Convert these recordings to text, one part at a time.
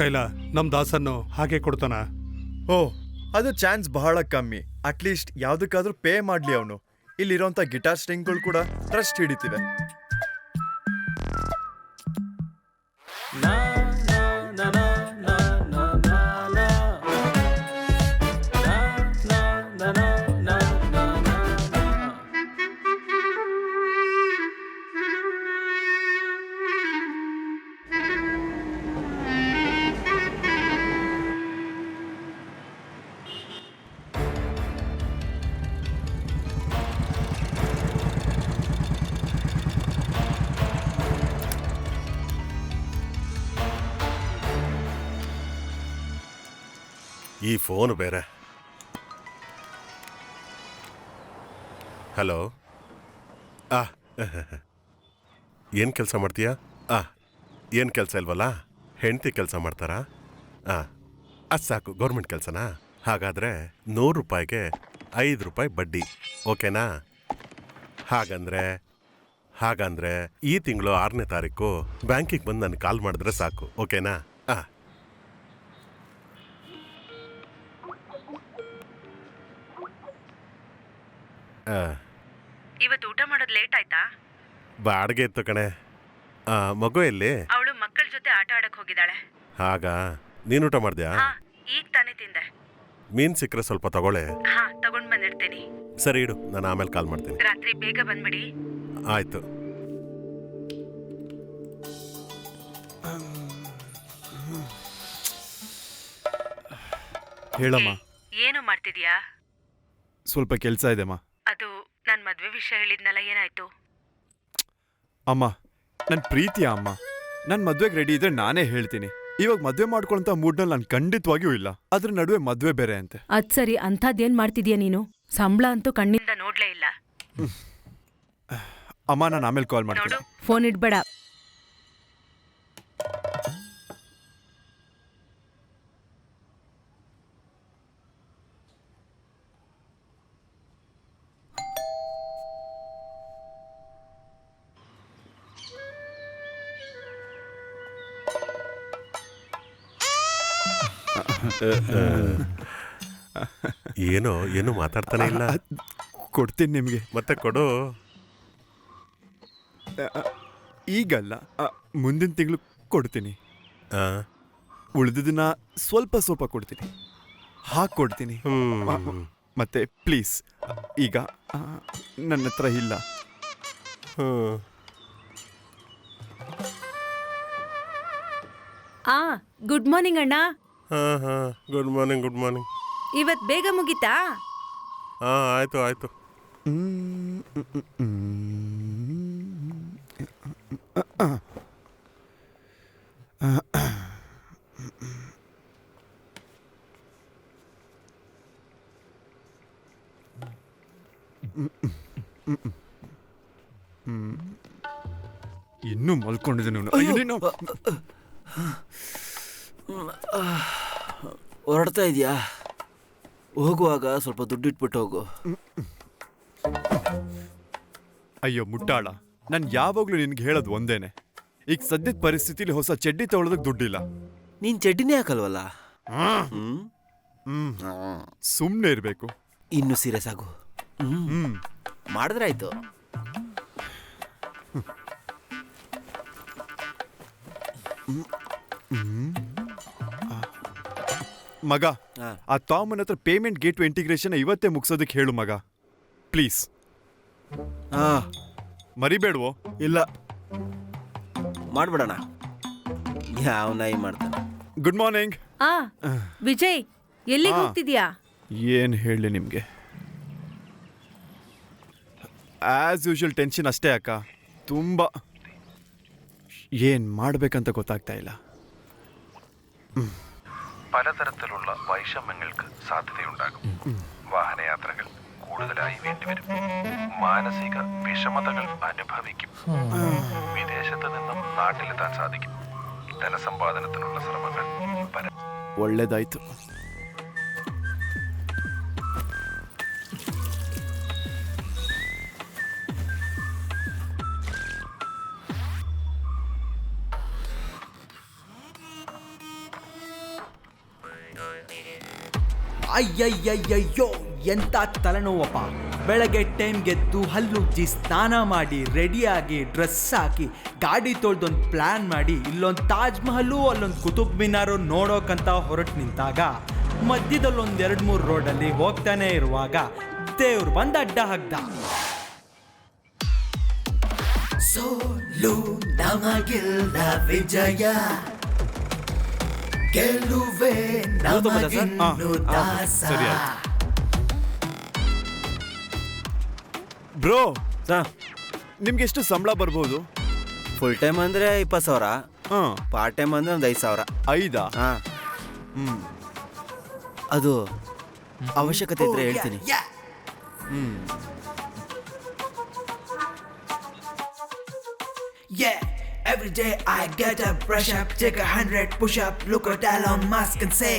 ಕೈಲ ನಮ್ ದಾಸನ್ನು ಹಾಗೆ ಕೊಡ್ತಾನ? ಓ, ಅದು ಚಾನ್ಸ್ ಬಹಳ ಕಮ್ಮಿ. ಅಟ್ಲೀಸ್ಟ್ ಯಾವ್ದಕ್ಕಾದ್ರೂ ಪೇ ಮಾಡ್ಲಿ ಅವನು. ಇಲ್ಲಿರೋಂಥ ಗಿಟಾರ್ ಸ್ಟ್ರಿಂಗ್ಗಳು ಕೂಡ ಟ್ರಸ್ಟ್ ಹಿಡಿತಿವೆ. ಈ ಫೋನ್ ಬೇರೆ. ಹಲೋ. ಏನು ಕೆಲಸ ಮಾಡ್ತೀಯಾ? ಏನು ಕೆಲಸ ಇಲ್ವಲ್ಲ? ಹೆಂಡತಿ ಕೆಲಸ ಮಾಡ್ತಾರಾ? ಅದು ಸಾಕು. ಗೌರ್ಮೆಂಟ್ ಕೆಲಸನಾ? ಹಾಗಾದರೆ 100 ರೂಪಾಯಿಗೆ 5 ರೂಪಾಯಿ ಬಡ್ಡಿ. ಓಕೆನಾ? ಹಾಗಂದ್ರೆ ಈ ತಿಂಗಳು 6ನೇ ತಾರೀಕು ಬ್ಯಾಂಕಿಗೆ ಬಂದು ನನಗೆ ಕಾಲ್ ಮಾಡಿದ್ರೆ ಸಾಕು. ಓಕೆನಾ? ಇವತ್ತು ಊಟ ಮಾಡೋದು ಲೇಟ್ ಆಯ್ತಾ? ಬಾಡಿಗೆ ಇತ್ತು ಕಣೆ. ಮಗು ಎಲ್ಲಿ? ಅವಳು ಮಕ್ಕಳ ಜೊತೆ ಆಟ ಆಡಕ್ ಹೋಗಿದ್ದಾಳೆ. ಹಾಗಾ? ನೀನು ಊಟ ಮಾಡ್ದ್ಯಾ? ಈಗ ತಾನೇ ತಿಂದೆ. ಮೀನ್ ಸಿಕ್ಕರೆ ಸ್ವಲ್ಪ ತಗೊಳ್ಳೆ. ತಗೊಂಡ್ ಬಂದಿರ್ತೀನಿ. ಸರಿ ಇಡು, ನಾನು ಆಮೇಲೆ ಕಾಲ್ ಮಾಡ್ತೀನಿ. ರಾತ್ರಿ ಬೇಗ ಬಂದ್ಬಿಡಿ. ಆಯ್ತು. ಹೇಳಮ್ಮ. ಏನು ಮಾಡ್ತಿದ್ಯಾ? ಸ್ವಲ್ಪ ಕೆಲಸ ಇದೆಮ್ಮ. ಅದು ನನ್ ಮದ್ವೆ ವಿಷಯ ಹೇಳಿದ್ನಲ್ಲ, ಏನಾಯ್ತು? ಅಮ್ಮ, ನನ್ ಪ್ರೀತಿಯ ಅಮ್ಮ, ನನ್ ಮದ್ವೆಗೆ ರೆಡಿ ಇದ್ರೆ ನಾನೇ ಹೇಳ್ತೀನಿ. ಇವಾಗ ಮದ್ವೆ ಮಾಡ್ಕೊಳ್ಳೋಂತ ಮೂಡ್ನಲ್ಲಿ ನಾನು ಖಂಡಿತವಾಗಿಯೂ ಇಲ್ಲ. ಅದ್ರ ನಡುವೆ ಮದ್ವೆ ಬೇರೆ ಅಂತೆ. ಅದ್ ಸರಿ, ಅಂಥದ್ದೇನ್ ಮಾಡ್ತಿದ್ಯಾ ನೀನು? ಸಂಬಳ ಅಂತೂ ಕಣ್ಣಿಂದ ನೋಡ್ಲೇ ಇಲ್ಲ. ಅಮ್ಮ, ನಾನು ಆಮೇಲೆ ಕಾಲ್ ಮಾಡ್ತೀನಿ. ಫೋನ್ ಇಡ್ಬೇಡ. ಏನು ಮಾತಾಡ್ತಾನೆ ಇಲ್ಲ. ಕೊಡ್ತೀನಿ ನಿಮಗೆ. ಮತ್ತೆ ಕೊಡು. ಈಗಲ್ಲ, ಮುಂದಿನ ತಿಂಗಳು ಕೊಡ್ತೀನಿ. ಉಳಿದಿದ್ದನ್ನ ಸ್ವಲ್ಪ ಸ್ವಲ್ಪ ಕೊಡ್ತೀನಿ. ಕೊಡ್ತೀನಿ. ಮತ್ತೆ ಪ್ಲೀಸ್, ಈಗ ನನ್ನ ಹತ್ರ ಇಲ್ಲ. ಗುಡ್ ಮಾರ್ನಿಂಗ್ ಅಣ್ಣ. Good morning. Good morning. ಇವತ್ ಬೇಗ ಮುಗಿತಾ? ಆಯ್ತು. ಇನ್ನೂ ಮಲ್ಕೊಂಡಿದ್ದೀನಿ. ಹೊರಡ್ತಾ ಇದೆಯಾ? ಹೋಗುವಾಗ ಸ್ವಲ್ಪ ದುಡ್ಡಿಟ್ಬಿಟ್ಟು ಹೋಗು. ಅಯ್ಯೋ ಮುಟ್ಟಾಳ, ನಾನು ಯಾವಾಗ್ಲೂ ನಿನ್ಗೆ ಹೇಳೋದು ಒಂದೇನೆ. ಈಗ ಸದ್ಯದ ಪರಿಸ್ಥಿತಿಲಿ ಹೊಸ ಚಡ್ಡಿ ತಗೊಳ್ಳೋದಕ್ಕೆ ದುಡ್ಡಿಲ್ಲ. ನೀನ್ ಚಡ್ಡಿನೇ ಹಾಕಲ್ವಲ್ಲ? ಸುಮ್ಮನೆ ಇರಬೇಕು. ಇನ್ನು ಸೀರಿಯಸ್ ಆಗು. ಮಾಡಿದ್ರೆ ಆಯ್ತು. ಮಗ, ಆ ತಾಮನ್ ಹತ್ರ ಪೇಮೆಂಟ್ ಗೇಟ್ವೇ ಇಂಟಿಗ್ರೇಷನ್ ಇವತ್ತೇ ಮುಗಿಸೋದಕ್ಕೆ ಹೇಳು ಮಗ, ಪ್ಲೀಸ್. ಮರಿಬೇಡ್ವೋ? ಇಲ್ಲ, ಮಾಡ್ಬಿಡೋಣ. ಯಾವ ನಾಯಿ ಮಾಡ್ತಾನೆ. Good morning. ವಿಜಯ್, ಎಲ್ಲಿಗೆ ಹೋಗ್ತಿದ್ಯಾ? ಏನ್ ಹೇಳಿ ನಿಮ್ಗೆ, ಆಸ್ ಯೂಶುವಲ್ ಟೆನ್ಷನ್ ಅಷ್ಟೇ ಅಕ್ಕ. ತುಂಬಾ ಏನ್ ಮಾಡ್ಬೇಕಂತ ಗೊತ್ತಾಗ್ತಾ ಇಲ್ಲ. പലതരത്തിലുള്ള വൈഷമ്യങ്ങൾക്ക് സാധ്യതയുണ്ടാകും. വാഹനയാത്രകൾ കൂടുതലായി വേണ്ടിവരും. മാനസിക വിഷമതകൾ അനുഭവിക്കും. വിദേശത്ത് നിന്നും നാട്ടിലെത്താൻ സാധിക്കും. ധനസമ്പാദനത്തിനുള്ള ശ്രമങ്ങൾ ಒಳ್ಳೇದಾಯ್ತು. ಅಯ್ಯಯ್ಯಯ್ಯಯ್ಯೋ ಎಂತ ತಲೆನೋವಪ್ಪ. ಬೆಳಗ್ಗೆ ಟೈಮ್ಗೆದ್ದು ಹಲ್ಲುಜ್ಜಿ ಸ್ನಾನ ಮಾಡಿ ರೆಡಿಯಾಗಿ ಡ್ರೆಸ್ ಹಾಕಿ ಗಾಡಿ ತೊಳ್ದೊಂದು ಪ್ಲ್ಯಾನ್ ಮಾಡಿ ಇಲ್ಲೊಂದು ತಾಜ್ ಮಹಲು ಅಲ್ಲೊಂದು ಕುತುಬ್ ಮಿನಾರು ನೋಡೋಕಂತ ಹೊರಟು ನಿಂತಾಗ ಮಧ್ಯದಲ್ಲೊಂದು 2-3 ರೋಡಲ್ಲಿ ಹೋಗ್ತಾನೆ ಇರುವಾಗ ದೇವ್ರು ಬಂದು ಅಡ್ಡ ಹಾಕ್ದ. ಸೋಲು ನಮಗಿಲ್ಲ ವಿಜಯ, ಗೆಲುವೆ ನಮಗಿನ್ನು ದಾಸ. ಸರಿ ಆಯ್ತು. ಬ್ರೋ, ನಿಮ್ಗೆ ಎಷ್ಟು ಸಂಬಳ ಬರ್ಬೋದು? ಫುಲ್ ಟೈಮ್ ಅಂದರೆ 20,000, ಹಾಂ. ಪಾರ್ಟ್ ಟೈಮ್ ಅಂದರೆ ಒಂದು 5,000. 5? ಹಾಂ. ಅದು ಅವಶ್ಯಕತೆ ಇದ್ರೆ ಹೇಳ್ತೀನಿ. Yeah, every day I get up, brush up, take 100 push-up, look at Elon Musk and say,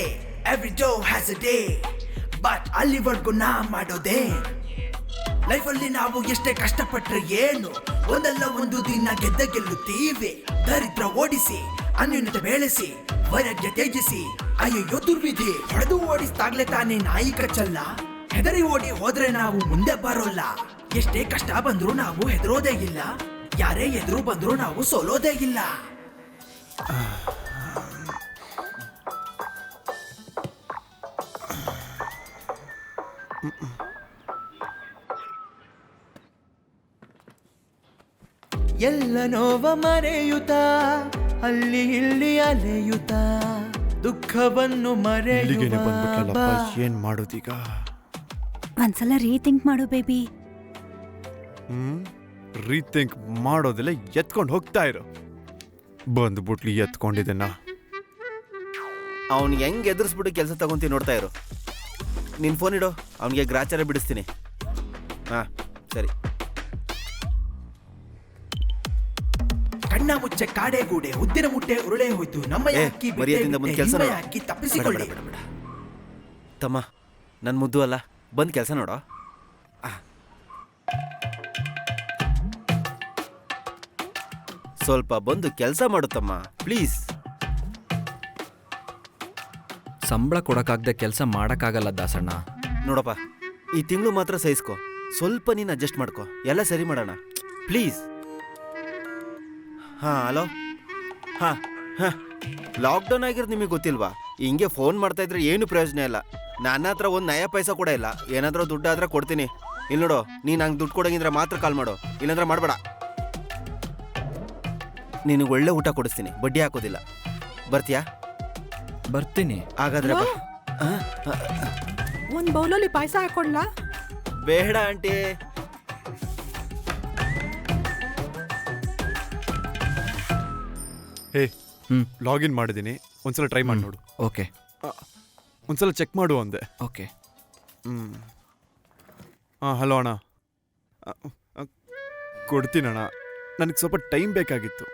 every Joe has a day, but ಅಲ್ಲಿವರೆಗೂ ನಾ ಮಾಡೋದೇ. ಲೈಫಲ್ಲಿ ನಾವು ಎಷ್ಟೇ ಕಷ್ಟಪಟ್ರೆ ಏನು, ಒಂದಲ್ಲ ಒಂದು ದಿನ ಗೆಲ್ಲುತ್ತೀವಿ. ದರಿದ್ರ ಓಡಿಸಿ, ಅನ್ಯೂನ್ಯತೆ ಬೆಳೆಸಿ, ವೈರಾಗ್ಯ ತ್ಯಜಿಸಿ, ಅಯ್ಯೋ ದುರ್ವಿಧಿ ಹೊಡೆದು ಓಡಿಸ್ದಾಗ್ಲೇ ತಾನೇ ನಾಯಿ ಕಚ್ಚಲ್ಲ. ಹೆದರಿ ಓಡಿ ಹೋದ್ರೆ ನಾವು ಮುಂದೆ ಬರೋಲ್ಲ. ಎಷ್ಟೇ ಕಷ್ಟ ಬಂದ್ರೂ ನಾವು ಹೆದರೋದೇ ಇಲ್ಲ, ಯಾರೇ ಎದುರು ಬಂದ್ರು ನಾವು ಸೋಲೋದೇ ಇಲ್ಲ. ಎಲ್ಲ ನೋವ ಮರೆಯುತ್ತ ಅಲ್ಲಿ ಇಲ್ಲಿ ಅಲೆಯುತ್ತ ದುಃಖವನ್ನು ಇಲ್ಲಿಗೇನೆ ಬಂದ್ಬಿಟ್ಲಲ್ಲಪ್ಪ, ಮರೆಯುವ. ಏನ್ ಮಾಡೋದೀಗ? ಒಂದ್ಸಲ ರೀಥಿಂಕ್ ಮಾಡು ಬೇಬಿ. ರೀಥಿಂಕ್ ಮಾಡೋದಿಲ್ಲ, ಎತ್ಕೊಂಡು ಹೋಗ್ತಾ ಇರೋ. ಬಂದ್ಬಿಟ್ಲಿ ಎತ್ಕೊಂಡಿದ್ದೆನ. ಅವ್ನಿಗೆ ಹೆಂಗೆ ಎದುರಿಸ್ಬಿಟ್ಟು ಕೆಲಸ ತಗೊಂತೀನಿ ನೋಡ್ತಾ ಇರು. ನಿನ್ನ ಫೋನ್ ಇಡು, ಅವನಿಗೆ ಗ್ರಾಚಾರ ಬಿಡಿಸ್ತೀನಿ. ಹಾಂ ಸರಿ. ಕಣ್ಣ ಮುಚ್ಚೆ ಕಾಡೆ ಗೂಡೆ ಉದ್ದಿನ ಮುಟ್ಟೆ ಉರುಳೆ ಹೋಯ್ತು ನಮ್ಮ ಯಾಕಿ ಮರ್ಯಾದಿಂದ ಮುಂದೆ ಕೆಲಸ ನೋಡು. ಯಾಕಿ ತಪ್ಪಿಸಿಕೊಳ್ಳಿ. ತಮ್ಮ ನನ್ನ ಮುದ್ದು ಅಲ್ಲ, ಬಂದು ಕೆಲಸ ನೋಡೋ. ಸ್ವಲ್ಪ ಬಂದು ಕೆಲಸ ಮಾಡುತ್ತಮ್ಮ ಪ್ಲೀಸ್. ಸಂಬಳ ಕೊಡಕ್ಕಾಗದೆ ಕೆಲಸ ಮಾಡೋಕ್ಕಾಗಲ್ಲ ದಾಸಣ್ಣ. ನೋಡಪ್ಪ, ಈ ತಿಂಗಳು ಮಾತ್ರ ಸಹಿಸ್ಕೊ, ಸ್ವಲ್ಪ ನೀನು ಅಡ್ಜಸ್ಟ್ ಮಾಡ್ಕೊ, ಎಲ್ಲ ಸರಿ ಮಾಡೋಣ ಪ್ಲೀಸ್. ಹಾಂ ಹಲೋ. ಹಾಂ ಹಾಂ, ಲಾಕ್ಡೌನ್ ಆಗಿರೋದು ನಿಮಗೆ ಗೊತ್ತಿಲ್ವಾ? ಹಿಂಗೆ ಫೋನ್ ಮಾಡ್ತಾ ಇದ್ರೆ ಏನು ಪ್ರಯೋಜನ ಇಲ್ಲ. ನನ್ನ ಹತ್ರ ಒಂದು ನಯ ಪೈಸಾ ಕೂಡ ಇಲ್ಲ. ಏನಾದರೂ ದುಡ್ಡು ಆದ್ರೆ ಕೊಡ್ತೀನಿ. ಇಲ್ಲಿ ನೋಡು, ನೀನು ನಂಗೆ ದುಡ್ಡು ಕೊಡೋಂಗಿದ್ರೆ ಮಾತ್ರ ಕಾಲ್ ಮಾಡು, ಇಲ್ಲಾಂದ್ರೆ ಮಾಡಬೇಡ. ನಿನಗೆ ಒಳ್ಳೆ ಊಟ ಕೊಡಿಸ್ತೀನಿ, ಬಡ್ಡಿ ಹಾಕೋದಿಲ್ಲ. ಬರ್ತೀಯಾ? ಬರ್ತೀನಿ. ಹಾಗಾದ್ರೆ ಬಾ. ಒಂದು ಬೌಲಲ್ಲಿ ಪಾಯಸ ಹಾಕೊಂಡ್ಲಾ? ಬೇಡ ಆಂಟಿ. ಹೇ, ಲಾಗಿನ್ ಮಾಡಿದ್ದೀನಿ, ಒಂದ್ಸಲ ಟ್ರೈ ಮಾಡಿ ನೋಡು. ಓಕೆ. ಒಂದ್ಸಲ ಚೆಕ್ ಮಾಡು ಅಂದೆ. ಓಕೆ. ಹಾಂ, ಹಲೋ ಅಣ್ಣ. ಕೊಡ್ತೀನಣ್ಣ, ನನಗೆ ಸ್ವಲ್ಪ ಟೈಮ್ ಬೇಕಾಗಿತ್ತು.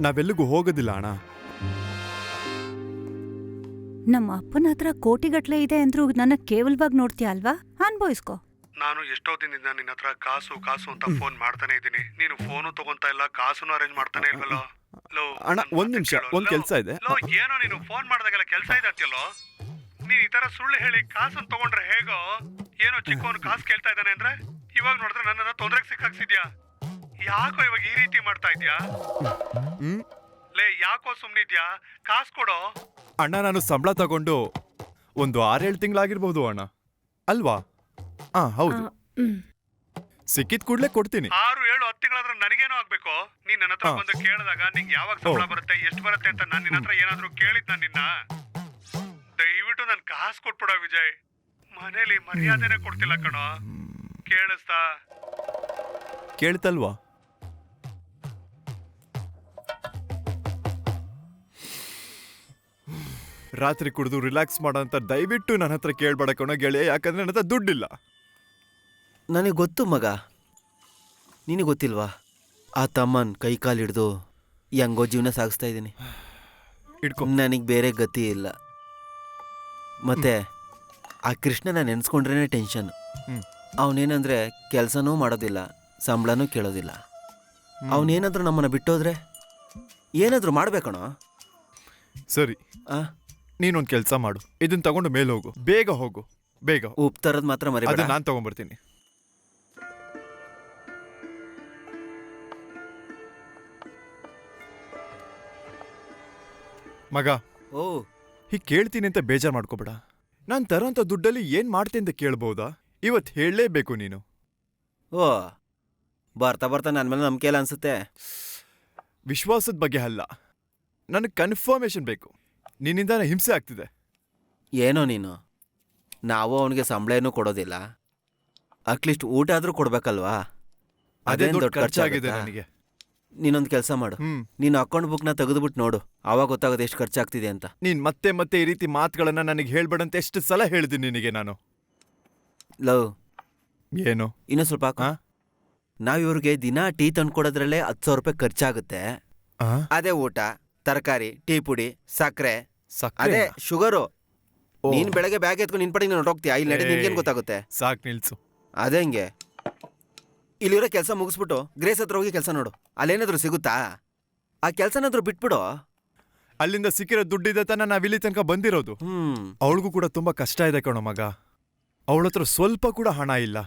ನಾವೆಲ್ಲಿಗೂ ಹೋಗೋದಿಲ್ಲ ಅಣ್ಣ. ನಮ್ಮ ಅಪ್ಪನ ಹತ್ರ ಕೋಟಿಗಟ್ಲೆ ಇದೆ ಅಂದ್ರೂ ನನ್ನ ಕೇವಲವಾಗಿ ನೋಡ್ತೀಯ ಅಲ್ವಾ? ಅನ್ಭವಿಸ್ಕೋ. ನಾನು ಎಷ್ಟೋ ದಿನದಿಂದ ನಿನ್ನ ಹತ್ರ ಕಾಸು ಕಾಸು ಅಂತ ಫೋನ್ ಮಾಡ್ತಾನೆ ಇದ್ದೀನಿ. ನೀನು ಫೋನು ತಗೊಂತಾ ಇಲ್ಲ, ಕಾಸುನು ಅರೇಂಜ್ ಮಾಡ್ತಾನೆ ಇಲ್ವಲ್ಲೋ. ಅಣ್ಣ, ಒಂದ್ ನಿಮಿಷ, ಒಂದ್ ಕೆಲ್ಸ ಇದೆ. ಏನೋ ನೀನು ಫೋನ್ ಮಾಡಿದಾಗೆಲ್ಲ ಕೆಲಸ ಇದೆ ಅಂತೀಯಲ್ಲೋ. ನೀನ್ ಈ ತರ ಸುಳ್ಳು ಹೇಳಿ ಕಾಸನ್ನು ತಗೊಂಡ್ರೆ ಹೇಗೋ? ಏನೋ ಚಿಕ್ಕವನು ಕಾಸು ಕೇಳ್ತಾ ಇದ್ದಾನೆ ಅಂದ್ರೆ ಇವಾಗ ನೋಡಿದ್ರೆ ನನ್ನನ್ನ ತೊಂದರೆಗೆ ಸಿಕ್ಕಾಕ್ಸಿದ್ಯಾ. ಯಾಕೋ ಇವಾಗ ಈ ರೀತಿ ಮಾಡ್ತಾ ಇದ್ಯಾ? ಲೇ, ಯಾಕೋ ಸುಮ್ನಿದ್ಯಾ? ಕಾಸು ಕೊಡೋ. ಅಣ್ಣ, ನಾನು ಸಂಬಳ ತಗೊಂಡು ಒಂದು 6-7 ತಿಂಗಳಾಗಿರ್ಬೋದು ಅಣ್ಣ, ಅಲ್ವಾ? ಹೌದು. ಸಿಕ್ಕಿದ ಕೂಡಲೇ ಕೊಡ್ತೀನಿ. 6-7-10 ತಿಂಗಳಾದ್ರೆ ನನಗೇನೋ ಆಗ್ಬೇಕು. ನೀನ್ ನನ್ನ ಹತ್ರ ಬಂದು ಕೇಳಿದಾಗ ನಿಂಗೆ ಯಾವಾಗ ಸಂಬಳ ಬರುತ್ತೆ, ಎಷ್ಟು ಬರುತ್ತೆ ಅಂತ ನಾನು ನಿನ್ನ ಹತ್ರ ಏನಾದ್ರೂ ಕೇಳಿದ್ನ ನಿನ್ನ? ದಯವಿಟ್ಟು ನನ್ ಕಾಸು ಕೊಟ್ಬಿಡ ವಿಜಯ್. ಮನೇಲಿ ಮರ್ಯಾದೆನೆ ಕೊಡ್ತಿಲ್ಲ ಕಣೋ. ಕೇಳಿಸ್ತಾ? ಕೇಳ್ತಲ್ವಾ? ರಾತ್ರಿ ಕುಡಿದು ರಿಲ್ಯಾಕ್ಸ್ ಮಾಡೋ ಅಂತ ದಯವಿಟ್ಟು ನನ್ನ ಹತ್ರ ಕೇಳ್ಬೇಡ ಕಣೋ ಗೆಳೆಯ, ಯಾಕಂದ್ರೆ ನನ್ನ ಹತ್ರ ದುಡ್ಡಿಲ್ಲ. ನನಗೆ ಗೊತ್ತು ಮಗ, ನಿನಗೆ ಗೊತ್ತಿಲ್ವಾ? ಆ ತಮ್ಮನ್ ಕೈ ಕಾಲು ಹಿಡ್ದು ಹೆಂಗೋ ಜೀವನ ಸಾಗಿಸ್ತಾ ಇದ್ದೀನಿ. ನನಗೆ ಬೇರೆ ಗತಿ ಇಲ್ಲ. ಮತ್ತೆ ಆ ಕೃಷ್ಣನ ನೆನೆಸ್ಕೊಂಡ್ರೇ ಟೆನ್ಷನ್. ಅವನೇನಂದ್ರೆ ಕೆಲಸನೂ ಮಾಡೋದಿಲ್ಲ, ಸಂಬಳನೂ ಕೇಳೋದಿಲ್ಲ. ಅವನೇನಾದ್ರೂ ನಮ್ಮನ್ನು ಬಿಟ್ಟೋದ್ರೆ ಏನಾದರೂ ಮಾಡ್ಬೇಕಣೋ. ಸರಿ, ನೀನೊಂದ್ ಕೆಲ್ಸ ಮಾಡು, ಇದನ್ ತಗೊಂಡು ಮೇಲೆ ಹೋಗು, ಬೇಗ ಹೋಗು, ಬೇಗ. ಉಪ್ಪು ತರದ್ ಮಾತ್ರ ಅದು ಮರಿಬೇಡ. ನಾನ್ ತಗೊಂಡ್ಬರ್ತೀನಿ. ಮಗ, ಓ ಹೀಗ್ ಕೇಳ್ತೀನಿ ಅಂತ ಬೇಜಾರ್ ಮಾಡ್ಕೋಬೇಡ. ನಾನ್ ತರೋಂಥ ದುಡ್ಡಲ್ಲಿ ಏನ್ ಮಾಡ್ತೀನಿ ಅಂತ ಕೇಳ್ಬೋದಾ? ಇವತ್ ಹೇಳಲೇಬೇಕು ನೀನು. ಓ ಬರ್ತಾ ಬರ್ತಾ ನನ್ನ ಮೇಲೆ ನಂಬಿಕೆ ಇಲ್ಲ ಅನ್ಸುತ್ತೆ. ವಿಶ್ವಾಸದ ಬಗ್ಗೆ ಅಲ್ಲ, ನನಗೆ ಕನ್ಫರ್ಮೇಶನ್ ಬೇಕು. ನಿನ್ನಿಂದ ಹಿಂಸೆ ಆಗ್ತಿದೆ. ಏನೋ ನೀನು, ನಾವು ಅವನಿಗೆ ಸಂಬಳ ಏನೂ ಕೊಡೋದಿಲ್ಲ, ಅಟ್ಲೀಸ್ಟ್ ಊಟ ಆದ್ರೂ ಕೊಡ್ಬೇಕಲ್ವಾ? ಅದೇ ಅದೇನ್ ದೊಡ್ಡ ದೊಡ್ಡ ಖರ್ಚಾಗಿದೆ ಖರ್ಚಾಗುತ್ತಾ? ನನಗೆ. ನೀನೊಂದು ಕೆಲಸ ಮಾಡು, ನೀನು ಅಕೌಂಟ್ ಬುಕ್ನ ತೆಗೆದುಬಿಟ್ಟು ನೋಡು, ಆವಾಗ ಗೊತ್ತಾಗೋದು ಎಷ್ಟು ಖರ್ಚಾಗ್ತಿದೆ ಅಂತ. ನೀನ್ ಮತ್ತೆ ಮತ್ತೆ ಈ ರೀತಿ ಮಾತುಗಳನ್ನ ನನಗೆ ಹೇಳ್ಬೇಡಂತ ಎಷ್ಟು ಸಲ ಹೇಳಿದ್ದೀನಿ ನಿನಗೆ ನಾನು. ಲವ್ ಏನು? ಇನ್ನೂ ಸ್ವಲ್ಪ ಹಾಕು. ಹಾ? ನಾವ್ ಇವ್ರಿಗೆ ದಿನ ಟೀ ತಂದ್ಕೊಡೋದ್ರಲ್ಲೇ 10,000 ರೂಪಾಯಿ ಖರ್ಚಾಗುತ್ತೆ. ಆ? ಅದೇ ಊಟ, ತರಕಾರಿ, ಟೀ ಪುಡಿ, ಸಕ್ಕರೆ, ಸಕ್ಕರೆ? ಅದೇ ಶುಗರು. ಓ. ನೀನ್ ಬೆಳಗ್ಗೆ ಬ್ಯಾಗ್ ಎತ್ಕೊಂಡು ನಿನ್ ಪಡೆಗೆ ಹೊರಟೋಗ್ತೀಯ, ಇಲ್ಲಿ ನಡೆ ನಿನ್ಗೇನ್ ಗೊತ್ತಾಗುತ್ತೆ? ಸಾಕ್ ನಿಲ್ಸು. ಅದೇ ಹಂಗೆ ಇಲ್ಲಿರೋ ಕೆಲಸ ಮುಗಿಸ್ಬಿಟ್ಟು ಗ್ರೇಸ್ ಹತ್ರ ಹೋಗಿ ಕೆಲಸ ನೋಡು, ಅಲ್ಲೇನಾದ್ರೂ ಸಿಗುತ್ತಾ? ಆ ಕೆಲಸನಾದ್ರೂ ಬಿಟ್ಬಿಡು. ಅಲ್ಲಿಂದ ಸಿಕ್ಕಿರೋ ದುಡ್ಡಿದೆ ತಾನ ನಾವಿಲ್ಲಿ ತನಕ ಬಂದಿರೋದು. ಅವಳಿಗೂ ಕೂಡ ತುಂಬಾ ಕಷ್ಟ ಇದೆ ಕಣೋ ಮಗ. ಅವಳ ಹತ್ರ ಸ್ವಲ್ಪ ಕೂಡ ಹಣ ಇಲ್ಲ.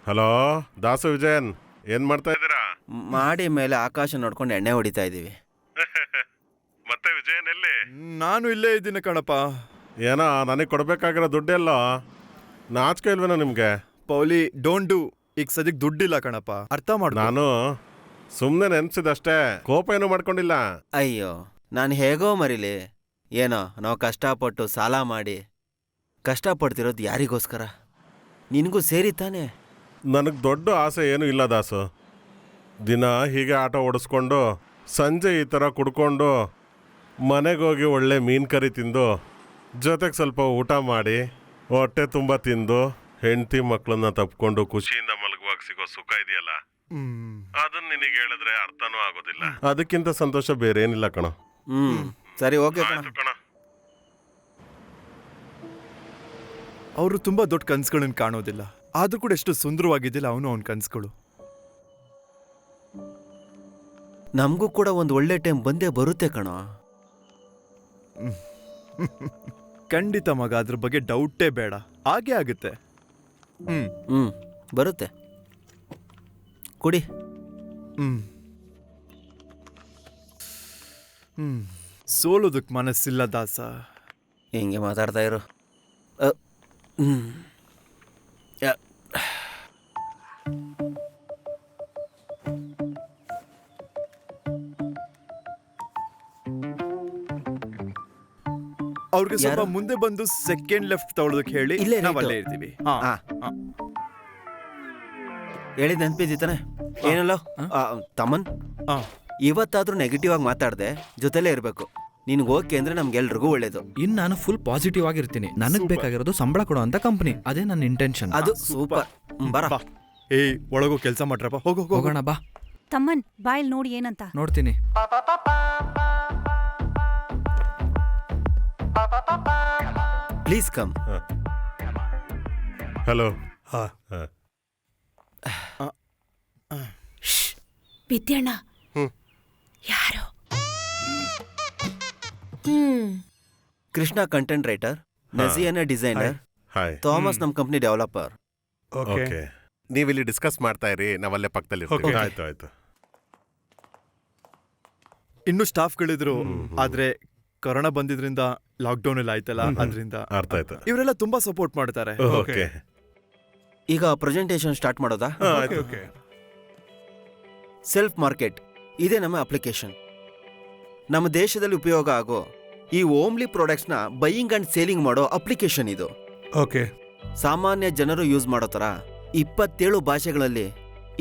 ಹಲೋ ದಾಸು ವಿಜಯನ್, ಏನ್ ಮಾಡ್ತಾ ಇದ್ದೀರಾ? ಮಾಡಿ ಮೇಲೆ ಆಕಾಶ ನೋಡ್ಕೊಂಡು ಎಣ್ಣೆ ಹೊಡಿತಾ ಇದೀವಿ. ಮತ್ತೆ ವಿಜಯನ್ ಎಲ್ಲಿ? ನಾನು ಇಲ್ಲೇ ಇದ್ದೀನಿ ಕಣಪ್ಪ. ಏನೋ ನನಗೆ ಕೊಡ್ಬೇಕಾಗಿರೋ ದುಡ್ಡೆಲ್ಲೋ? ನಾಚಿಕೆ ಇಲ್ವೇನೋ ನಿಮ್ಗೆ? Pauli, don't do. ಈಗ ಸದ್ಯಕ್ಕೆ ದುಡ್ಡಿಲ್ಲ ಕಣಪ್ಪ, ಅರ್ಥ ಮಾಡು. ನಾನು ಸುಮ್ಮನೆ ನೆನ್ಸಿದಷ್ಟೇ, ಕೋಪ ಏನು ಮಾಡ್ಕೊಂಡಿಲ್ಲ. ಅಯ್ಯೋ, ನಾನು ಹೇಗೋ ಮರಿಲಿ. ಏನೋ ನಾವು ಕಷ್ಟಪಟ್ಟು ಸಾಲ ಮಾಡಿ ಕಷ್ಟಪಡ್ತಿರೋದು ಯಾರಿಗೋಸ್ಕರ? ನಿನಗೂ ಸೇರಿ ತಾನೆ. ನನಗೆ ದೊಡ್ಡ ಆಸೆ ಏನೂ ಇಲ್ಲ ದಾಸು. ದಿನ ಹೀಗೆ ಆಟೋ ಓಡಿಸ್ಕೊಂಡು ಸಂಜೆ ಈ ಥರ ಕುಡ್ಕೊಂಡು ಮನೆಗೋಗಿ ಒಳ್ಳೆ ಮೀನು ಕರಿ ತಿಂದು ಜೊತೆಗೆ ಸ್ವಲ್ಪ ಊಟ ಮಾಡಿ ಹೊಟ್ಟೆ ತುಂಬ ತಿಂದು ಹೆಂಡತಿ ಮಕ್ಕಳನ್ನ ತಪ್ಕೊಂಡು ಖುಷಿಯಿಂದ ಮಲಗುವಾಗ ಸಿಗೋ ಸುಖ ಇದೆಯಲ್ಲ, ಅದನ್ನ ನಿನಗೆ ಹೇಳಿದ್ರೆ ಅರ್ಥನೂ ಆಗೋದಿಲ್ಲ. ಅದಕ್ಕಿಂತ ಸಂತೋಷ ಬೇರೆ ಏನಿಲ್ಲ ಕಣೋ. ಸರಿ, ಓಕೆ ಆಯ್ತು ಕಣೋ. ಅವರು ತುಂಬಾ ದೊಡ್ಡ ಕನ್ಸುಗಳನ್ನ ಕಾಣೋದಿಲ್ಲ, ಆದ್ರೂ ಕೂಡ ಎಷ್ಟು ಸುಂದರವಾಗಿದ್ದಿಲ್ಲ ಅವನು ಅವನ ಕನ್ಸುಗಳು. ನಮಗೂ ಕೂಡ ಒಂದು ಒಳ್ಳೆ ಟೈಮ್ ಬಂದೇ ಬರುತ್ತೆ ಕಣೋ. ಖಂಡಿತ ಮಗ, ಅದ್ರ ಬಗ್ಗೆ ಡೌಟೇ ಬೇಡ, ಹಾಗೆ ಆಗುತ್ತೆ. ಬರುತ್ತೆ, ಕುಡಿ. ಸೋಲೋದಕ್ ಮನಸ್ಸಿಲ್ಲ ದಾಸ. ಹಿಂಗೆ ಮಾತಾಡ್ತಾ ಇರು. ಅವ್ರಿಗೆ ಸ್ವಲ್ಪ ಮುಂದೆ ಬಂದು ಸೆಕೆಂಡ್ ಲೆಫ್ಟ್ ತಗೊಳ್ಳೋದಕ್ಕೆ ಹೇಳಿ, ಇಲ್ಲೇ ನಾವು ಅಲ್ಲೇ ಇರ್ತೀವಿ. ಹೇಳಿದ್ ನೆನ್ಪಿದ್ದಾನೆ ಏನಲ್ಲ ತಮನ್? ಇವತ್ತಾದ್ರೂ ನೆಗೆಟಿವ್ ಆಗಿ ಮಾತಾಡ್ದೆ, ಜೊತೆಲೇ ಇರ್ಬೇಕು. ನಿನ್ಗೆ ಓಕೆ ಅಂದ್ರೆ ನಮ್ಗೆಲ್ರಿಗೂ ಒಳ್ಳೇದು. ಇನ್ ನಾನು ಫುಲ್ ಪಾಸಿಟಿವ್ ಆಗಿರ್ತೀನಿ. ನನಗ್ ಬೇಕಾಗಿರೋದು ಸಂಬಳ ಕೊಡೋ ಅಂತ ಕಂಪನಿ, ಅದೇ ನನ್ನ ಇಂಟೆನ್ಷನ್. ಅದು ಸೂಪರ್. ಬರ. ಏಯ್, ಒಳಗೋ ಕೆಲಸ ಮಾಡ್ರಪ್ಪ, ಹೋಗೋ ಹೋಗೋಣ ಬಾ. ತಮ್ಮನ್ ಬಾಯಿಲ್ ನೋಡಿ ಏನಂತ ನೋಡ್ತೀನಿ. Please come. ಹಲೋ. ವಿದ್ಯಣ್ಣ ಯಾರು? ಕೃಷ್ಣ ಕಂಟೆಂಟ್ ರೈಟರ್, ನಜಿಯನ ಡಿಸೈನರ್, ಹಾಯ್. ಥಾಮಸ್ ನಮ್ ಕಂಪ್ನಿ ಡೆವಲಪರ್. ಓಕೆ, ನೀವಿಲ್ಲಿ ಡಿಸ್ಕಸ್ ಮಾಡ್ತಾ ಇರಿ, ನಾವಲ್ಲೇ ಪಕ್ಕದಲ್ಲಿ ಇರ್ತೀವಿ. ಆಯ್ತು ಆಯ್ತು. ಇನ್ನು ಸ್ಟಾಫ್ಗಳಿದ್ರು, ಆದ್ರೆ ಕೊರೋನಾ ಬಂದಿದ್ರಿಂದ ಲಾಕ್ಡೌನ್ ಎಲ್ಲ ಆಯ್ತಲ್ಲ, ಅದರಿಂದ ಅರ್ಥ ಆಯ್ತು. ಇವರೆಲ್ಲ ತುಂಬಾ ಸಪೋರ್ಟ್ ಮಾಡ್ತಾರೆ. ಓಕೆ, ಈಗ ಪ್ರೆಸೆಂಟೇಶನ್ ಸ್ಟಾರ್ಟ್ ಮಾಡೋದಾ? ಓಕೆ. ಸೆಲ್ಫ್ ಮಾರ್ಕೆಟ್ ಇದೇ ನಮ್ಮ ಅಪ್ಲಿಕೇಶನ್. ನಮ್ಮ ದೇಶದಲ್ಲಿ ಉಪಯೋಗ ಆಗೋ ಈ ಓಮ್ಲಿ ಪ್ರಾಡಕ್ಟ್ಸ್ನ ಬೈಯಿಂಗ್ ಅಂಡ್ ಸೇಲಿಂಗ್ ಮಾಡೋ ಅಪ್ಲಿಕೇಶನ್ ಇದು. ಓಕೆ. ಸಾಮಾನ್ಯ ಜನರು ಯೂಸ್ ಮಾಡೋ ಥರ 27 ಭಾಷೆಗಳಲ್ಲಿ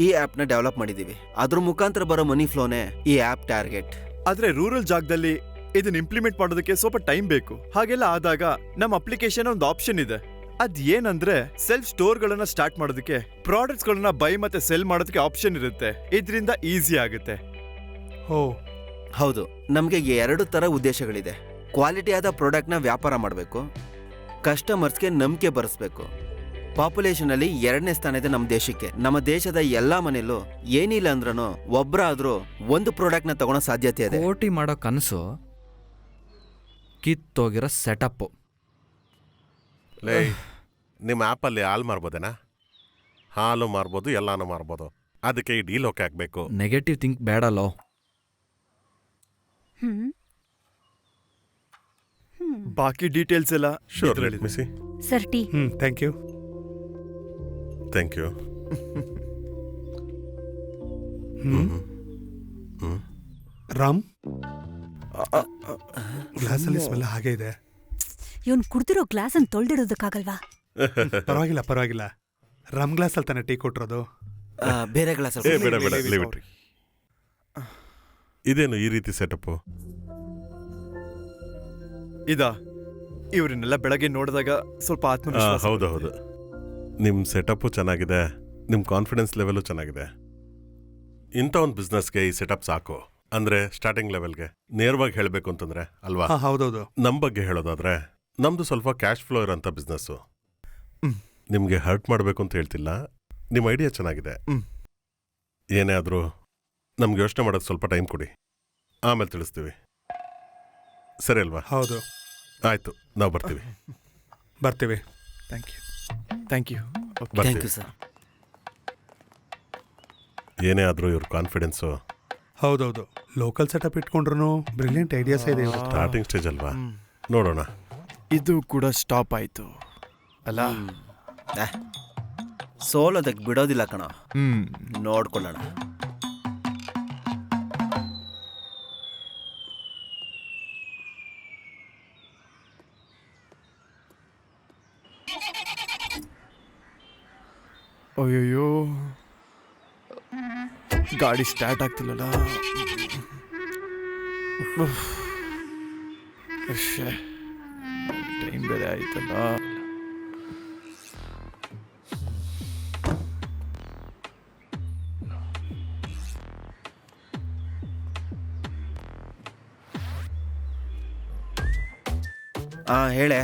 ಈ ಆ್ಯಪ್ನ ಡೆವಲಪ್ ಮಾಡಿದ್ದೀವಿ. ಅದ್ರ ಮುಖಾಂತರ ಬರೋ ಮನಿ ಫ್ಲೋನೇ ಈ ಆ್ಯಪ್ ಟಾರ್ಗೆಟ್. ಆದ್ರೆ ರೂರಲ್ ಜಾಗದಲ್ಲಿ ಇದನ್ನ ಇಂಪ್ಲಿಮೆಂಟ್ ಮಾಡೋದಕ್ಕೆ ಸ್ವಲ್ಪ ಟೈಮ್ ಬೇಕು. ಹಾಗೆಲ್ಲ ಆದಾಗ ನಮ್ಮ ಅಪ್ಲಿಕೇಶನ್ ಒಂದು ಆಪ್ಷನ್ ಇದೆ. ಅದ್ ಏನಂದ್ರೆ ಸೆಲ್ಫ್ ಸ್ಟೋರ್ಗಳನ್ನ ಸ್ಟಾರ್ಟ್ ಮಾಡೋದಕ್ಕೆ, ಪ್ರಾಡಕ್ಟ್ಸ್ ಗಳನ್ನ ಬೈ ಮತ್ತೆ ಸೆಲ್ ಮಾಡೋದಕ್ಕೆ ಆಪ್ಷನ್ ಇರುತ್ತೆ. ಇದರಿಂದ ಈಸಿ ಆಗುತ್ತೆ. ಹೌದು, ನಮಗೆ 2 ಥರ ಉದ್ದೇಶಗಳಿದೆ. ಕ್ವಾಲಿಟಿ ಆದ ಪ್ರಾಡಕ್ಟ್ನ ವ್ಯಾಪಾರ ಮಾಡಬೇಕು, ಕಸ್ಟಮರ್ಸ್ಗೆ ನಂಬಿಕೆ ಬರೆಸ್ಬೇಕು. ಪಾಪ್ಯುಲೇಷನಲ್ಲಿ 2ನೇ ಸ್ಥಾನ ಇದೆ ನಮ್ಮ ದೇಶಕ್ಕೆ. ನಮ್ಮ ದೇಶದ ಎಲ್ಲಾ ಮನೆಯಲ್ಲೂ ಏನಿಲ್ಲ ಅಂದ್ರೂ ಒಬ್ಬರಾದ್ರೂ ಒಂದು ಪ್ರಾಡಕ್ಟ್ನ ತಗೊಳೋ ಸಾಧ್ಯತೆ ಇದೆ. ಕೋಟಿ ಮಾಡೋ ಕನಸು ಕಿತ್ತೋಗಿರೋ ಸೆಟಪ್ಪು. ಲೇ, ನಿಮ್ಮ ಆ್ಯಪಲ್ಲಿ ಹಾಲು ಮಾರ್ಬೋದೇನಾ? ಹಾಲು ಮಾರ್ಬೋದು, ಎಲ್ಲಾನು ಮಾರ್ಬೋದು. ಅದಕ್ಕೆ ಈ ಡೀಲ್ ಓಕೆ ಆಗಬೇಕು. ನೆಗೆಟಿವ್ ಥಿಂಕ್ ಬೇಡಲ್ಲೋ. ಬಾಕಿ ಡೀಟೇಲ್ಸ್ ಎಲ್ಲ ಶೂರ್, ಇದ್ರಲ್ಲಿದೆ. ಮಿಸಿ. Sir tea. Thank you. Thank you. Ram, ಗ್ಲಾಸಲ್ಲಿ ಸ್ಮೆಲ್ ಹಾಗೆ ಇದೆ. ಇವನ್ ಕುಡ್ದಿರೋ ಗ್ಲಾಸ್ ಅನ್ನು ತೊಳ್ದಿಡೋದಕ್ಕಾಗಲ್ವಾ? ಪರವಾಗಿಲ್ಲ ಪರವಾಗಿಲ್ಲ. ರಮ್ ಗ್ಲಾಸಲ್ಲಿ ತಾನೆ ಟೀ ಕೊಟ್ಟಿರೋದು. ಬೇರೆ ಗ್ಲಾಸ್ ಏ ಬೇಡ ಬೇಡ, leave it. ಇದೇನು ಈ ರೀತಿ ಸೆಟಪ್ಪು? ಇದಾ ಇವ್ರನ್ನೆಲ್ಲ ಬೆಳಗ್ಗೆ ನೋಡಿದಾಗ ಸ್ವಲ್ಪ ಆತ್ಮವಿಶ್ವಾಸ. ಹೌದು ಹೌದು, ನಿಮ್ಮ ಸೆಟಪ್ಪು ಚೆನ್ನಾಗಿದೆ, ನಿಮ್ಮ ಕಾನ್ಫಿಡೆನ್ಸ್ ಲೆವೆಲು ಚೆನ್ನಾಗಿದೆ. ಇಂಥ ಒಂದು ಬಿಸ್ನೆಸ್ಗೆ ಈ ಸೆಟಪ್ ಸಾಕು. ಅಂದ್ರೆ ಸ್ಟಾರ್ಟಿಂಗ್ ಲೆವೆಲ್ಗೆ ನೇರವಾಗಿ ಹೇಳಬೇಕು ಅಂತಂದ್ರೆ ಅಲ್ವಾ? ಹೌದೌದು. ನಮ್ಮ ಬಗ್ಗೆ ಹೇಳೋದಾದ್ರೆ ನಮ್ದು ಸ್ವಲ್ಪ ಕ್ಯಾಶ್ ಫ್ಲೋ ಇರೋಂಥ ಬಿಸ್ನೆಸ್ಸು. ನಿಮಗೆ ಹರ್ಟ್ ಮಾಡಬೇಕು ಅಂತ ಹೇಳ್ತಿಲ್ಲ, ನಿಮ್ಮ ಐಡಿಯಾ ಚೆನ್ನಾಗಿದೆ. ಏನೇ ಆದರೂ ನಮ್ಗೆ ಯೋಚನೆ ಮಾಡೋದು ಸ್ವಲ್ಪ ಟೈಮ್ ಕೊಡಿ, ಆಮೇಲೆ ತಿಳಿಸ್ತೀವಿ. ಸರಿ ಅಲ್ವಾ? ಹೌದು. ಆಯ್ತು, ನಾವು ಬರ್ತೀವಿ. ಬರ್ತೀವಿ. Thank you. Thank you. Thank you sir. ಏನೇ ಆದರೂ ಇವ್ರ ಕಾನ್ಫಿಡೆನ್ಸು. ಹೌದೌದು, ಲೋಕಲ್ ಸೆಟಪ್ ಇಟ್ಕೊಂಡ್ರು ಬ್ರಿಲಿಯಂಟ್ ಐಡಿಯಾಸ್ ಇದೆ. ಸ್ಟಾರ್ಟಿಂಗ್ ಸ್ಟೇಜ್ ಅಲ್ವಾ, ನೋಡೋಣ. ಇದು ಕೂಡ ಸ್ಟಾಪ್ ಆಯ್ತು ಅಲ್ಲ? ಸೋಲೋದಕ್ಕೆ ಬಿಡೋದಿಲ್ಲ ಕಣ, ನೋಡ್ಕೊಳ್ಳೋಣ. ಅಯ್ಯಯ್ಯೋ, ಗಾಡಿ ಸ್ಟಾರ್ಟ್ ಆಗ್ತಿಲ್ಲಲ್ಲ. ಟೈಮ್ ಬೇರೆ ಆಯ್ತಲ್ಲ. ಹೇಳೆ.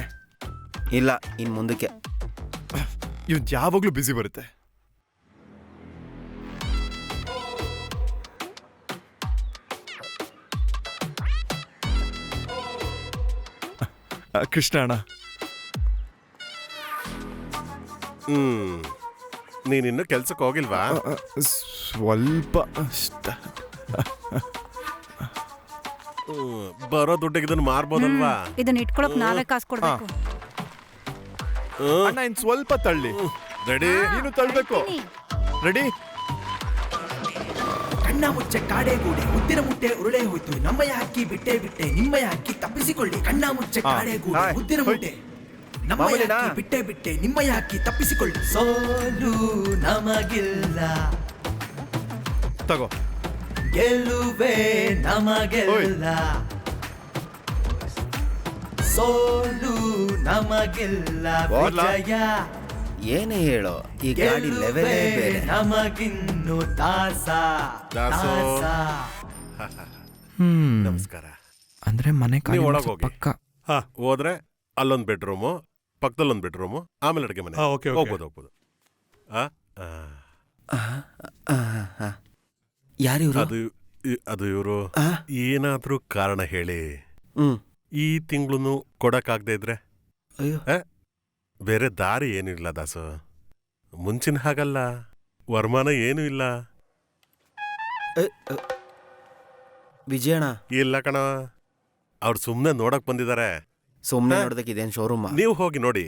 ಇಲ್ಲ, ಇನ್ನು ಮುಂದಕ್ಕೆ. ಇವ್ ಯಾವಾಗ್ಲೂ ಬ್ಯುಸಿ ಬರುತ್ತೆ. ಕೃಷ್ಣ ಅಣ್ಣ, ನೀನಿನ್ನು ಕೆಲ್ಸಕ್ಕೆ ಹೋಗಿಲ್ವಾ? ಸ್ವಲ್ಪ ಬರೋ ದುಡ್ಡಿಗೆ ಇದನ್ನು ಮಾರ್ಬೋದಲ್ವಾ? ಇದನ್ನ ಇಟ್ಕೊಳಕ್ ನಾವೇ ಕಾಸು ಕೊಡ್ಬೇಕು. ಅಣ್ಣ ಇನ್ ಸ್ವಲ್ಪ ತಳ್ಳಿ. ರೆಡಿ? ನೀನು ತಳ್ಬೇಕು. ರೆಡಿ? ಕಣ್ಣ ಮುಚ್ಚೆ ಕಾಡೆಗೂಡೆ ಉದ್ದಿನ ಮುಟ್ಟೆ ಉರುಳೆ ಹೋಯ್ತು. ನಮ್ಮಯ ಹಕ್ಕಿ ಬಿಟ್ಟೆ ಬಿಟ್ಟೆ ನಿಮ್ಮಯ ಹಕ್ಕಿ ತಪ್ಪಿಸಿಕೊಳ್ಳಿ. ಕಣ್ಣ ಮುಚ್ಚೆ ಕಾಡೆಗೂಡೆ ಉದ್ದಿನ ಮುಟ್ಟೆ ನಮ್ಮಯ ಹಕ್ಕಿ ಬಿಟ್ಟೆ ಬಿಟ್ಟೆ ನಿಮ್ಮಯ ಹಕ್ಕಿ ತಪ್ಪಿಸಿಕೊಳ್ಳಿ. ಸೋಲು ನಮಗಿಲ್ಲ, ತಗೋ. ಗೆಲುವೆ ನಮಗೆಲ್ಲ, ಸೋಲು ನಮಗೆಲ್ಲ, ವಿಜಯ ಏನೇ ಹೇಳೋ, ಈ ಗಾಡಿ ಲೆವೆಲೇ ಬೇರೆ. ನಮಗಿನ್ನು ದಾಸ ದಾಸೋ. ದಾಸ. ನಮಸ್ಕಾರ. ಅಂದ್ರೆ ಮನೆ ನೀವು ಒಳಗೆ ಹೋಗಿ. ಪಕ್ಕ ಹೋದ್ರೆ ಅಲ್ಲೊಂದು ಬೆಡ್ರೂಮು, ಪಕ್ಕದಲ್ಲೊಂದು ಬೆಡ್ರೂಮು, ಆಮೇಲೆ ಅಡುಗೆ ಮನೆ. ಓಕೆ, ಹೋಗ್ಬೋದು. ಯಾರಿವ್ರು? ಅದು ಇವರು ಏನಾದ್ರೂ ಕಾರಣ ಹೇಳಿ ಹ್ಮ್. ಈ ತಿಂಗಳು ಕೊಡಕ್ಕಾಗದೆ ಇದ್ರೆ ಅಯ್ಯೋ, ಬೇರೆ ದಾರಿ ಏನೂ ಇಲ್ಲ ದಾಸು. ಮುಂಚಿನ ಹಾಗಲ್ಲ, ವರಮಾನ ಏನೂ ಇಲ್ಲ. ವಿಜಯಣ್ಣ ಇಲ್ಲ ಕಣ, ಅವ್ರು ಸುಮ್ಮನೆ ನೋಡಕ್ ಬಂದಿದ್ದಾರೆ. ಸುಮ್ಮನೆ ನೋಡೋದಕ್ಕೆ ಇದೇನು ಶೋರೂಮ್? ನೀವು ಹೋಗಿ ನೋಡಿ.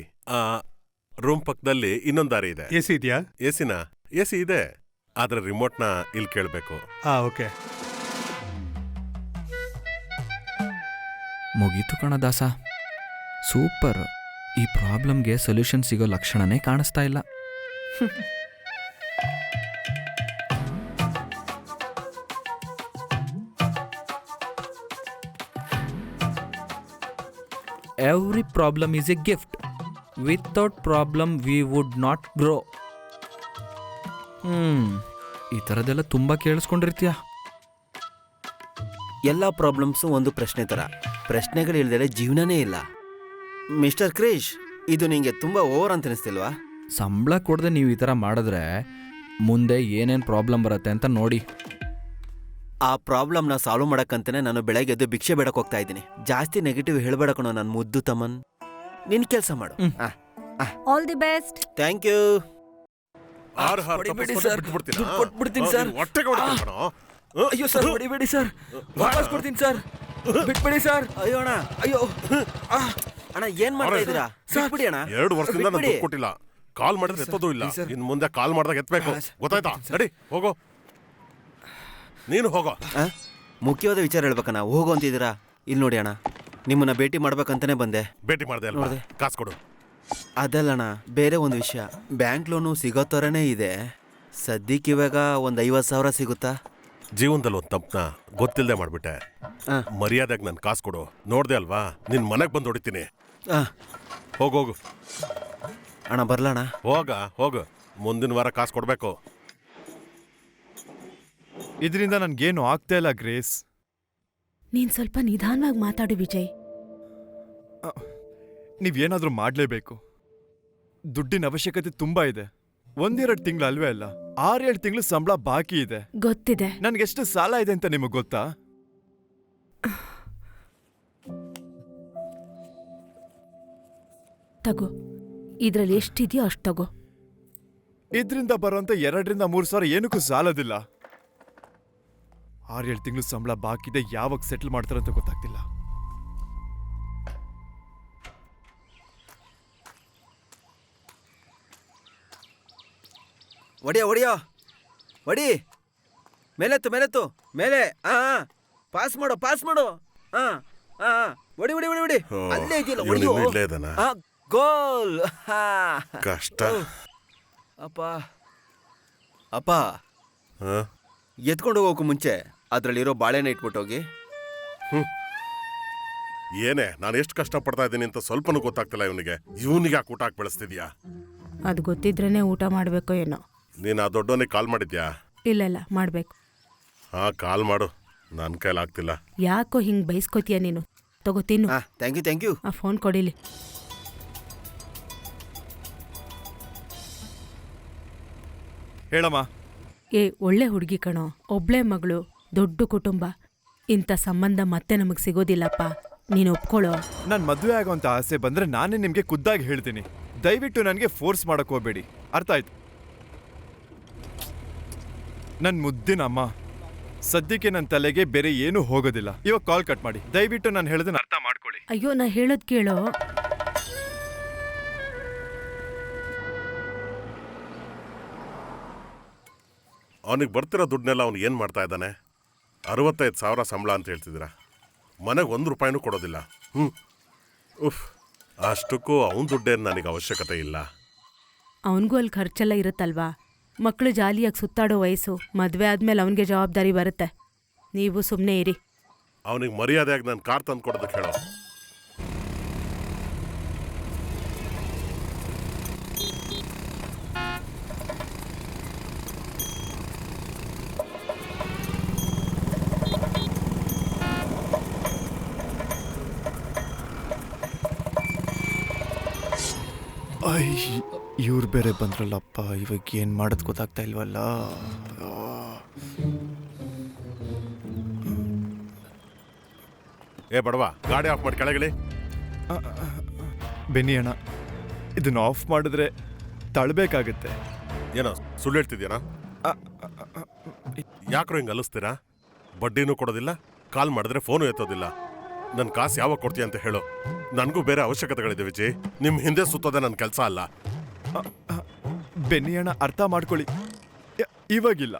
ರೂಮ್ ಪಕ್ಕದಲ್ಲಿ ಇನ್ನೊಂದು ದಾರಿ ಇದೆ. ಎಸಿ ಇದೆಯಾ? ಎಸಿ ಇದೆ, ಆದ್ರೆ ರಿಮೋಟ್ನ ಇಲ್ಲಿ ಕೇಳಬೇಕು. ಓಕೆ. ಮುಗೀತು ಕಣ ದಾಸ, ಸೂಪರ್. ಈ ಪ್ರಾಬ್ಲಮ್ಗೆ ಸೊಲ್ಯೂಷನ್ ಸಿಗೋ ಲಕ್ಷಣನೇ ಕಾಣಿಸ್ತಾ ಇಲ್ಲ. Every problem is A gift. Without problem we would not grow. ಈ ಥರದ್ದೆಲ್ಲ ತುಂಬ ಕೇಳಿಸ್ಕೊಂಡಿರ್ತೀಯ. ಎಲ್ಲ ಪ್ರಾಬ್ಲಮ್ಸು ಒಂದು ಪ್ರಶ್ನೆ ಥರ. ಪ್ರಶ್ನೆಗಳಿಲ್ದರೆ ಜೀವನನೇ ಇಲ್ಲ. ಮಿಸ್ಟರ್ ಕ್ರಿಶ್, ಇದು ನಿಂಗೆ ತುಂಬಾ ಓವರ್ ಅಂತ ಅನಿಸ್ತಿಲ್ವಾ? ಸಂಬಳ ಕೊಡದೆ ನೀವು ಈ ಥರ ಮಾಡಿದ್ರೆ ಮುಂದೆ ಏನೇನು ಪ್ರಾಬ್ಲಮ್ ಬರುತ್ತೆ ಅಂತ ನೋಡಿ. ಆ ಪ್ರಾಬ್ಲಮ್ನ ಸಾಲ್ವ್ ಮಾಡಕ್ಕಂತಾನೆ ನಾನು ಬೆಳಗ್ಗೆ ಎದ್ದು ಭಿಕ್ಷೆ ಬೇಡಕ್ಕೆ ಹೋಗ್ತಾ ಇದ್ದೀನಿ. ಜಾಸ್ತಿ ನೆಗೆಟಿವ್ ಹೇಳ್ಬೇಡ ಕಣೋ ನನ್ನ ಮುದ್ದು ತಮ್ಮನ್. ನಿನ್ ಕೆಲಸ ಮಾಡು. All the best. Thank you. ಹೊಡಿಬೇಡಿ ಸರ್. ದುಡ್ಡು ಕೊಟ್ಬಿಡ್ತೀನಿ ಸರ್. ಹೊಟ್ಟೆಗೆ ಹೊಡಿತೀನಿ ಕಣೋ. ಅಯ್ಯೋ ಸರ್, ಹೊಡಿಬೇಡಿ ಸರ್. ವಾಪಸ್ ಕೊಡ್ತೀನಿ ಸರ್. ಬಿಟ್ಬಿಡಿ ಸರ್. ಅಯ್ಯೋ ಅಣ್ಣ, ಅಯ್ಯೋ ಅಣ್ಣ ಏನ್ ಮಾಡ್ತಾ ಇದ್ದೀರಾ? ಬಿಡಿ ಅಣ್ಣ. 2 ವರ್ಷದಿಂದ ನಾನು ಬಿಟ್ಬಿಡಿ. ದುಡ್ಡು ಕೊಟ್ಟಿಲ್ಲ. ಕಾಲ್ ಮಾಡಿದ್ರೆ ಎತ್ತೋದು ಇಲ್ಲ. ಇನ್ ಮುಂದೆ ಕಾಲ್ ಮಾಡಿದಾಗ ಎತ್ತಬೇಕು, ಗೊತ್ತಾಯ್ತಾ? ನಡಿ ಹೋಗೋ, ನೀನು ಹೋಗೋ. ಮುಖ್ಯವಾದ ವಿಚಾರ ಹೇಳ್ಬೇಕಣ್ಣ. ಹೋಗೋ ಅಂತಿದ್ದೀರಾ? ಇಲ್ಲಿ ನೋಡಿ ಅಣ್ಣ, ನಿಮ್ಮನ್ನ ಭೇಟಿ ಮಾಡ್ಬೇಕಂತಾನೆ ಬಂದೆ. ಭೇಟಿ ಮಾಡ್ದೆ ಅಲ್ವಾ? ಕಾಸು ಕೊಡು. ಅದಲ್ಲಣ್ಣ, ಬೇರೆ ಒಂದು ವಿಷಯ. ಬ್ಯಾಂಕ್ ಲೋನು ಸಿಗೋ ಥರನೇ ಇದೆ. ಸದ್ಯಕ್ಕೆ ಇವಾಗ ಒಂದು 50,000 ಸಿಗುತ್ತಾ? ಜೀವನದಲ್ಲಿ ಒಂದು ತಪ್ಪನ ಗೊತ್ತಿಲ್ಲದೆ ಮಾಡ್ಬಿಟ್ಟೆ. ಮರ್ಯಾದೆಗೆ ನನ್ ಕಾಸು ಕೊಡು. ನೋಡ್ದೆ ಅಲ್ವಾ, ನಿನ್ ಮನೆಗೆ ಬಂದು ಹೊಡಿತೀನಿ. ಹೋಗೋಗು ಅಣ್ಣ. ಬರ್ಲಣ್ಣ? ಹೋಗು. ಮುಂದಿನ ವಾರ ಕಾಸು ಕೊಡ್ಬೇಕು. ಇದರಿಂದ ನನ್ಗೇನು ಆಗ್ತಾ ಇಲ್ಲ ಗ್ರೇಸ್. ನೀನ್ ಸ್ವಲ್ಪ ನಿಧಾನವಾಗಿ ಮಾತಾಡು ವಿಜಯ್. ನೀವೇನಾದ್ರೂ ಮಾಡ್ಲೇಬೇಕು. ದುಡ್ಡಿನ ಅವಶ್ಯಕತೆ ತುಂಬಾ ಇದೆ. 1-2 ತಿಂಗಳು ಅಲ್ವೇ ಅಲ್ಲ, 6-7 ತಿಂಗಳು ಸಂಬಳ ಬಾಕಿ ಇದೆ. ಗೊತ್ತಿದೆ. ನನ್ಗೆಷ್ಟು ಸಾಲ ಇದೆ ಅಂತ ನಿಮಗ್ ಗೊತ್ತಾ? ತಗೋ, ಇದ್ರಲ್ಲಿ ಎಷ್ಟಿದೆಯೋ ಅಷ್ಟು ತಗೋ. ಇದ್ರಿಂದ ಬರೋಂತ 2-3 ಸಾವಿರ ಏನಕ್ಕೂ ಸಾಲದಿಲ್ಲ. 6-7 ತಿಂಗಳು ಸಂಬಳ ಬಾಕಿ ಇದೆ. ಯಾವಾಗ ಸೆಟಲ್ ಮಾಡ್ತಾರಂತ ಗೊತ್ತಾಗ್ತಿಲ್ಲ. ಹೊಡಿಯೋ ಹೊಡಿ. ಮೇಲೆತ್ತು ಮೇಲೆ. ಪಾಸ್ ಮಾಡು. ಹೊಡಿ. ಅಲ್ಲೇ ಇದೆಯಲ್ಲ, ಹೊಡಿಯೋ. ಇಲ್ಲೇ ಇದಾನ? ಗೋಲ್. ಕಷ್ಟ. ಅಪ್ಪ ಎತ್ಕೊಂಡು ಹೋಗೋಕು ಮುಂಚೆ ಅದ್ರಲ್ಲಿರೋ ಬಾಳೆನ ಇಟ್ಬಿಟ್ಟೋಗಿ. ಏನೇ, ನಾನು ಎಷ್ಟು ಕಷ್ಟ ಪಡ್ತಾ ಇದ್ದೀನಿ ಅಂತ ಸ್ವಲ್ಪನೂ ಗೊತ್ತಾಗ್ತಿಲ್ಲ ಇವನಿಗೆ. ಯಾಕೆ ಊಟ ಹಾಕಿ ಬೆಳೆಸ್ತಿದ್ಯಾ? ಅದು ಗೊತ್ತಿದ್ರೇನೆ ಊಟ ಮಾಡ್ಬೇಕೋ ಏನೋ. ನೀನು ಆ ದೊಡ್ಡವನಿಗೆ ಕಾಲ್ ಮಾಡಿದ್ಯಾ? ಇಲ್ಲ ಮಾಡ್ಬೇಕು. ಕಾಲ್ ಮಾಡು. ನನ್ನ ಕೈಲಾಗ್ತಿಲ್ಲ. ಯಾಕೋ ಹಿಂಗ್ ಬೈಸ್ಕೋತೀಯ ನೀನು? ತಗೋ ತಿನ್ನು. Thank you. ಆ ಫೋನ್ ಕೊಡಿಲಿ. ಹೇಳಮ್ಮ. ಒಳ್ಳೆ ಹುಡುಗಿ ಕಣೋ, ಒಬ್ಳೆ ಮಗಳು, ದೊಡ್ಡ ಕುಟುಂಬ. ಇಂಥ ಸಂಬಂಧ ಮತ್ತೆ ನಮಗ್ ಸಿಗೋದಿಲ್ಲಪ್ಪ, ನೀನು ಒಪ್ಕೊಳ್ಳೋ. ನನ್ ಮದುವೆ ಆಗೋಂತ ಆಸೆ ಬಂದ್ರೆ ನಾನೇ ನಿಮ್ಗೆ ಖುದ್ದಾಗಿ ಹೇಳ್ತೀನಿ. ದಯವಿಟ್ಟು ನನಗೆ ಫೋರ್ಸ್ ಮಾಡಕ್ ಹೋಗ್ಬೇಡಿ, ಅರ್ಥ ಆಯ್ತು? ನನ್ ಮುದ್ದಿನ ಅಮ್ಮ, ಸದ್ಯಕ್ಕೆ ನನ್ನ ತಲೆಗೆ ಬೇರೆ ಏನೂ ಹೋಗೋದಿಲ್ಲ. ಇವಾಗ ಕಾಲ್ ಕಟ್ ಮಾಡಿ. ದಯವಿಟ್ಟು ನಾನು ಹೇಳೋದನ್ನ ಅರ್ಥ ಮಾಡ್ಕೊಳ್ಳಿ. ಅಯ್ಯೋ, ನಾ ಹೇಳೋದ್ ಕೇಳೋ. ಅವನಿಗೆ ಬರ್ತಿರೋ ದುಡ್ಡನ್ನೆಲ್ಲ ಅವ್ನು ಏನು ಮಾಡ್ತಾ ಇದ್ದಾನೆ? 65,000 ಸಂಬಳ ಅಂತ ಹೇಳ್ತಿದ್ದೀರಾ. ಮನೆಗೆ 1 ರೂಪಾಯಿನೂ ಕೊಡೋದಿಲ್ಲ. ಅಷ್ಟಕ್ಕೂ ಅವನ ದುಡ್ಡೇನು ನನಗೆ ಅವಶ್ಯಕತೆ ಇಲ್ಲ. ಅವನಿಗೂ ಅಲ್ಲಿ ಖರ್ಚೆಲ್ಲ ಇರುತ್ತಲ್ವಾ. ಮಕ್ಕಳು ಜಾಲಿಯಾಗಿ ಸುತ್ತಾಡೋ ವಯಸ್ಸು. ಮದುವೆ ಆದ್ಮೇಲೆ ಅವನಿಗೆ ಜವಾಬ್ದಾರಿ ಬರುತ್ತೆ. ನೀವು ಸುಮ್ಮನೆ ಇರಿ. ಅವನಿಗೆ ಮರ್ಯಾದೆಯಾಗಿ ನಾನು ಕಾರ್ ತಂದು ಕೊಡೋದಕ್ಕೆ ಹೇಳೋ. ಇವ್ರು ಬೇರೆ ಬಂದ್ರಲ್ಲಪ್ಪ. ಇವಾಗ ಏನ್ ಮಾಡೋದು ಗೊತ್ತಾಗ್ತಾ ಇಲ್ವಲ್ಲ. ಬಡವಾ, ಗಾಡಿ ಆಫ್ ಮಾಡಿ ಕೆಳಗಿಳಿ. ಬೆನ್ನಿ ಅಣ್ಣ, ಇದನ್ನ ಆಫ್ ಮಾಡಿದ್ರೆ ತಳ್ಬೇಕಾಗತ್ತೆ. ಏನೋ ಸುಳ್ಳು ಹೇಳ್ತಿದ್ಯಾನಾ? ಯಾಕ್ರೋ ಹಿಂಗೆ ಅಲಿಸ್ತೀರಾ? ಬಡ್ಡಿನೂ ಕೊಡೋದಿಲ್ಲ, ಕಾಲ್ ಮಾಡಿದ್ರೆ ಫೋನು ಎತ್ತೋದಿಲ್ಲ. ನನ್ನ ಕಾಸು ಯಾವಾಗ ಕೊಡ್ತೀಯ ಅಂತ ಹೇಳು. ನನಗೂ ಬೇರೆ ಅವಶ್ಯಕತೆಗಳಿದೆ ವಿಜಯ್. ನಿಮ್ಮ ಹಿಂದೆ ಸುತ್ತೋದೆ ನನ್ನ ಕೆಲಸ ಅಲ್ಲ. ಬೆನ್ನಿ ಅಣ್ಣ, ಅರ್ಥ ಮಾಡ್ಕೊಳ್ಳಿ. ಇವಾಗಿಲ್ಲ,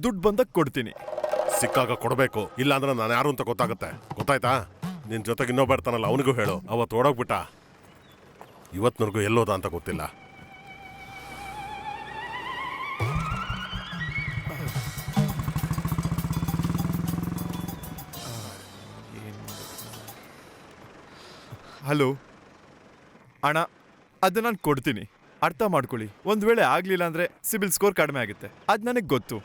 ದುಡ್ಡು ಬಂದಾಗ ಕೊಡ್ತೀನಿ. ಸಿಕ್ಕಾಗ ಕೊಡಬೇಕು, ಇಲ್ಲ ಅಂದ್ರೆ ನಾನು ಯಾರು ಅಂತ ಗೊತ್ತಾಗುತ್ತೆ. ಗೊತ್ತಾಯ್ತಾ? ನಿನ್ನ ಜೊತೆಗೆ ಇನ್ನೊಬ್ಬ ಇರ್ತಾನಲ್ಲ, ಅವನಿಗೂ ಹೇಳು. ಅವತ್ತು ಓಡೋಗ್ಬಿಟ್ಟ, ಇವತ್ತಿನವರೆಗೂ ಎಲ್ಲೋದ ಅಂತ ಗೊತ್ತಿಲ್ಲ. ಹಲೋ ಅಣ್ಣ, ಅದು ನಾನು ಕೊಡ್ತೀನಿ, ಅರ್ಥ ಮಾಡ್ಕೊಳ್ಳಿ. ಒಂದು ವೇಳೆ ಆಗಲಿಲ್ಲ ಅಂದರೆ ಸಿಬಿಲ್ ಸ್ಕೋರ್ ಕಡಿಮೆ ಆಗುತ್ತೆ, ಅದು ನನಗೆ ಗೊತ್ತು.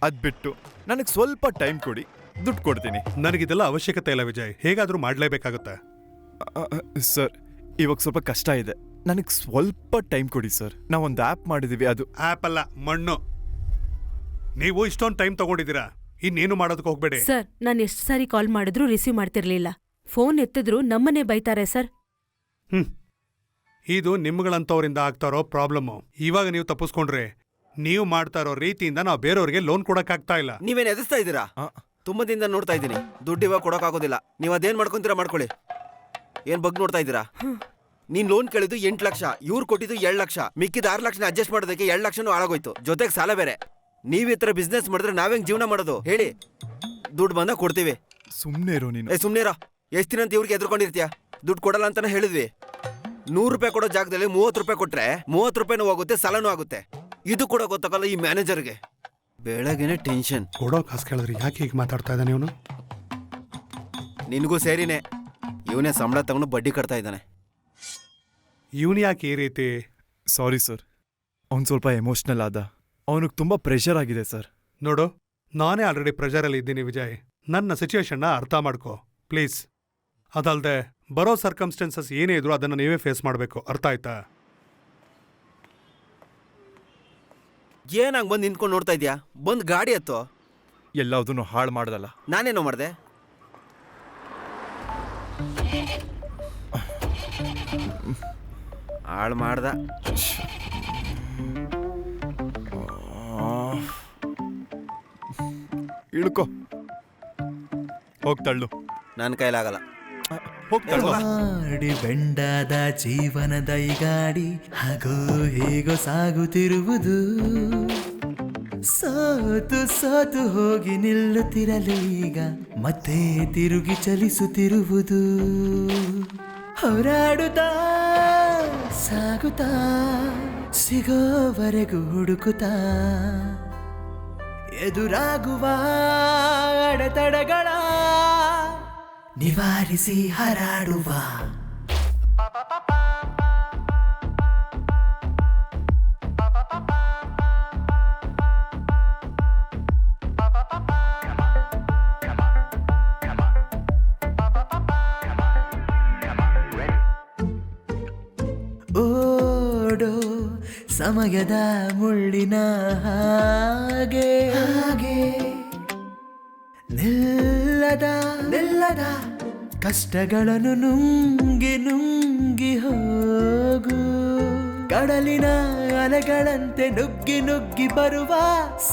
ಅದು ಬಿಟ್ಟು ನನಗೆ ಸ್ವಲ್ಪ ಟೈಮ್ ಕೊಡಿ, ದುಡ್ಡು ಕೊಡ್ತೀನಿ. ನನಗಿದೆಲ್ಲ ಅವಶ್ಯಕತೆ ಇಲ್ಲ ವಿಜಯ್, ಹೇಗಾದರೂ ಮಾಡಲೇಬೇಕಾಗುತ್ತೆ. ಸರ್, ಇವಾಗ ಸ್ವಲ್ಪ ಕಷ್ಟ ಇದೆ. ನನಗೆ ಸ್ವಲ್ಪ ಟೈಮ್ ಕೊಡಿ ಸರ್. ನಾವೊಂದು ಆ್ಯಪ್ ಮಾಡಿದೀವಿ, ಅದು ಆ್ಯಪ್ ಅಲ್ಲ, ಮಣ್ಣು. ನೀವು ಇಷ್ಟೊಂದು ಟೈಮ್ ತಗೊಂಡಿದ್ದೀರಾ, ಇನ್ನೇನು ಮಾಡೋದಕ್ಕೆ ಹೋಗ್ಬೇಡಿ. ಸರ್, ನಾನು ಎಷ್ಟು ಸಾರಿ ಕಾಲ್ ಮಾಡಿದ್ರೂ ರಿಸೀವ್ ಮಾಡ್ತಿರ್ಲಿಲ್ಲ. ಫೋನ್ ಎತ್ತಿದ್ರು ನಮ್ಮನೆ ಬೈತಾರೆ ಸರ್. ಇದು ನಿಮ್ಗಳಂತವ್ರಿಂದ ಆಗ್ತಾರೋ ಪ್ರಾಬ್ಲಮ್ಮು. ಇವಾಗ ನೀವು ತಪ್ಪಿಸ್ಕೊಂಡ್ರೆ ನೀವು ಮಾಡ್ತಾ ಇರೋ ರೀತಿಯಿಂದ ನಾವು ಬೇರೆಯವ್ರಿಗೆ ಲೋನ್ ಕೊಡಕ್ಕಾಗ್ತಾ ಇಲ್ಲ. ನೀವೇನ್ ಎದುರಿಸ್ತಾ ಇದ್ದೀರಾ? ತುಂಬಾ ದಿನದಿಂದ ನೋಡ್ತಾ ಇದ್ದೀನಿ. ದುಡ್ಡು ಇವಾಗ ಕೊಡೋಕ್ಕಾಗೋದಿಲ್ಲ. ನೀವು ಅದೇನ್ ಮಾಡ್ಕೊಂತೀರಾ ಮಾಡ್ಕೊಳ್ಳಿ. ಏನ್ ಬಗ್ ನೋಡ್ತಾ ಇದ್ದೀರಾ? ನೀನ್ ಲೋನ್ ಕೇಳಿದ್ದು 8 ಲಕ್ಷ, ಇವ್ರು ಕೊಟ್ಟಿದ್ದು 2 ಲಕ್ಷ. ಮಿಕ್ಕಿದ 6 ಲಕ್ಷನ ಅಡ್ಜಸ್ಟ್ ಮಾಡೋದಕ್ಕೆ 2 ಲಕ್ಷನೂ ಹಾಳಾಗೋಯ್ತು. ಜೊತೆಗೆ ಸಾಲ ಬೇರೆ. ನೀವ್ ಈ ತರ ಬಿಸ್ನೆಸ್ ಮಾಡಿದ್ರೆ ನಾವೇಂಗ್ ಜೀವನ ಮಾಡೋದು ಹೇಳಿ? ದುಡ್ಡು ಬಂದಾಗ ಕೊಡ್ತೀವಿ. ಸುಮ್ಮನೆ ಇರೋ ನೀನು. ಸುಮ್ನೇರಾ? ಎಷ್ಟು ದಿನ ಅಂತ ಇವ್ರಿಗೆ ಎದ್ಕೊಂಡಿರ್ತೀಯ? ದುಡ್ಡು ಕೊಡಲ್ಲ ಅಂತಾನೆ ಹೇಳಿದ್ವಿ. 100 ರೂಪಾಯಿ ಕೊಡೋ ಜಾಗದಲ್ಲಿ 30 ರೂಪಾಯಿ ಕೊಟ್ರೆ 30 ರೂಪಾಯಿನೂ ಹೋಗುತ್ತೆ, ಸಾಲನೂ ಆಗುತ್ತೆ. ಇದು ಕೂಡ ಗೊತ್ತಾಗಲ್ಲ ಈ ಮ್ಯಾನೇಜರ್ಗೆ. ಬೆಳಗ್ಗೆನೆ ಟೆನ್ಷನ್. ಕೊಡೋ ಕಾಸು ಕೇಳಿದ್ರೆ ಯಾಕೆ ಹೀಗೆ ಮಾತಾಡ್ತಾ ಇದ್ದಾನೆ ಇವನು? ನಿನಗೂ ಸೇರಿನೇ. ಇವನೇ ಸಂಬಳ ತಗೊಂಡು ಬಡ್ಡಿ ಕಟ್ತಾ ಇದ್ದಾನೆ. ಇವನು ಯಾಕೆ ಈ ರೀತಿ? ಸಾರಿ ಸರ್, ಅವ್ನು ಸ್ವಲ್ಪ ಎಮೋಷ್ನಲ್ ಆದ. ಅವನಿಗೆ ತುಂಬ ಪ್ರೆಷರ್ ಆಗಿದೆ ಸರ್. ನೋಡು, ನಾನೇ ಆಲ್ರೆಡಿ ಪ್ರೆಷರಲ್ಲಿ ಇದ್ದೀನಿ ವಿಜಯ್. ನನ್ನ ಸಿಚುವೇಶನ್ನ ಅರ್ಥ ಮಾಡ್ಕೋ ಪ್ಲೀಸ್. ಅದಲ್ಲದೆ ಬರೋ ಸರ್ಕಮ್ಸ್ಟೆನ್ಸಸ್ ಏನೇ ಇದ್ರು ಅದನ್ನು ನೀವೇ ಫೇಸ್ ಮಾಡಬೇಕು, ಅರ್ಥ ಆಯ್ತಾ? ಏನಾಗ ಬಂದು ನಿಂತ್ಕೊಂಡು ನೋಡ್ತಾ ಇದೀಯಾ? ಬಂದು ಗಾಡಿ ಹತ್ತೋ. ಎಲ್ಲದನ್ನು ಹಾಳು ಮಾಡ್ದಲ್ಲ. ನಾನೇನೋ ಮಾಡಿದೆ? ಹಾಳು ಮಾಡ್ದ. ಇಳ್ಕೊ, ಹೋಗ್ತಳ್ಳು. ನನ್ನ ಕೈಲಾಗಲ್ಲ. ಹೋಗ್ತಳ್ಳು. ಮಾಡಿ ಬೆಂಡಾದ ಜೀವನದ ಈ ಗಾಡಿ ಹಾಗೋ ಹೇಗೋ ಸಾಗುತ್ತಿರುವುದು. ಸೋತು ಸೋತು ಹೋಗಿ ನಿಲ್ಲುತ್ತಿರಲೀಗ ಮತ್ತೆ ತಿರುಗಿ ಚಲಿಸುತ್ತಿರುವುದು. ಹೋರಾಡುತ್ತಾ ಸಾಗುತ್ತಾ ಸಿಗೋವರೆಗೂ ಹುಡುಕುತ್ತಾ ಎದುರಾಗುವ ಅಡೆತಡೆಗಳ ನಿವಾರಿಸಿ ಹಾರಾಡುವ. ಓಡೋ ಸಮಯದ ಮುಳ್ಳಿನ ಹಾಗೆ ಹಾಗೆ ನಿಲ್ಲದ ಕಷ್ಟಗಳನ್ನು ನುಂಗಿ ನುಂಗಿ ಹೋಗು. ಕಡಲಿನ ಅಲೆಗಳಂತೆ ನುಗ್ಗಿ ನುಗ್ಗಿ ಬರುವ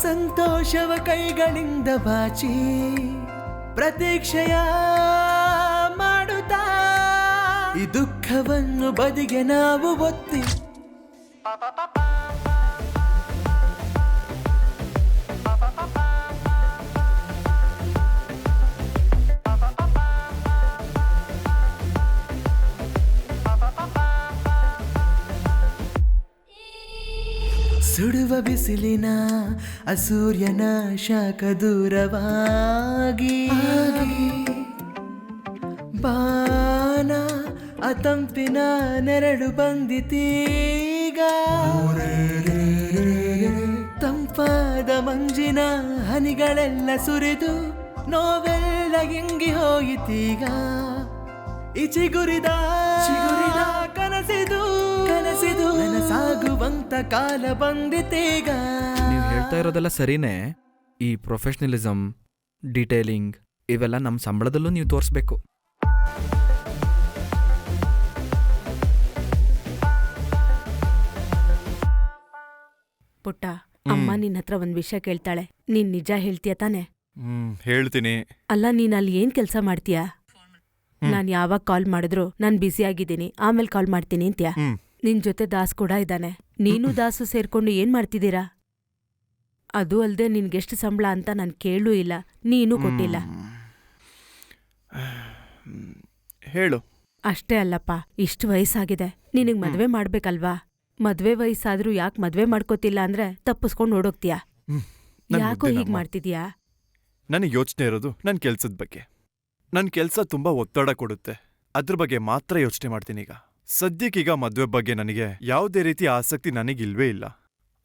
ಸಂತೋಷವ ಕೈಗಳಿಂದ ಬಾಚಿ ಪ್ರತೀಕ್ಷೆಯ ಮಾಡುತ್ತಾ ಈ ದುಃಖವನ್ನು ಬದಿಗೆ ನಾವು ಒತ್ತಿ ಸುಡುವ ಬಿಸಿಲಿನ ಅಸೂರ್ಯನ ಶಾಖ ದೂರವಾಗಿ ಬಾನ ಅತಂಪಿನ ನೆರಳು ಬಂದಿತೀಗ. ತಂಪಾದ ಮಂಜಿನ ಹನಿಗಳೆಲ್ಲ ಸುರಿದು ನೋವೆಲ್ಲ ಇಂಗಿ ಹೋಯಿತೀಗ. ಈ ಚಿಗುರಿದ ಕನಸಿದು ನನಸಾಗುವಂತ ಕಾಲ ಬಂದಿತೀಗ. ನೀವು ಹೇಳ್ತಾ ಇರೋದೆಲ್ಲ ಸರಿನೇ. ಈ ಪ್ರೊಫೆಷ್ನಲಿಸಮ್, ಡೀಟೇಲಿಂಗ್ ಇವೆಲ್ಲ ನಮ್ಮ ಸಂಬಳದಲ್ಲೂ ನೀವು ತೋರಿಸ್ಬೇಕು. ಪುಟ್ಟ, ಅಮ್ಮ ನಿನ್ನ ಹತ್ರ ಒಂದ್ ವಿಷಯ ಕೇಳ್ತಾಳೆ. ನೀನ್ ನಿಜ ಹೇಳ್ತೀಯ ತಾನೆ? ಹೇಳ್ತೀನಿ. ಅಲ್ಲ, ನೀನ್ ಅಲ್ಲಿ ಏನ್ ಕೆಲ್ಸ ಮಾಡ್ತೀಯಾ? ನಾನ್ ಯಾವಾಗ ಕಾಲ್ ಮಾಡಿದ್ರು ನಾನ್ ಬ್ಯುಸಿ ಆಗಿದ್ದೀನಿ, ಆಮೇಲೆ ಕಾಲ್ ಮಾಡ್ತೀನಿ ಅಂತ್ಯಾ. ನಿನ್ ಜೊತೆ ದಾಸ್ ಕೂಡ ಇದ್ದಾನೆ. ನೀನು ದಾಸು ಸೇರ್ಕೊಂಡು ಏನ್ ಮಾಡ್ತಿದ್ದೀರಾ? ಅದು ಅಲ್ದೆ ನಿನ್ಗೆಷ್ಟು ಸಂಬಳ ಅಂತ ನಾನ್ ಕೇಳೂ ಇಲ್ಲ, ನೀನು ಕೊಟ್ಟಿಲ್ಲ. ಹೇಳು. ಅಷ್ಟೇ ಅಲ್ಲಪ್ಪ, ಇಷ್ಟು ವಯಸ್ಸಾಗಿದೆ, ನಿನಗ್ ಮದ್ವೆ ಮಾಡ್ಬೇಕಲ್ವಾ? ಮದ್ವೆ ವಯಸ್ಸಾದ್ರೂ ಯಾಕೆ ಮದ್ವೆ ಮಾಡ್ಕೋತಿಲ್ಲ ಅಂದ್ರೆ ತಪ್ಪಿಸ್ಕೊಂಡು ಓಡೋಗ್ತೀಯಾ? ಯಾಕೋ ಹೀಗ್ ಮಾಡ್ತಿದ್ಯಾ? ನನಗೆ ಯೋಚನೆ ಇರೋದು ನನ್ನ ಕೆಲ್ಸದ ಬಗ್ಗೆ. ನನ್ನ ಕೆಲಸ ತುಂಬಾ ಒತ್ತಡ ಕೊಡುತ್ತೆ, ಅದ್ರ ಬಗ್ಗೆ ಮಾತ್ರ ಯೋಚನೆ ಮಾಡ್ತೀನಿ. ಈಗ ಸದ್ಯಕ್ಕೀಗ ಮದ್ವೆ ಬಗ್ಗೆ ನನಗೆ ಯಾವುದೇ ರೀತಿ ಆಸಕ್ತಿ ನನಗಿಲ್ವೇ ಇಲ್ಲ.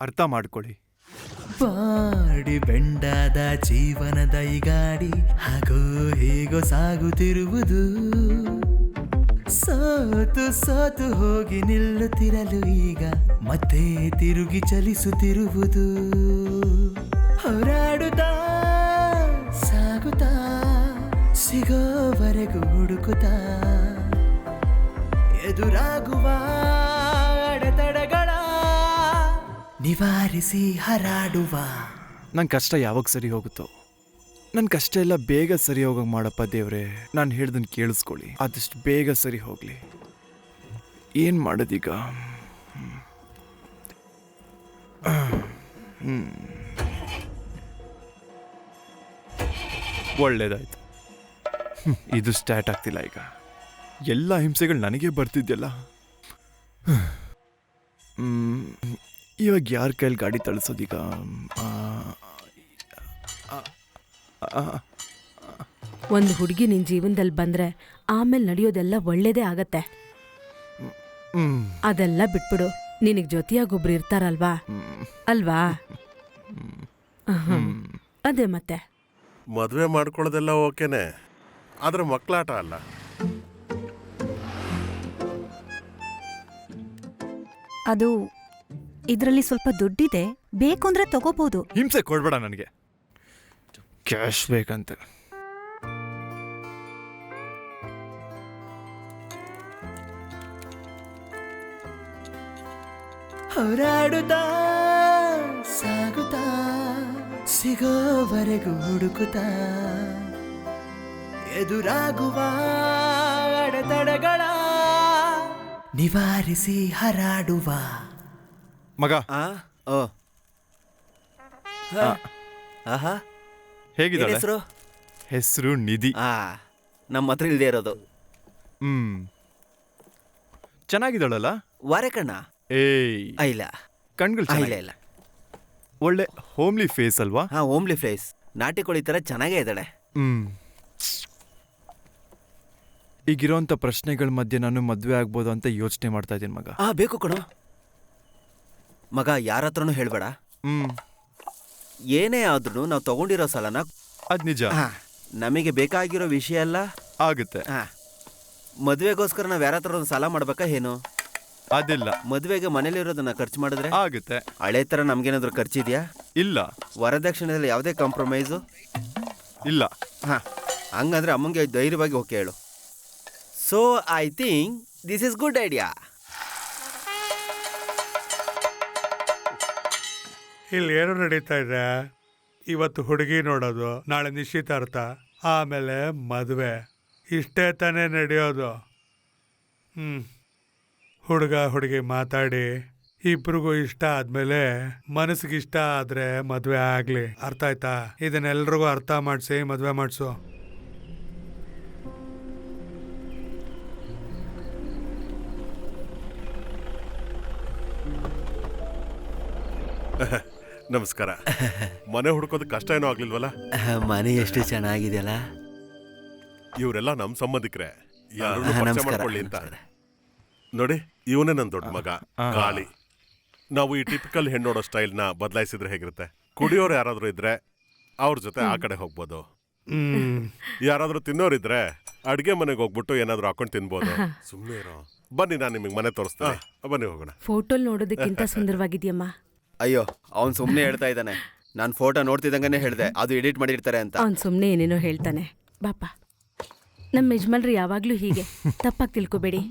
ಅರ್ಥ ಮಾಡ್ಕೊಳ್ಳಿ. ಬಾಡಿ ಬೆಂಡಾದ ಜೀವನದ ಈ ಗಾಡಿ ಹಾಗೋ ಹೇಗೋ ಸಾಗುತ್ತಿರುವುದು. ಸೋತು ಸೋತು ಹೋಗಿ ನಿಲ್ಲುತ್ತಿರಲು ಈಗ ಮತ್ತೆ ತಿರುಗಿ ಚಲಿಸುತ್ತಿರುವುದು ಹೋರಾಡುತ್ತಾ ಸಾಗುತ್ತಾ ಸಿಗೋವರೆಗೂ ಹುಡುಕುತ್ತಾ ಎದುರಾಗುವ ಅಡೆತಡೆಗಳ ನಿವಾರಿಸಿ ಹರಾಡುವ. ನನ್ನ ಕಷ್ಟ ಯಾವಾಗ ಸರಿ ಹೋಗುತ್ತೋ, ನನ್ನ ಕಷ್ಟ ಎಲ್ಲ ಬೇಗ ಸರಿ ಹೋಗಂಗೆ ಮಾಡಪ್ಪ ದೇವ್ರೆ. ನಾನು ಹೇಳ್ದನ್ನು ಕೇಳಿಸ್ಕೊಳ್ಳಿ, ಆದಷ್ಟು ಬೇಗ ಸರಿ ಹೋಗಲಿ. ಏನು ಮಾಡೋದೀಗ? ಒಳ್ಳೇದಾಯ್ತು. ಇದು ಸ್ಟಾರ್ಟ್ ಆಗ್ತಿಲ್ಲ ಈಗ. ಎಲ್ಲ ಹಿಂಸೆಗಳು ನನಗೆ ಬರ್ತಿದ್ಯಲ್ಲ. ಇವಾಗ ಯಾರ ಕೈಲಿ ಗಾಡಿ ತಳಿಸೋದೀಗ? ಒಂದು ಹುಡುಗಿ ನಿನ್ ಜೀವನದಲ್ಲಿ ಬಂದ್ರೆ ಆಮೇಲೆ ನಡೆಯೋದೆಲ್ಲ ಒಳ್ಳೇದೇ ಆಗತ್ತೆ. ಅದೆಲ್ಲ ಬಿಟ್ಬಿಡು. ನಿನಗ್ ಜೊತೆಯಾಗೊಬ್ರು ಇರ್ತಾರಲ್ವಾ, ಅಲ್ವಾ? ಅದೇ ಮತ್ತೆ. ಮದುವೆ ಮಾಡ್ಕೊಳ್ಳೋದೆಲ್ಲ ಓಕೆನೆ, ಆದ್ರೆ ಮಕ್ಕಳಾಟ ಅಲ್ಲ. ಅದು ಇದ್ರಲ್ಲಿ ಸ್ವಲ್ಪ ದುಡ್ಡಿದೆ, ಬೇಕು ಅಂದ್ರೆ ತಗೋಬಹುದು. ಹಿಂಸೆ ಕೊಡ್ಬೇಡ ನನಗೆ, ಕ್ಯಾಶ್ ಬೇಕಂತ. ಹೋರಾಡುತ್ತಾ ಸಾಗುತ್ತಾ ಸಿಗೋವರೆಗೂ ಹುಡುಕುತ್ತಾ ಎದುರಾಗುವ ಅಡೆತಡೆಗಳ ನಿವಾರಿಸಿ ಹರಾಡುವ. ಮಗ, ಓ ಆಹಾ, ಹೇಗಿದೆ ಹೆಸರು? ಹೆಸರು ನಿಧಿ. ನಮ್ಮ ಹತ್ರ ಇಲ್ದೇ ಇರೋದು. ಚೆನ್ನಾಗಿದ್ದಾಳಲ್ಲ? ವಾರೆ ಕಣ್ಣ? ಏಯ್, ಇಲ್ಲ ಕಣ್ಗಳು ಇಲ್ಲ ಇಲ್ಲ. ಒಳ್ಳೆ ಹೋಮ್ಲಿ ಫೇಸ್ ಅಲ್ವಾ? ಹೋಮ್ಲಿ ಫೇಸ್, ನಾಟಿ ಕೋಳಿ ತರ ಚೆನ್ನಾಗೇ ಇದ್ದಾಳೆ. ಈಗಿರೋಂಥ ಪ್ರಶ್ನೆಗಳ ಮಧ್ಯೆ ನಾನು ಮದುವೆ ಆಗ್ಬೋದು ಅಂತ ಯೋಚನೆ ಮಾಡ್ತಾ ಇದ್ದೀನಿ ಮಗ. ಬೇಕು ಕಣೋ ಮಗ, ಯಾರ ಹತ್ರನೂ ಹೇಳ್ಬೇಡ. ಏನೇ ಆದ್ರೂ ನಾವು ತಗೊಂಡಿರೋ ಸಾಲನ, ಅದ್ ನಿಜ, ನಮಗೆ ಬೇಕಾಗಿರೋ ವಿಷಯ ಎಲ್ಲ ಆಗುತ್ತೆ. ಮದುವೆಗೋಸ್ಕರ ನಾವ್ ಯಾರ ಹತ್ರ ಒಂದು ಸಾಲ ಮಾಡ್ಬೇಕಾ ಏನು? ಅದಿಲ್ಲ. ಮದುವೆಗೆ ಮನೇಲಿರೋದನ್ನ ಖರ್ಚು ಮಾಡಿದ್ರೆ ಆಗುತ್ತೆ. ಹಳೆ ತರ ನಮ್ಗೇನಾದ್ರು ಖರ್ಚಿದ್ಯಾ? ಇಲ್ಲ. ವರದಕ್ಷಿಣೆಯಲ್ಲಿ ಯಾವುದೇ ಕಾಂಪ್ರಮೈಸು ಇಲ್ಲ. ಹಂಗಂದ್ರೆ ಅಮ್ಮಂಗೆ ಧೈರ್ಯವಾಗಿ ಓಕೆ ಹೇಳು. So I think this is good idea. ಇಲ್ಲಿ ಏನು ನಡೀತಾ ಇದೆ? ಇವತ್ತು ಹುಡುಗಿ ನೋಡೋದು, ನಾಳೆ ನಿಶ್ಚಿತಾರ್ಥ, ಆಮೇಲೆ ಮದುವೆ. ಇಷ್ಟೇ ತಾನೇ ನಡೆಯೋದು. ಹುಡುಗ ಹುಡುಗಿ ಮಾತಾಡಿ ಇಬ್ರಿಗೂ ಇಷ್ಟ ಆದ್ಮೇಲೆ ಮನಸ್ಸಿಗೆ ಇಷ್ಟ ಆದ್ರೆ ಮದ್ವೆ ಆಗ್ಲಿ. ಅರ್ಥ ಆಯ್ತಾ? ಇದನ್ನೆಲ್ರಿಗೂ ಅರ್ಥ ಮಾಡಿಸಿ ಮದ್ವೆ ಮಾಡಿಸು. ನಮಸ್ಕಾರ. ಮನೆ ಹುಡ್ಕೋದು ಕಷ್ಟ ಏನೋ ಆಗ್ಲಿಲ್ವಲ್ಲ? ಮನೆ ಎಷ್ಟು ಚೆನ್ನಾಗಿದೆಯಲ್ಲ. ಇವರೆಲ್ಲ ನಮ್ಮ ಸಂಬಂಧಿಕರೇ, ಯಾರನ್ನೂ ಪರಿಚಯ ಮಾಡ್ಕೊಳ್ಳಿ ಅಂತ. ನೋಡಿ, ಇವನೇ ನನ್ನ ದೊಡ್ಡ ಮಗ ಗಾಳಿ. ನಾವು ಈ ಟಿಪಿಕಲ್ ಹೆಣ್ಣೋಡೋ ಸ್ಟೈಲ್ನ ಬದಲಾಯಿಸಿದ್ರೆ ಹೇಗಿರುತ್ತೆ? ಕುಡಿಯೋರು ಯಾರಾದ್ರೂ ಇದ್ರೆ ಅವ್ರ ಜೊತೆ ಆ ಕಡೆ ಹೋಗ್ಬೋದು. ಯಾರಾದ್ರೂ ತಿನ್ನೋರಿದ್ರೆ ಅಡ್ಗೆ ಮನೆಗೆ ಹೋಗ್ಬಿಟ್ಟು ಏನಾದ್ರು ಹಾಕೊಂಡು ತಿನ್ಬೋದು. ಸುಮ್ಮನೆ ಇರೋ. ಬನ್ನಿ, ನಾನು ನಿಮಗೆ ಮನೆ ತೋರಿಸ್ತೇನೆ. ಬನ್ನಿ ಹೋಗೋಣ. ಫೋಟೋಲ್ ನೋಡೋದಕ್ಕಿಂತ ಸುಂದರವಾಗಿದ್ಯಮ್ಮ. ಅಯ್ಯೋ, ಅವ್ನು ಸುಮ್ಮನೆ ಹೇಳ್ತಾ ಇದ್ದಾನೆ. ನಾನು ಫೋಟೋ ನೋಡ್ತಿದ್ದಂಗನೇ ಹೇಳ್ದೆ ಅದು ಎಡಿಟ್ ಮಾಡಿರ್ತಾರೆ ಅಂತ. ಅವ್ನು ಸುಮ್ಮನೆ ಏನೇನೋ ಹೇಳ್ತಾನೆ. ಬಾಪ, ನಮ್ಮ ಯಜಮಾನ್ರು ಯಾವಾಗ್ಲೂ ಹೀಗೆ, ತಪ್ಪಾಗಿ ತಿಳ್ಕೊಬೇಡಿ.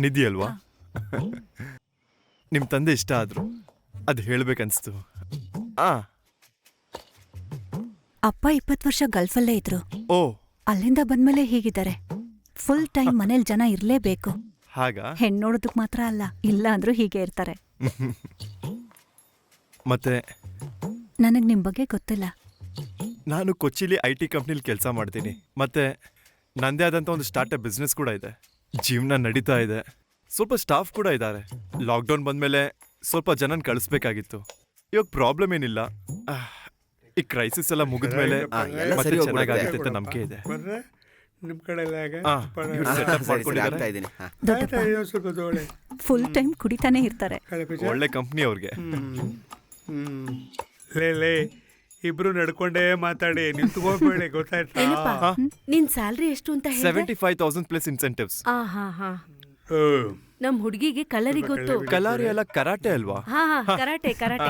ನಿಧಿ ಅಲ್ವಾ? ನಿಮ್ ತಂದೆ ಇಷ್ಟ ಆದ್ರು, ಅದು ಹೇಳ್ಬೇಕನ್ಸ್ತು. ಅಪ್ಪ 20 ವರ್ಷ ಗಲ್ಫಲ್ಲೇ ಇದ್ರು. ಓ, ಅಲ್ಲಿಂದ ಬಂದ್ಮೇಲೆ ಹೀಗಿದ್ದಾರೆ. ಫುಲ್ ಟೈಮ್ ಮನೇಲಿ ಜನ ಇರ್ಲೇಬೇಕು. ಹಾಗ? ಹೆಣ್ಣು ನೋಡೋದಕ್ ಮಾತ್ರ ಅಲ್ಲ, ಇಲ್ಲ ಅಂದ್ರೂ ಹೀಗೆ ಇರ್ತಾರೆ. ಮತ್ತೆ ನನಗ್ ನಿಮ್ ಬಗ್ಗೆ ಗೊತ್ತಿಲ್ಲ. ನಾನು ಕೊಚ್ಚಿಲಿ IT ಕಂಪ್ನಿಲಿ ಕೆಲಸ ಮಾಡ್ತೀನಿ. ಮತ್ತೆ ನಂದೇ ಆದಂಥ ಒಂದು ಸ್ಟಾರ್ಟಪ್ ಬಿಸ್ನೆಸ್ ಕೂಡ ಇದೆ. ಜೀವನ ನಡೀತಾ ಇದೆ. ಸ್ವಲ್ಪ ಸ್ಟಾಫ್ ಕೂಡ ಇದ್ದಾರೆ. ಲಾಕ್ಡೌನ್ ಬಂದ್ಮೇಲೆ ಸ್ವಲ್ಪ ಜನನ ಕಳಿಸ್ಬೇಕಾಗಿತ್ತು. ಇವಾಗ ಪ್ರಾಬ್ಲಮ್ ಏನಿಲ್ಲ. ಈ ಕ್ರೈಸಿಸ್ ಎಲ್ಲ ಮುಗಿದ್ಮೇಲೆ ಮತ್ತೆ ಚೆನ್ನಾಗಾಗುತ್ತೆ ಅಂತ ನಂಬಿಕೆ ಇದೆ. ನಿಮ್ ಕಡೆ ಫುಲ್ ಟೈಮ್ ಕುಡಿತಾನೆ ಇರ್ತಾರೆ. ಒಳ್ಳೆ ಕಂಪ್ನಿ ಅವ್ರಿಗೆ. ಲೇ ಇಬ್ರು ನಡ್ಕೊಂಡೇ ಮಾತಾಡಿ ನಿಂತ್ಕೋಬೇಡಿ, ಗೊತ್ತಾಯ್ತಾ? ಏನಪ್ಪ ನಿನ್ ಸ್ಯಾಲ್ರಿ ಎಷ್ಟು ಅಂತ ಹೇಳಿ? 75,000 ಪ್ಲಸ್ ಇನ್ಸೆಂಟಿವ್ಸ್. ಹಾ ನಮ್ ಹುಡುಗಿಗೆ ಕಲರಿ ಗೊತ್ತು. ಕಲಾರಿ ಎಲ್ಲ ಕರಾಟೆ ಅಲ್ವಾ? ಹಾ ಕರಾಟೆ ಕರಾಟೆ.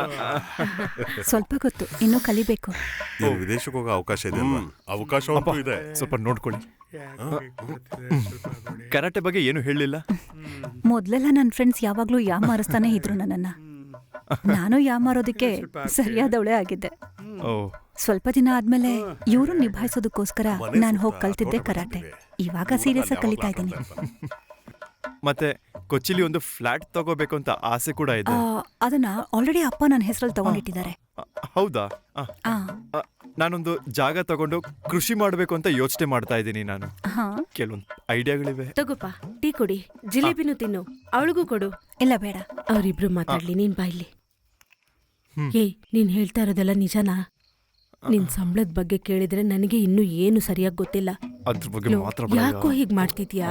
ಸ್ವಲ್ಪ ಗೊತ್ತು, ಇನ್ನೂ ಕಲಿಬೇಕು. ಇವ್ರು ವಿದೇಶಕ್ಕೆ ಹೋಗೋ ಅವಕಾಶ ಇದೆ ಅಲ್ವಾ? ಅವಕಾಶ ಅಂತೂ ಇದೆ. ಸ್ವಲ್ಪ ನೋಡ್ಕೊಳ್ಳಿ. ಕರಾಟೆ ಬಗ್ಗೆ ಏನು ಹೇಳಿಲ್ಲ. ಮೊದ್ಲೆಲ್ಲ ನನ್ನ ಫ್ರೆಂಡ್ಸ್ ಯಾವಾಗ್ಲೂ ಯಾಮಾರಿಸ್ತಾನೆ ಇದ್ರು ನನ್ನನ್ನ. ನಾನು ಯಾಮಾರೋದಕ್ಕೆ ಸರಿಯಾದವಳೆ ಆಗಿದ್ದೆ. ಸ್ವಲ್ಪ ದಿನ ಆದ್ಮೇಲೆ ಇವ್ರು ನಿಭಾಯಿಸೋದಕ್ಕೋಸ್ಕರ ನಾನು ಹೋಗಿ ಕಲ್ತಿದ್ದೆ ಕರಾಟೆ. ಇವಾಗ ಸೀರಿಯಸ್ ಆಗಿ ಕಲಿತಾ ಇದ್ದೀನಿ. ಮತ್ತೆ ಕೊಚ್ಚಿಲಿ ಒಂದು ಫ್ಲಾಟ್ ತಗೋಬೇಕು ಅಂತ ಆಸೆ ಕೂಡ ಇದೆ. ಅದನ್ನ ಆಲ್ರೆಡಿ ಅಪ್ಪ ನನ್ನ ಹೆಸರಲ್ಲಿ ತಗೊಂಡಿಟ್ಟಿದ್ದಾರೆ. ಹೌದಾ? ಆ, ನಾನೊಂದು ಜಾಗ ತಗೊಂಡು ಕೃಷಿ ಮಾಡಬೇಕು ಅಂತ ಯೋಚನೆ ಮಾಡ್ತಾ ಇದ್ದೀನಿ. ನಾನು ಹಾ. ಕೆಲವೊಂದು ಐಡಿಯಾಗಳಿವೆ. ತಗೋಪ, ಟೀ ಕೊಡಿ, ಜಿಲೇಬಿನೂ ತಿನ್ನು, ಅವಳಿಗೂ ಕೊಡು. ಇಲ್ಲ ಬೇಡ. ಅವ್ರಿಬ್ರು ಮಾತಾಡ್ಲಿ, ನೀನ್ ಬಾಯ್ಲಿ. ಏಯ್, ನೀನ್ ಹೇಳ್ತಾ ಇರೋದೆಲ್ಲ ನಿಜನಾ? ನಿನ್ ಸಂಬಳದ ಬಗ್ಗೆ ಕೇಳಿದ್ರೆ ನನಗೆ ಇನ್ನೂ ಏನು ಸರಿಯಾಗಿ ಗೊತ್ತಿಲ್ಲ. ಅದ್ರ ಬಗ್ಗೆ ಲೋ, ಮಾತ್ರ ಯಾಕೋ ಹೀಗ್ ಮಾಡ್ತಿದ್ಯಾ?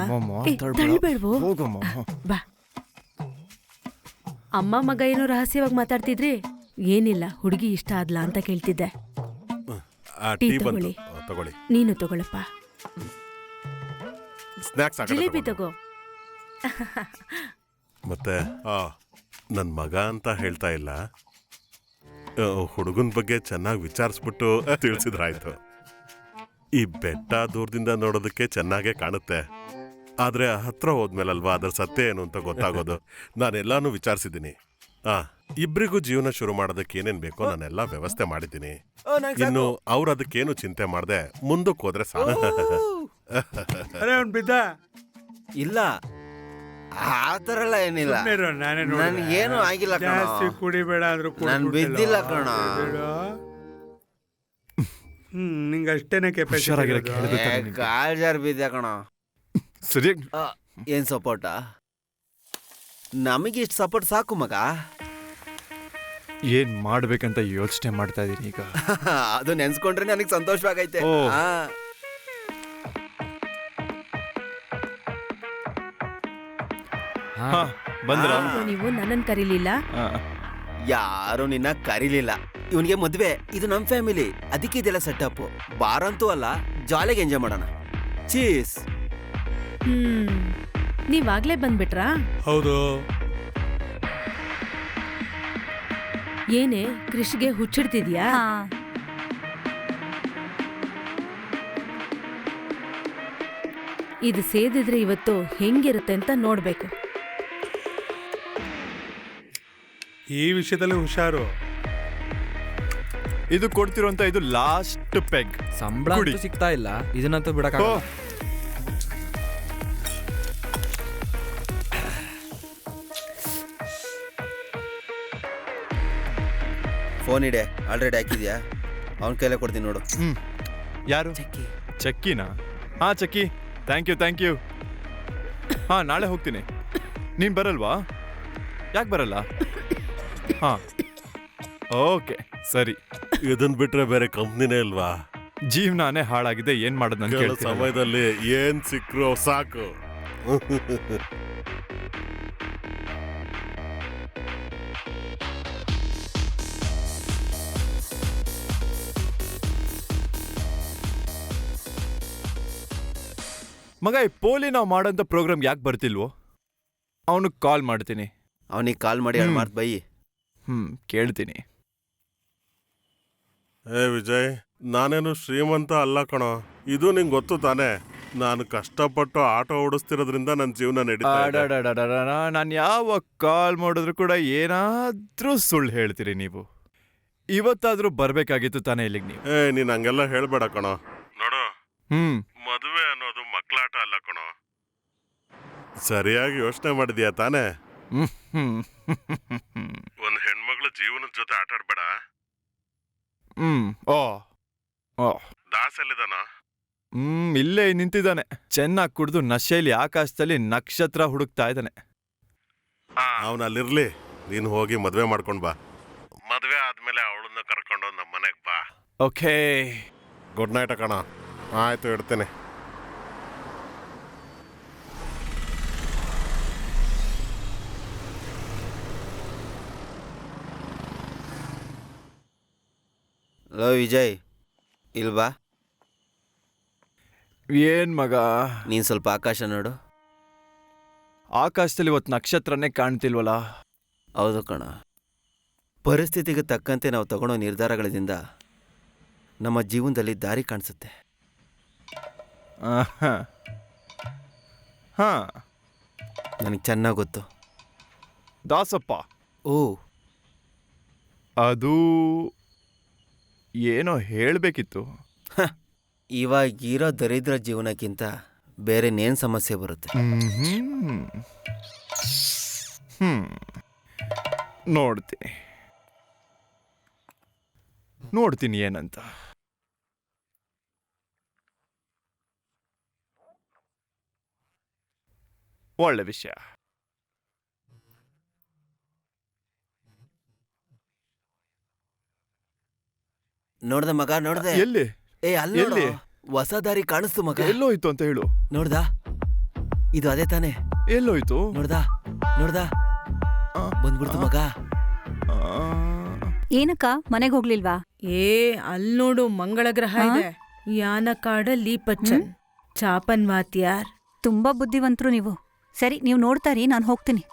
ತಳ್ಬೇಡ್ವೋ? ಬಾ. ಅಮ್ಮ ಮಗ ಏನೋ ರಹಸ್ಯವಾಗಿ ಮಾತಾಡ್ತಿದ್ರಿ? ಏನಿಲ್ಲ, ಹುಡುಗಿ ಇಷ್ಟ ಆದ್ಲಾ ಅಂತ ಕೇಳ್ತಿದ್ದೆ. ಟೀ ತಗೊಳ್ಳಿ. ತಗೊಳ್ಳಿ. ನೀನು ತಗೊಳಪ್ಪ. ಸ್ನಾಕ್ಸ್ ಜಿಲೇಬಿ ತಗೋ. ಮತ್ತೆ ನನ್ನ ಮಗ ಅಂತ ಹೇಳ್ತಾ ಇಲ್ಲ, ಹುಡುಗನ ಬಗ್ಗೆ ಚೆನ್ನಾಗಿ ವಿಚಾರಿಸ್ಬಿಟ್ಟು ತಿಳಿಸಿದ್ರಾಯ್ತು. ಈ ಬೆಟ್ಟ ದೂರದಿಂದ ನೋಡೋದಕ್ಕೆ ಚೆನ್ನಾಗೇ ಕಾಣುತ್ತೆ, ಆದ್ರೆ ಹತ್ರ ಹೋದ್ಮೇಲಲ್ವಾ ಅದ್ರ ಸತ್ಯ ಏನು ಅಂತ ಗೊತ್ತಾಗೋದು. ನಾನೆಲ್ಲಾನು ವಿಚಾರಿಸಿದ್ದೀನಿ. ಇಬ್ರಿಗೂ ಜೀವನ ಶುರು ಮಾಡೋದಕ್ಕೆ ಏನೇನ್ ಬೇಕೋ ನಾನೆಲ್ಲ ವ್ಯವಸ್ಥೆ ಮಾಡಿದ್ದೀನಿ. ಇನ್ನು ಅವ್ರು ಅದಕ್ಕೇನು ಚಿಂತೆ ಮಾಡದೆ ಮುಂದಕ್ಕೆ ಹೋದ್ರೆ ಸಾಕು. ಬಿದ್ದ ಇಲ್ಲ, ಆ ಥರ ಎಲ್ಲ ಏನಿಲ್ಲ. ನನ್ಗೇನು ಆಗಿಲ್ಲ ಕಣ. ಜಾಸ್ತಿ ಕುಡಿಬೇಡ ಅಂದ್ರು ನಾನು ಬಿದ್ದಿಲ್ಲ ಕಣ. ನಿಂಗೆ ಅಷ್ಟೇನೆ ಕೆಪಾಸಿಟಿ. ಕಾಲ್ ಜಾರ್ ಬಿದ್ದೆ ಕಣ. ಸರಿಯಾಗಿ ಏನ್ ಸಪೋರ್ಟ? ನಮಗೆ ಇಷ್ಟು ಸಪೋರ್ಟ್ ಸಾಕು ಮಗ. ಏನ್ ಮಾಡ್ಬೇಕಂತ ಯೋಚನೆ ಮಾಡ್ತಾ ಇದೀನಿ ಈಗ. ಅದು ನೆನ್ಸ್ಕೊಂಡ್ರೆ ನನಗೆ ಸಂತೋಷವಾಗೈತೆ. ಬಂದ್ರ? ನೀವು ನನ್ನನ್ ಕರೀಲಿಲ್ಲ? ಯಾರು ನಿನ್ನ ಕರೀಲಿಲ್ಲ. ಇವನಿಗೆ ಮದ್ವೆ, ಇದು ನಮ್ ಫ್ಯಾಮಿಲಿ, ಅದಕ್ಕೆ ಇದೆಲ್ಲ ಸೆಟಪ್. ಬಾರಂತೂ ಅಲ್ಲ, ಜಾಲಿಗೆ ಎಂಜಾಯ್ ಮಾಡೋಣ. ಚೀಸ್. ನೀವಾಗ್ಲೇ ಬಂದ್ಬಿಟ್ರಾ? ಹೌದು. ಏನೇ ಕೃಷಿಗೆ ಹುಚ್ಚಿಡ್ತಿದ್ಯಾ? ಇದು ಸೇದಿದ್ರೆ ಇವತ್ತು ಹೆಂಗಿರುತ್ತೆ ಅಂತ ನೋಡ್ಬೇಕು. ಈ ವಿಷಯದಲ್ಲಿ ಹುಷಾರು. ಇದು ಕೊಡ್ತಿರೋಂತ ಇದು ಲಾಸ್ಟ್ ಪೆಗ್. ಸಂಬಳ ಸಿಗ್ತಾ ಇಲ್ಲ, ಇದನ್ನಂತೂ ಬಿಡಕ. Phone ಇಡೆ, already ಹಾಕಿದ್ಯಾ? ಅವನ ಕೈಲೇ ಕೊಡ್ತೀನಿ ನೋಡು. ಯಾರು? ಚಕ್ಕಿನಾ? ಹಾ ಚಕ್ಕಿ, ಥ್ಯಾಂಕ್ ಯು. ಹಾ, ನಾಳೆ ಹೋಗ್ತೀನಿ. ನೀನ್ ಬರಲ್ವಾ? ಯಾಕೆ ಬರಲ್ಲ? ಹಾ, ಓಕೆ, ಸರಿ. ಇದನ್ ಬಿಟ್ರೆ ಬೇರೆ ಕಂಪ್ನಿನೇ ಇಲ್ವಾ? ಜೀವನಾನೇ ಹಾಳಾಗಿದೆ, ಏನ್ ಮಾಡೋದು? ನನ್ನ ಸಮಯದಲ್ಲಿ ಏನ್ ಸಿಕ್ರೋ ಸಾಕು. ಮಗ, ಈ ಪೋಲಿ ನಾವು ಮಾಡೋಂಥ ಪ್ರೋಗ್ರಾಮ್ ಯಾಕೆ ಬರ್ತಿಲ್ವೋ? ಅವನಿಗೆ ಕಾಲ್ ಮಾಡ್ತೀನಿ. ಅವನಿಗೆ ಕಾಲ್ ಮಾಡಿ ಮಾತು ಬೈ. ಕೇಳ್ತೀನಿ. ವಿಜಯ್, ನಾನೇನು ಶ್ರೀಮಂತ ಅಲ್ಲ ಕಣೋ, ಇದು ನಿಂಗೆ ಗೊತ್ತು ತಾನೇ. ನಾನು ಕಷ್ಟಪಟ್ಟು ಆಟೋ ಓಡಿಸ್ತಿರೋದ್ರಿಂದ ನನ್ನ ಜೀವನ ನಡೀತಾ ಇದೆ. ನಾನು ಯಾವ ಕಾಲ್ ಮಾಡಿದ್ರು ಕೂಡ ಏನಾದ್ರೂ ಸುಳ್ಳು ಹೇಳ್ತೀರಿ ನೀವು. ಇವತ್ತಾದ್ರೂ ಬರ್ಬೇಕಾಗಿತ್ತು ತಾನೇ ಇಲ್ಲಿಗೆ ನೀವು. ನೀನ್ ಹಂಗೆಲ್ಲ ಹೇಳ್ಬೇಡ ಕಣೋ. ನೋಡು, ಮದುವೆ ಅನ್ನೋದು ಮಕ್ಕಳಾಟ ಅಲ್ಲ ಕಣೋ. ಸರಿಯಾಗಿ ಯೋಚನೆ ಮಾಡಿದ್ಯಾ ತಾನೇ? ಒಂದ್ ಹೆಣ್ಮಕ್ಳ ಜೀವನದ ಜೊತೆ ಆಟ ಆಡ್ಬೇಡ. ದಾಸ್ ಎಲ್ಲಿದಾನ? ಇಲ್ಲೇ ನಿಂತಿದ್ದಾನೆ. ಚೆನ್ನಾಗಿ ಕುಡ್ದು ನಶೆಯಲ್ಲಿ ಆಕಾಶದಲ್ಲಿ ನಕ್ಷತ್ರ ಹುಡುಕ್ತಾ ಇದ್ದಾನೆ. ಅವನಲ್ಲಿರ್ಲಿ, ನೀನು ಹೋಗಿ ಮದ್ವೆ ಮಾಡ್ಕೊಂಡ್ ಬಾ. ಮದ್ವೆ ಆದ್ಮೇಲೆ ಅವಳನ್ನ ಕರ್ಕೊಂಡು ನಮ್ಮ ಮನೆಗ್ ಬಾ. ಓಕೆ, ಗುಡ್ ನೈಟ್ ಕಣ. ಆಯ್ತು, ಇಡ್ತೇನೆ. ಲೋ ವಿಜಯ್, ಇಲ್ವಾ? ಏನ್ ಮಗ, ನೀನು ಸ್ವಲ್ಪ ಆಕಾಶ ನೋಡು. ಆಕಾಶದಲ್ಲಿ ಇವತ್ತು ನಕ್ಷತ್ರನೇ ಕಾಣ್ತಿಲ್ವಲ್ಲ. ಹೌದು ಕಣ, ಪರಿಸ್ಥಿತಿಗೆ ತಕ್ಕಂತೆ ನಾವು ತಗೊಳ್ಳೋ ನಿರ್ಧಾರಗಳಿಂದ ನಮ್ಮ ಜೀವನದಲ್ಲಿ ದಾರಿ ಕಾಣಿಸುತ್ತೆ. ಹಾ, ನನಗೆ ಚೆನ್ನಾಗಿ ಗೊತ್ತು. ದಾಸಪ್ಪ, ಓ, ಅದು ಏನೋ ಹೇಳಬೇಕಿತ್ತು. ಇವಾಗಿರೋ ದರಿದ್ರ ಜೀವನಕ್ಕಿಂತ ಬೇರೆ ನೇನು ಸಮಸ್ಯೆ ಬರುತ್ತೆ? ನೋಡ್ತೀನಿ ಏನಂತ. ಒಳ್ಳೆ ವಿಷಯ. ನೋಡ್ದೆ ಮಗ, ನೋಡ್ದೆ. ಎಲ್ಲಿ ಅಲ್ಲಿ ಎಲ್ಲಿ? ಹೊಸ ದಾರಿ ಕಾಣಿಸ್ತು ಮಗ. ಎಲ್ಲೋಯ್ತು ಅಂತ ಹೇಳು. ನೋಡ್ದಾ? ಇದು ಅದೇ ತಾನೆ? ಎಲ್ಲೋಯ್ತು? ನೋಡ್ದಾ? ಬಂದ್ಬಿಡ್ತು ಮಗ. ಏನಕ್ಕ ಮನೆಗೆ ಹೋಗ್ಲಿಲ್ವಾ? ಅಲ್ ನೋಡು, ಮಂಗಳ ಗ್ರಹ ಇದೆ. ಯಾನ ಕಾಡಲ್ಲಿ ಪಚ್ಚನ್ ಚಾಪನ್ ವಾತ್ಯಾರ್. ತುಂಬಾ ಬುದ್ಧಿವಂತರು ನೀವು. ಸರಿ, ನೀವು ನೋಡ್ತಾರಿ, ನಾನು ಹೋಗ್ತೀನಿ.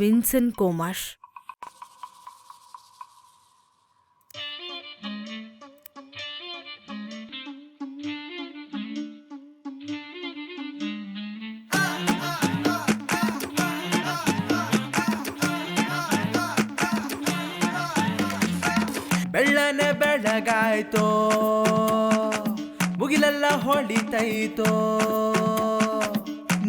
ವಿನ್ಸನ್ ಕೋಮಾಶ್. ಬೆಳ್ಳನೆ ಬೆಳಗಾಯ್ತೋ, ಮುಗಿಲೆಲ್ಲ ಹೊಳಿತೈತೋ,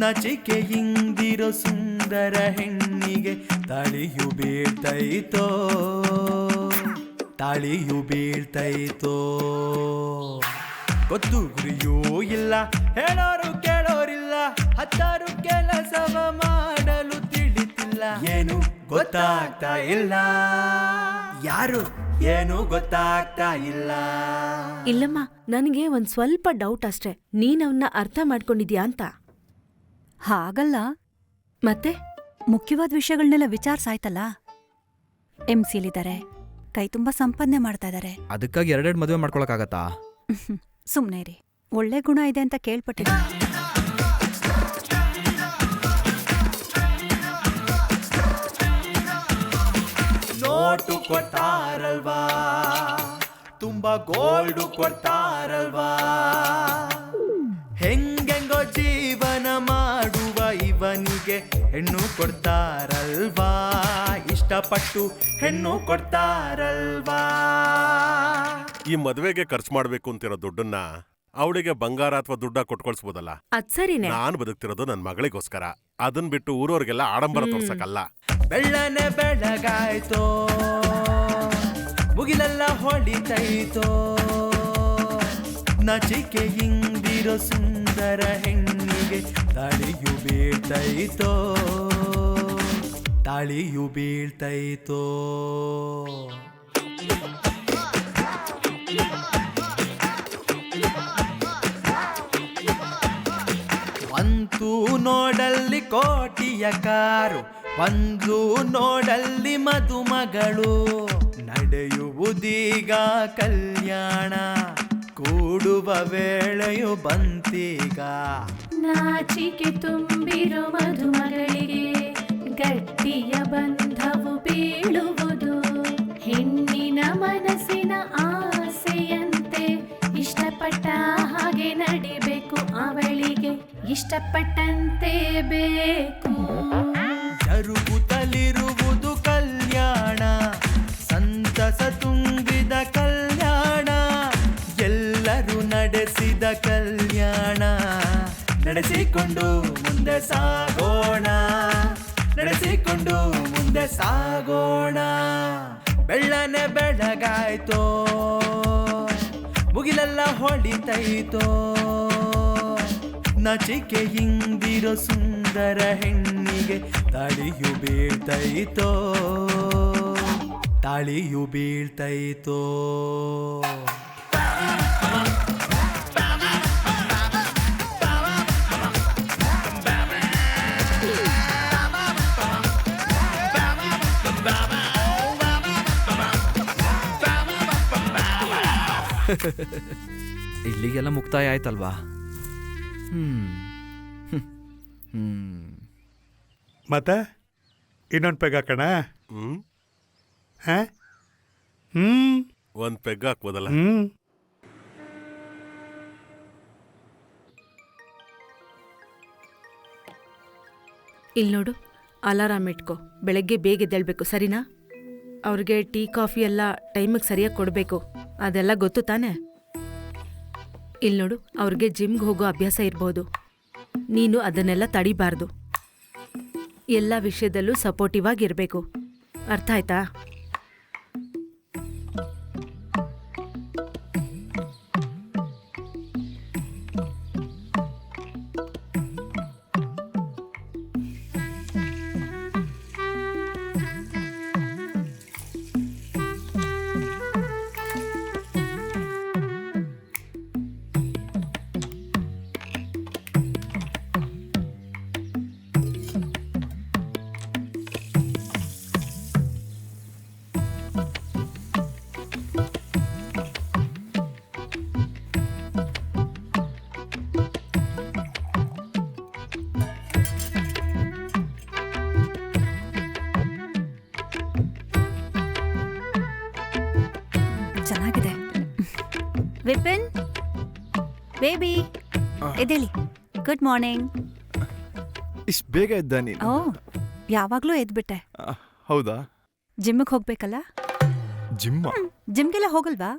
ನಾಚಿಕೆ ಹಿಂದಿರೋ ಸುಂದರ ಹೆಣ್ಣಿಗೆ ತಾಳಿಯು ಬೀಳ್ತೈತೋ, ತಾಳಿಯು ಬೀಳ್ತೈತೋ. ಗೊತ್ತು ಗುರಿಯೂ ಇಲ್ಲ, ಹೇಳೋರು ಕೇಳೋರಿಲ್ಲ, ಹತ್ತಾರು ಕೆಲಸವ ಮಾಡಲು ತಿಳಿತಿಲ್ಲ. ಏನು ಗೊತ್ತಾಗ್ತಾ ಇಲ್ಲ, ಯಾರು ಏನು ಗೊತ್ತಾಗ್ತಾ ಇಲ್ಲ. ಇಲ್ಲಮ್ಮ, ನನಗೆ ಒಂದ್ ಸ್ವಲ್ಪ ಡೌಟ್ ಅಷ್ಟೇ. ನೀನವನ್ನ ಅರ್ಥ ಮಾಡ್ಕೊಂಡಿದ್ಯಾ ಅಂತ. ಹಾಗಲ್ಲ, ಮತ್ತೆ ಮುಖ್ಯವಾದ ವಿಷಯಗಳನ್ನೆಲ್ಲ ವಿಚಾರ್ಸಾಯ್ತಲ್ಲ. MCಲಿದ್ದಾರೆ, ಕೈ ತುಂಬಾ ಸಂಪಾದನೆ ಮಾಡ್ತಾ ಇದ್ದಾರೆ. ಅದಕ್ಕಾಗಿ ಎರಡೆರಡು ಮದುವೆ ಮಾಡ್ಕೊಳಕ್ಕಾಗತ್ತಾ? ಸುಮ್ನೆ ರೀ, ಒಳ್ಳೆ ಗುಣ ಇದೆ ಅಂತ ಕೇಳ್ಪಟ್ಟಿದ್ದೀನಿ. ನೋಟು ಕೊಡ್ತಾರಲ್ವಾ, ತುಂಬಾ ಗೋಲ್ಡು ಕೊಡ್ತಾರಲ್ವಾ, ಹೆಂಗೆಂಗೋ ಜೀವನ ಮಾಡುವ ಇವನಿಗೆ ಹೆಣ್ಣು ಕೊಡ್ತಾರಲ್ವಾ, ಇಷ್ಟಪಟ್ಟು ಹೆಣ್ಣು ಕೊಡ್ತಾರಲ್ವಾ. ಈ ಮದುವೆಗೆ ಖರ್ಚು ಮಾಡ್ಬೇಕು ಅಂತಿರೋ ದುಡ್ಡನ್ನ ಅವಳಿಗೆ ಬಂಗಾರ ಅಥವಾ ದುಡ್ಡ ಕೊಟ್ಕೊಳ್ಸ್ಬೋದಲ್ಲ. ಅದ್ ಸರಿನೇ. ನಾನು ಬದುಕ್ತಿರೋದು ನನ್ನ ಮಗಳಿಗೋಸ್ಕರ. ಅದನ್ ಬಿಟ್ಟು ಊರವ್ರಿಗೆಲ್ಲ ಆಡಂಬರ ತೋರ್ಸಕ್ಕಲ್ಲ. ಬೆಳ್ಳನೆ ಬೆಳಗಾಯ್ತೋ, ಮುಗಿಲೆಲ್ಲ ಹೊಳಿತೈತೋ, ನಾಚಿಕೆ ಹಿಂದಿರೋ ಸುಂದರ ಹೆಣ್ಣಿಗೆ ತಾಳಿಯು ಬೀಳ್ತೈತೋ, ತಾಳಿಯು ಬೀಳ್ತೈತೋ. ಅಂತೂ ನೋಡಲ್ಲಿ ಕೋಟಿಯ ಕಾರು, ಒಂದು ನೋಡಲ್ಲಿ ಮದುಮಗಳು, ನಡೆಯುವುದೀಗ ಕಲ್ಯಾಣ, ಕೂಡುವ ವೇಳೆಯು ಬಂತೀಗ. ನಾಚಿಕೆ ತುಂಬಿರೋ ಮದುಮಗಳಿಗೆ ಗಟ್ಟಿಯ ಬಂಧವು ಬೀಳುವುದು, ಹೆಣ್ಣಿನ ಮನಸ್ಸಿನ ಆಸೆಯಂತೆ ಇಷ್ಟಪಟ್ಟ ಹಾಗೆ ನಡಿಬೇಕು, ಅವಳಿಗೆ ಇಷ್ಟಪಟ್ಟಂತೆ ಬೇಕು. ಜರುಗುತ್ತಲಿರುವುದು ಕಲ್ಯಾಣ, ಸಂತಸ ತುಂಬಿದ ಕಲ್ಯಾಣ, ಎಲ್ಲರೂ ನಡೆಸಿದ ಕಲ್ಯಾಣ. ನಡೆಸಿಕೊಂಡು ಮುಂದೆ ಸಾಗೋಣ, ನಡೆಸಿಕೊಂಡು ಮುಂದೆ ಸಾಗೋಣ. ಬೆಳ್ಳನೆ ಬೆಳಗಾಯ್ತೋ, ಮುಗಿಲೆಲ್ಲ ಹೊಳಿತೈತೋ, ನಾಚಿಕೆ ಹಿಂದಿರೋ ಸುಂದರ ಹೆಣ್ಣಿಗೆ ತಾಳಿಯು ಬೀಳ್ತೈತೋ, ತಾಳಿಯು ಬೀಳ್ತೈತೋ. ಇಲ್ಲಿಗೆಲ್ಲ ಮುಕ್ತಾಯ ಆಯ್ತಲ್ವಾ? ಮತ್ತೆ ಇನ್ನೊಂದು ಪೆಗ್ ಹಾಕೋಣ? ಹ್ಮ್ ಹ್ಮ್ ಒಂದ್ ಪೆಗ್ ಹಾಕ್ಬೋದಲ್ಲ? ಹ್ಮ್ ಇಲ್ಲಿ ನೋಡು, ಅಲಾರಾಮ್ ಇಟ್ಕೋ. ಬೆಳಗ್ಗೆ ಬೇಗ ಎದ್ದೇಳ್ಬೇಕು, ಸರಿನಾ? ಅವ್ರಿಗೆ ಟೀ ಕಾಫಿ ಎಲ್ಲ ಟೈಮಿಗೆ ಸರಿಯಾಗಿ ಕೊಡಬೇಕು. ಅದೆಲ್ಲ ಗೊತ್ತು ತಾನೇ? ಇಲ್ಲಿ ನೋಡು, ಅವ್ರಿಗೆ ಜಿಮ್ಗೆ ಹೋಗೋ ಅಭ್ಯಾಸ ಇರ್ಬೋದು. ನೀನು ಅದನ್ನೆಲ್ಲ ತಡಿಬಾರ್ದು. ಎಲ್ಲ ವಿಷಯದಲ್ಲೂ ಸಪೋರ್ಟಿವ್ ಆಗಿರ್ಬೇಕು. ಅರ್ಥ ಆಯ್ತಾ? ಚೆನ್ನಾಗಿದೆ. ವಿಪಿನ್ ಬೇಬಿ ಎದ್ದೇಳಿ. Good morning. ಇಷ್ಟು ಬೇಗ ಇದ್ದ ನೀನು? ಓ, ಯಾವಾಗ್ಲೂ ಎದ್ಬಿಟ್ಟೆ. ಹೌದಾ? ಜಿಮ್ಮಿಗೆ ಹೋಗ್ಬೇಕಲ್ಲ? ಜಿಮ್ಮ? ಜಿಮ್ಗೆಲ್ಲ ಹೋಗಲ್ವಾ?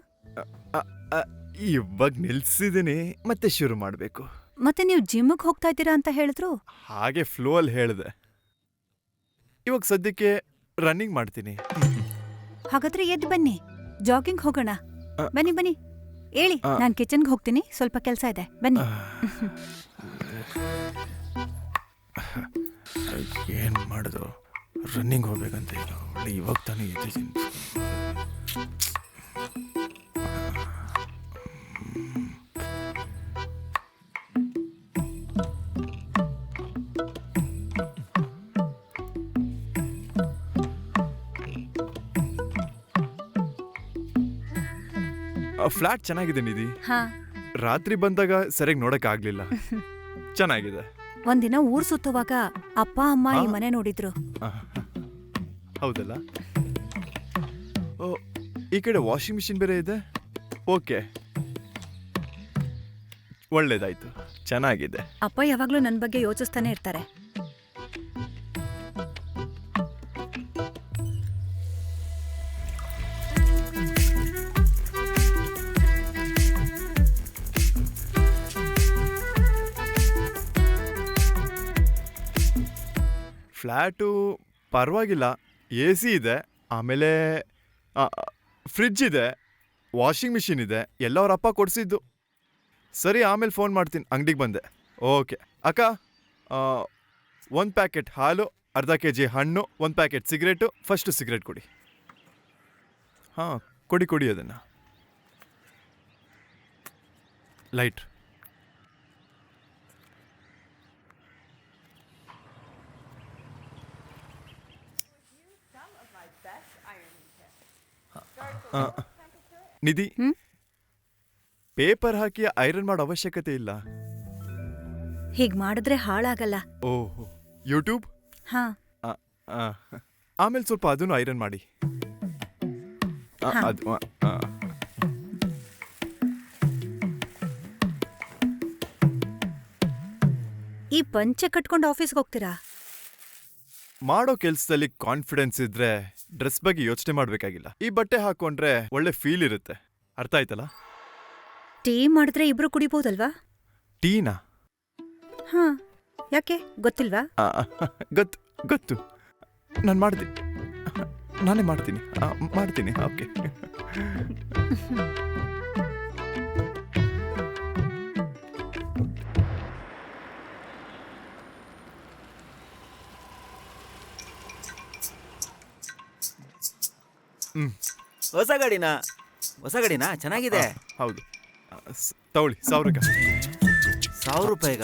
ಇವಾಗ ನಿಲ್ಸಿದ್ದೀನಿ, ಮತ್ತೆ ಶುರು ಮಾಡಬೇಕು. ಮತ್ತೆ ನೀವು ಜಿಮ್ಮಿಗೆ ಹೋಗ್ತಾ ಇದ್ದೀರಾ ಅಂತ ಹೇಳಿದ್ರು. ಹಾಗೆ ಫ್ಲೋ ಅಲ್ಲಿ ಹೇಳಿದೆ. ಇವಾಗ ಸದ್ಯಕ್ಕೆ ರನ್ನಿಂಗ್ ಮಾಡ್ತೀನಿ. ಹಾಗಾದ್ರೆ ಎದ್ದು ಬನ್ನಿ, ಜಾಗಿಂಗ್ ಹೋಗೋಣ. ಬನ್ನಿ ಬನ್ನಿ, ಹೇಳಿ. ನಾನು ಕಿಚನ್ಗೆ ಹೋಗ್ತೀನಿ, ಸ್ವಲ್ಪ ಕೆಲಸ ಇದೆ. ಬನ್ನಿ. ಏನ್ ಮಾಡುದು? ರನ್ನಿಂಗ್ ಹೋಗ್ಬೇಕಂತ ಇಲ್ಲ, ಇವಾಗ ತಾನೇ ಇದ್ದೀನಿ. ಫ್ಲಾಟ್ ಚೆನ್ನಾಗಿದೆ ನಿಧಿ. ಹಾ, ರಾತ್ರಿ ಬಂದಾಗ ಸರಿಯಾಗಿ ನೋಡಕ್ ಆಗ್ಲಿಲ್ಲ. ಚೆನ್ನಾಗಿದೆ. ಒಂದಿನ ಊರ್ ಸುತ್ತುವಾಗ ಅಪ್ಪ ಅಮ್ಮ ಈ ಮನೆ ನೋಡಿದ್ರು. ಹೌದಲ್ಲ? ಓ, ಈ ಕಡೆ ವಾಷಿಂಗ್ ಮಿಷಿನ್ ಬೇರೆ ಇದೆ. ಓಕೆ, ಒಳ್ಳೇದಾಯ್ತು, ಚೆನ್ನಾಗಿದೆ. ಅಪ್ಪ ಯಾವಾಗ್ಲೂ ನನ್ನ ಬಗ್ಗೆ ಯೋಚಿಸ್ತಾನೆ ಇರ್ತಾರೆ. ಫ್ಲ್ಯಾಟು ಪರವಾಗಿಲ್ಲ, ಎ ಸಿ ಇದೆ, ಆಮೇಲೆ ಫ್ರಿಡ್ಜ್ ಇದೆ, ವಾಷಿಂಗ್ ಮಿಷಿನ್ ಇದೆ, ಎಲ್ಲ ಅವ್ರ ಅಪ್ಪ ಕೊಡಿಸಿದ್ದು. ಸರಿ, ಆಮೇಲೆ ಫೋನ್ ಮಾಡ್ತೀನಿ, ಅಂಗಡಿಗೆ ಬಂದೆ. ಓಕೆ ಅಕ್ಕ, 1 ಪ್ಯಾಕೆಟ್ ಹಾಲು, ಅರ್ಧ kg ಹಣ್ಣು, 1 ಪ್ಯಾಕೆಟ್ ಸಿಗರೇಟು. ಫಸ್ಟು ಸಿಗರೇಟ್ ಕೊಡಿ. ಹಾಂ, ಕೊಡಿ ಅದನ್ನು. ಲೈಟ್. ನಿಧಿ, ಪೇಪರ್ ಹಾಕಿ ಐರನ್ ಮಾಡೋ ಅವಶ್ಯಕತೆ ಇಲ್ಲ. ಹೀಗ್ ಮಾಡಿದ್ರೆ ಹಾಳಾಗಲ್ಲ. ಓಹ್, ಯೂಟ್ಯೂಬ್? ಹಾ. ಆಮೇಲೆ ಸ್ವಲ್ಪ ಅದನ್ನು ಐರನ್ ಮಾಡಿ. ಅದು ಈ ಪಂಚೆ ಕಟ್ಕೊಂಡು ಆಫೀಸ್ಗೆ ಹೋಗ್ತೀರಾ? ಮಾಡೋ ಕೆಲ್ಸದಲ್ಲಿ ಕಾನ್ಫಿಡೆನ್ಸ್ ಇದ್ರೆ ಡ್ರೆಸ್ ಬಗ್ಗೆ ಯೋಚನೆ ಮಾಡ್ಬೇಕಾಗಿಲ್ಲ. ಈ ಬಟ್ಟೆ ಹಾಕೊಂಡ್ರೆ ಒಳ್ಳೆ ಫೀಲ್ ಇರುತ್ತೆ. ಅರ್ಥ ಆಯ್ತಲ್ಲ? ಟೀ ಮಾಡಿದ್ರೆ ಇಬ್ರು ಕುಡಿಬೋದಲ್ವಾ? ಟೀನಾ? ಹಾ, ಯಾಕೆ ಗೊತ್ತಿಲ್ವಾ? ಗೊತ್ತು. ನಾನು ಮಾಡ್ತೀನಿ, ನಾನೇ ಮಾಡ್ತೀನಿ. ಓಕೆ. ಹೊಸ ಗಾಡಿನಾ? ಚೆನ್ನಾಗಿದೆ. ಹೌದು, ತಗೊಳ್ಳಿ. 1000 ರೂಪಾಯಿಗ?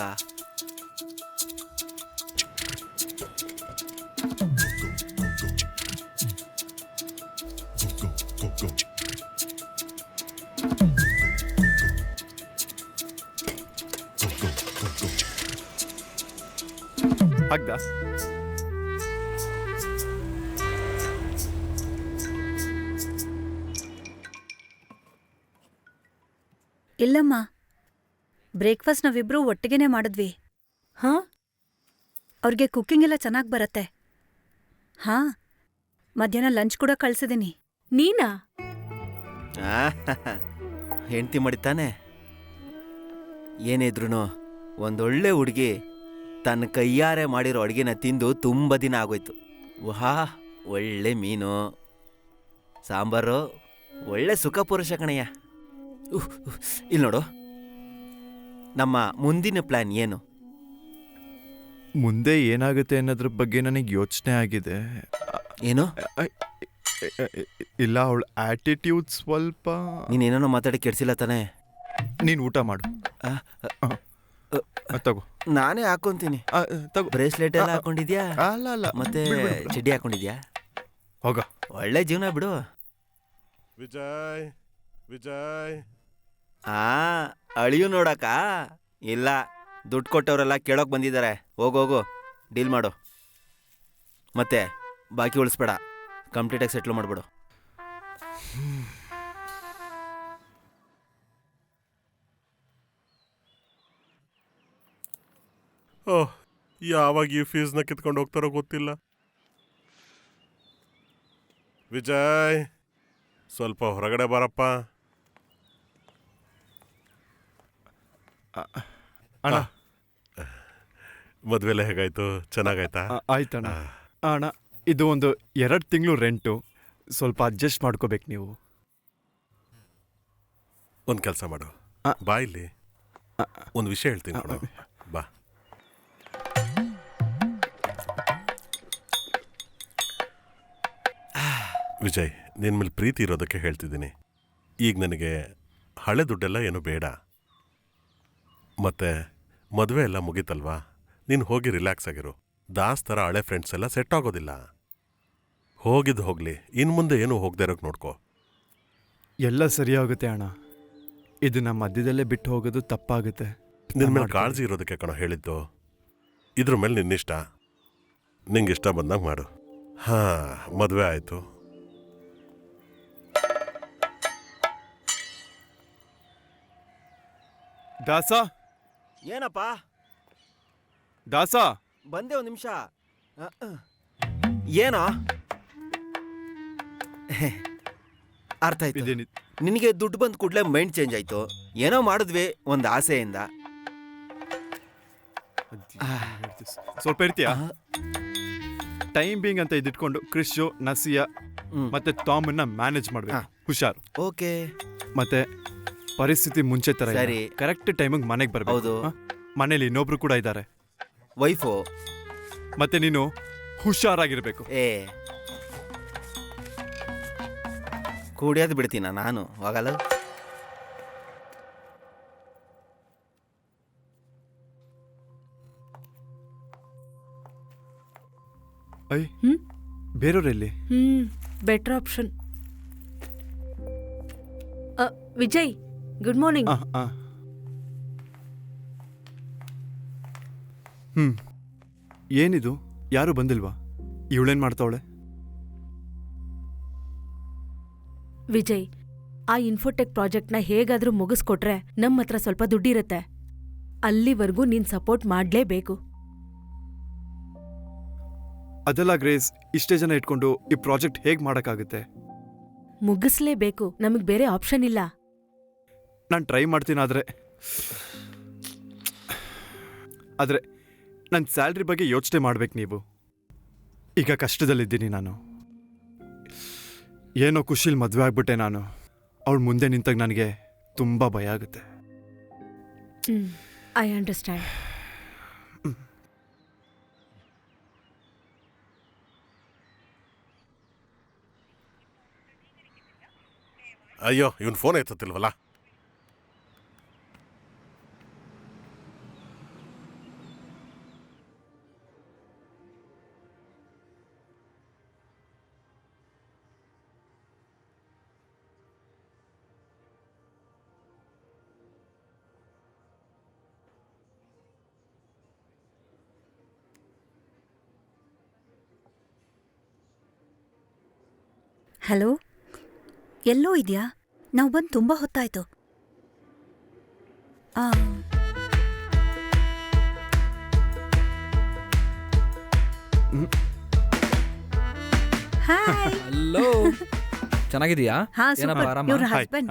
ಆಗ್ದಾ? ಇಲ್ಲಮ್ಮ, ಬ್ರೇಕ್ಫಾಸ್ಟ್ ನಾವಿಬ್ರು ಒಟ್ಟಿಗೆನೇ ಮಾಡಿದ್ವಿ. ಹಾ ಅವ್ರಿಗೆ ಕುಕ್ಕಿಂಗ್ ಎಲ್ಲ ಚೆನ್ನಾಗಿ ಬರತ್ತೆ. ಹಾ, ಮಧ್ಯಾಹ್ನ ಲಂಚ್ ಕೂಡ ಕಳ್ಸಿದೀನಿ. ನೀನಾ? ಹೆಂಡ್ತಿ ಮಾಡಿತಾನೆ. ಏನಿದ್ರು ಒಂದೊಳ್ಳೆ ಹುಡುಗಿ ತನ್ನ ಕೈಯಾರೆ ಮಾಡಿರೋ ಅಡುಗೆನ ತಿಂದು ತುಂಬ ದಿನ ಆಗೋಯ್ತು. ವಾಹ್, ಒಳ್ಳೆ ಮೀನು ಸಾಂಬಾರು, ಒಳ್ಳೆ ಸುಖ ಪುರುಷ ಕಣಯ್ಯ. ಇಲ್ಲಿ ನೋಡು, ನಮ್ಮ ಮುಂದಿನ ಪ್ಲಾನ್ ಏನು? ಮುಂದೆ ಏನಾಗುತ್ತೆ ಅನ್ನೋದ್ರ ಬಗ್ಗೆ ನನಗೆ ಯೋಚನೆ ಆಗಿದೆ. ಏನು? ಇಲ್ಲ, ಅವಳ ಆಟಿಟ್ಯೂಡ್ ಸ್ವಲ್ಪ. ನೀನೇನೋ ಮಾತಾಡಿ ಕೆಡ್ಸಿಲ್ಲ ತಾನೆ? ನೀನು ಊಟ ಮಾಡು. ತಗೋ, ನಾನೇ ಹಾಕೊಂತೀನಿ. ತಗೋ. ಬ್ರೇಸ್ಲೆಟ್ ಎಲ್ಲ ಹಾಕೊಂಡಿದ್ಯಾ? ಅಲ್ಲ ಅಲ್ಲ, ಮತ್ತೆ ಚಡ್ಡಿ ಹಾಕೊಂಡಿದ್ಯಾ? ಹೋಗ. ಒಳ್ಳೆ ಜೀವನ ಬಿಡು. ವಿಜಯ್ ವಿಜಯ್, ಅಳಿಯು ನೋಡಕ್ಕ? ಇಲ್ಲ, ದುಡ್ಡು ಕೊಟ್ಟವರೆಲ್ಲ ಕೇಳೋಕೆ ಬಂದಿದ್ದಾರೆ. ಹೋಗೋಗು, ಡೀಲ್ ಮಾಡು. ಮತ್ತೆ ಬಾಕಿ ಉಳಿಸ್ಬೇಡ, ಕಂಪ್ಲೀಟಾಗಿ ಸೆಟ್ಲ್ ಮಾಡ್ಬಿಡು. ಓಹ್, ಯಾವಾಗ ಈ ಫೀಸ್ನ ಕಿತ್ಕೊಂಡು ಹೋಗ್ತಾರೋ ಗೊತ್ತಿಲ್ಲ. ವಿಜಯ್, ಸ್ವಲ್ಪ ಹೊರಗಡೆ ಬಾರಪ್ಪ. ಅಣ್ಣ, ಮದ್ವೆಲ್ಲ ಹೇಗಾಯ್ತು? ಚೆನ್ನಾಗಾಯ್ತಾ? ಆಯ್ತಣ್ಣ. ಅಣ್ಣ, ಇದು ಒಂದು 2 ತಿಂಗಳು ರೆಂಟು, ಸ್ವಲ್ಪ ಅಡ್ಜಸ್ಟ್ ಮಾಡ್ಕೋಬೇಕು ನೀವು. ಒಂದು ಕೆಲಸ ಮಾಡು, ಬಾ ಇಲ್ಲಿ ಒಂದು ವಿಷಯ ಹೇಳ್ತೀನಿ ಕಣೋ. ಬಾ. ವಿಜಯ್, ನಿನ್ನ ಮೇಲೆ ಪ್ರೀತಿ ಇರೋದಕ್ಕೆ ಹೇಳ್ತಿದ್ದೀನಿ. ಈಗ ನನಗೆ ಹಳೆ ದುಡ್ಡೆಲ್ಲ ಏನು ಬೇಡ. ಮತ್ತೆ ಮದುವೆ ಎಲ್ಲ ಮುಗೀತಲ್ವಾ, ನೀನು ಹೋಗಿ ರಿಲ್ಯಾಕ್ಸ್ ಆಗಿರು. ದಾಸ್ ಥರ ಹಳೆ ಫ್ರೆಂಡ್ಸ್ ಎಲ್ಲ ಸೆಟ್ ಆಗೋದಿಲ್ಲ. ಹೋಗಿದ್ದು ಹೋಗ್ಲಿ, ಇನ್ನು ಮುಂದೆ ಏನು ಹೋಗದೆ ಇರೋಕೆ ನೋಡ್ಕೋ. ಎಲ್ಲ ಸರಿಯಾಗುತ್ತೆ ಅಣ್ಣ. ಇದು ನಮ್ಮ ಮಧ್ಯದಲ್ಲೇ ಬಿಟ್ಟು ಹೋಗೋದು ತಪ್ಪಾಗುತ್ತೆ. ನಿನ್ನ ಮೇಲೆ ಕಾಳಜಿ ಇರೋದಕ್ಕೆ ಕಣೋ ಹೇಳಿದ್ದು. ಇದ್ರ ಮೇಲೆ ನಿನ್ನಿಷ್ಟ, ನಿಂಗೆ ಇಷ್ಟ ಬಂದಾಗ ಮಾಡು. ಹಾಂ, ಮದುವೆ ಆಯಿತು. ದಾಸ, ಏನಪ್ಪ? ದಾಸ, ಬಂದೆ, ಒಂದು ನಿಮಿಷ. ಏನೋ? ಅರ್ಥ ಆಯ್ತು. ನಿನಗೆ ದುಡ್ಡು ಬಂದ ಕೂಡಲೇ ಮೈಂಡ್ ಚೇಂಜ್ ಆಯ್ತು. ಏನೋ ಮಾಡಿದ್ವಿ ಒಂದು ಆಸೆಯಿಂದ. ಸ್ವಲ್ಪ ಇರ್ತೀಯಾ? ಟೈಮ್ ಬೀಂಗ್ ಅಂತ ಇದಿಟ್ಕೊಂಡು ಕ್ರಿಶು, ನಸಿಯಾ ಮತ್ತೆ ಟಾಮನ್ನ ಮ್ಯಾನೇಜ್ ಮಾಡ್ಬೇಕು. ಹುಷಾರು. ಓಕೆ. ಮತ್ತೆ ಪರಿಸ್ಥಿತಿ ಮುಂಚೆ ತರ ಸರಿ. ಕರೆಕ್ಟ್ ಟೈಮಿಗೆ ಮನೆಗೆ ಬರ್ಬೇಕು. ಹೌದು. ಮನೇಲಿ ಇನ್ನೊಬ್ರು ಕೂಡ ಇದ್ದಾರೆ, ವೈಫು. ಮತ್ತೆ ನೀನು ಹುಷಾರಾಗಿರ್ಬೇಕು. ಕುಡಿಯೋದು ಬಿಡ್ತೀನ ನಾನು? ಹೋಗಲ್ಲ. ಐ, ಬೇರೆಯವರೆಲ್ಲಿ? Better option. Vijay, good morning. ಏನಿದು? ಯಾರು ಬಂದಿಲ್ವಾ? ಇವಳೇನ್ ಮಾಡ್ತಾವಳೆ? ವಿಜಯ್, ಆ ಇನ್ಫೋಟೆಕ್ ಪ್ರಾಜೆಕ್ಟ್ನ ಹೇಗಾದ್ರೂ ಮುಗಿಸ್ಕೊಟ್ರೆ ನಮ್ಮ ಹತ್ರ ಸ್ವಲ್ಪ ದುಡ್ಡಿರತ್ತೆ. ಅಲ್ಲಿವರೆಗೂ ನೀನ್ ಸಪೋರ್ಟ್ ಮಾಡ್ಲೇಬೇಕು. ಅದೆಲ್ಲ ಗ್ರೇಸ್, ಇಷ್ಟೇ ಜನ ಇಟ್ಕೊಂಡು ಈ ಪ್ರಾಜೆಕ್ಟ್ ಹೇಗ್ ಮಾಡಕ್ಕಾಗುತ್ತೆ? ಮುಗಿಸ್ಲೇಬೇಕು, ನಮಗ್ ಬೇರೆ ಆಪ್ಷನ್ ಇಲ್ಲ. ನಾನು ಟ್ರೈ ಮಾಡ್ತೀನಿ, ಆದ್ರೆ ನನ್ನ ಸ್ಯಾಲ್ರಿ ಬಗ್ಗೆ ಯೋಚನೆ ಮಾಡ್ಬೇಕು ನೀವು. ಈಗ ಕಷ್ಟದಲ್ಲಿದ್ದೀನಿ ನಾನು. ಏನೋ ಖುಷಿಲ್ ಮದುವೆ ಆಗ್ಬಿಟ್ಟೆ ನಾನು. ಅವಳು ಮುಂದೆ ನಿಂತಾಗ ನನಗೆ ತುಂಬ ಭಯ ಆಗುತ್ತೆ. I understand. ಅಯ್ಯೋ, ಇವನ್ ಫೋನ್ ಎತ್ತುತ್ತಿಲ್ವಲ್ಲ. ಹಲೋ, ಎಲ್ಲೋ ಇದೆಯಾ? ನಾವು ಬಂದು ತುಂಬ ಹೊತ್ತಾಯ್ತು. ಹಾಯ್. ಹಲೋ, ಚೆನ್ನಾಗಿದೀಯಾ? ಹಾ, ಏನಪ್ಪ ಸೂಪರ್. ಆರಾಮ? ಇವ್ರ ಹಸ್ಬೆಂಡ್.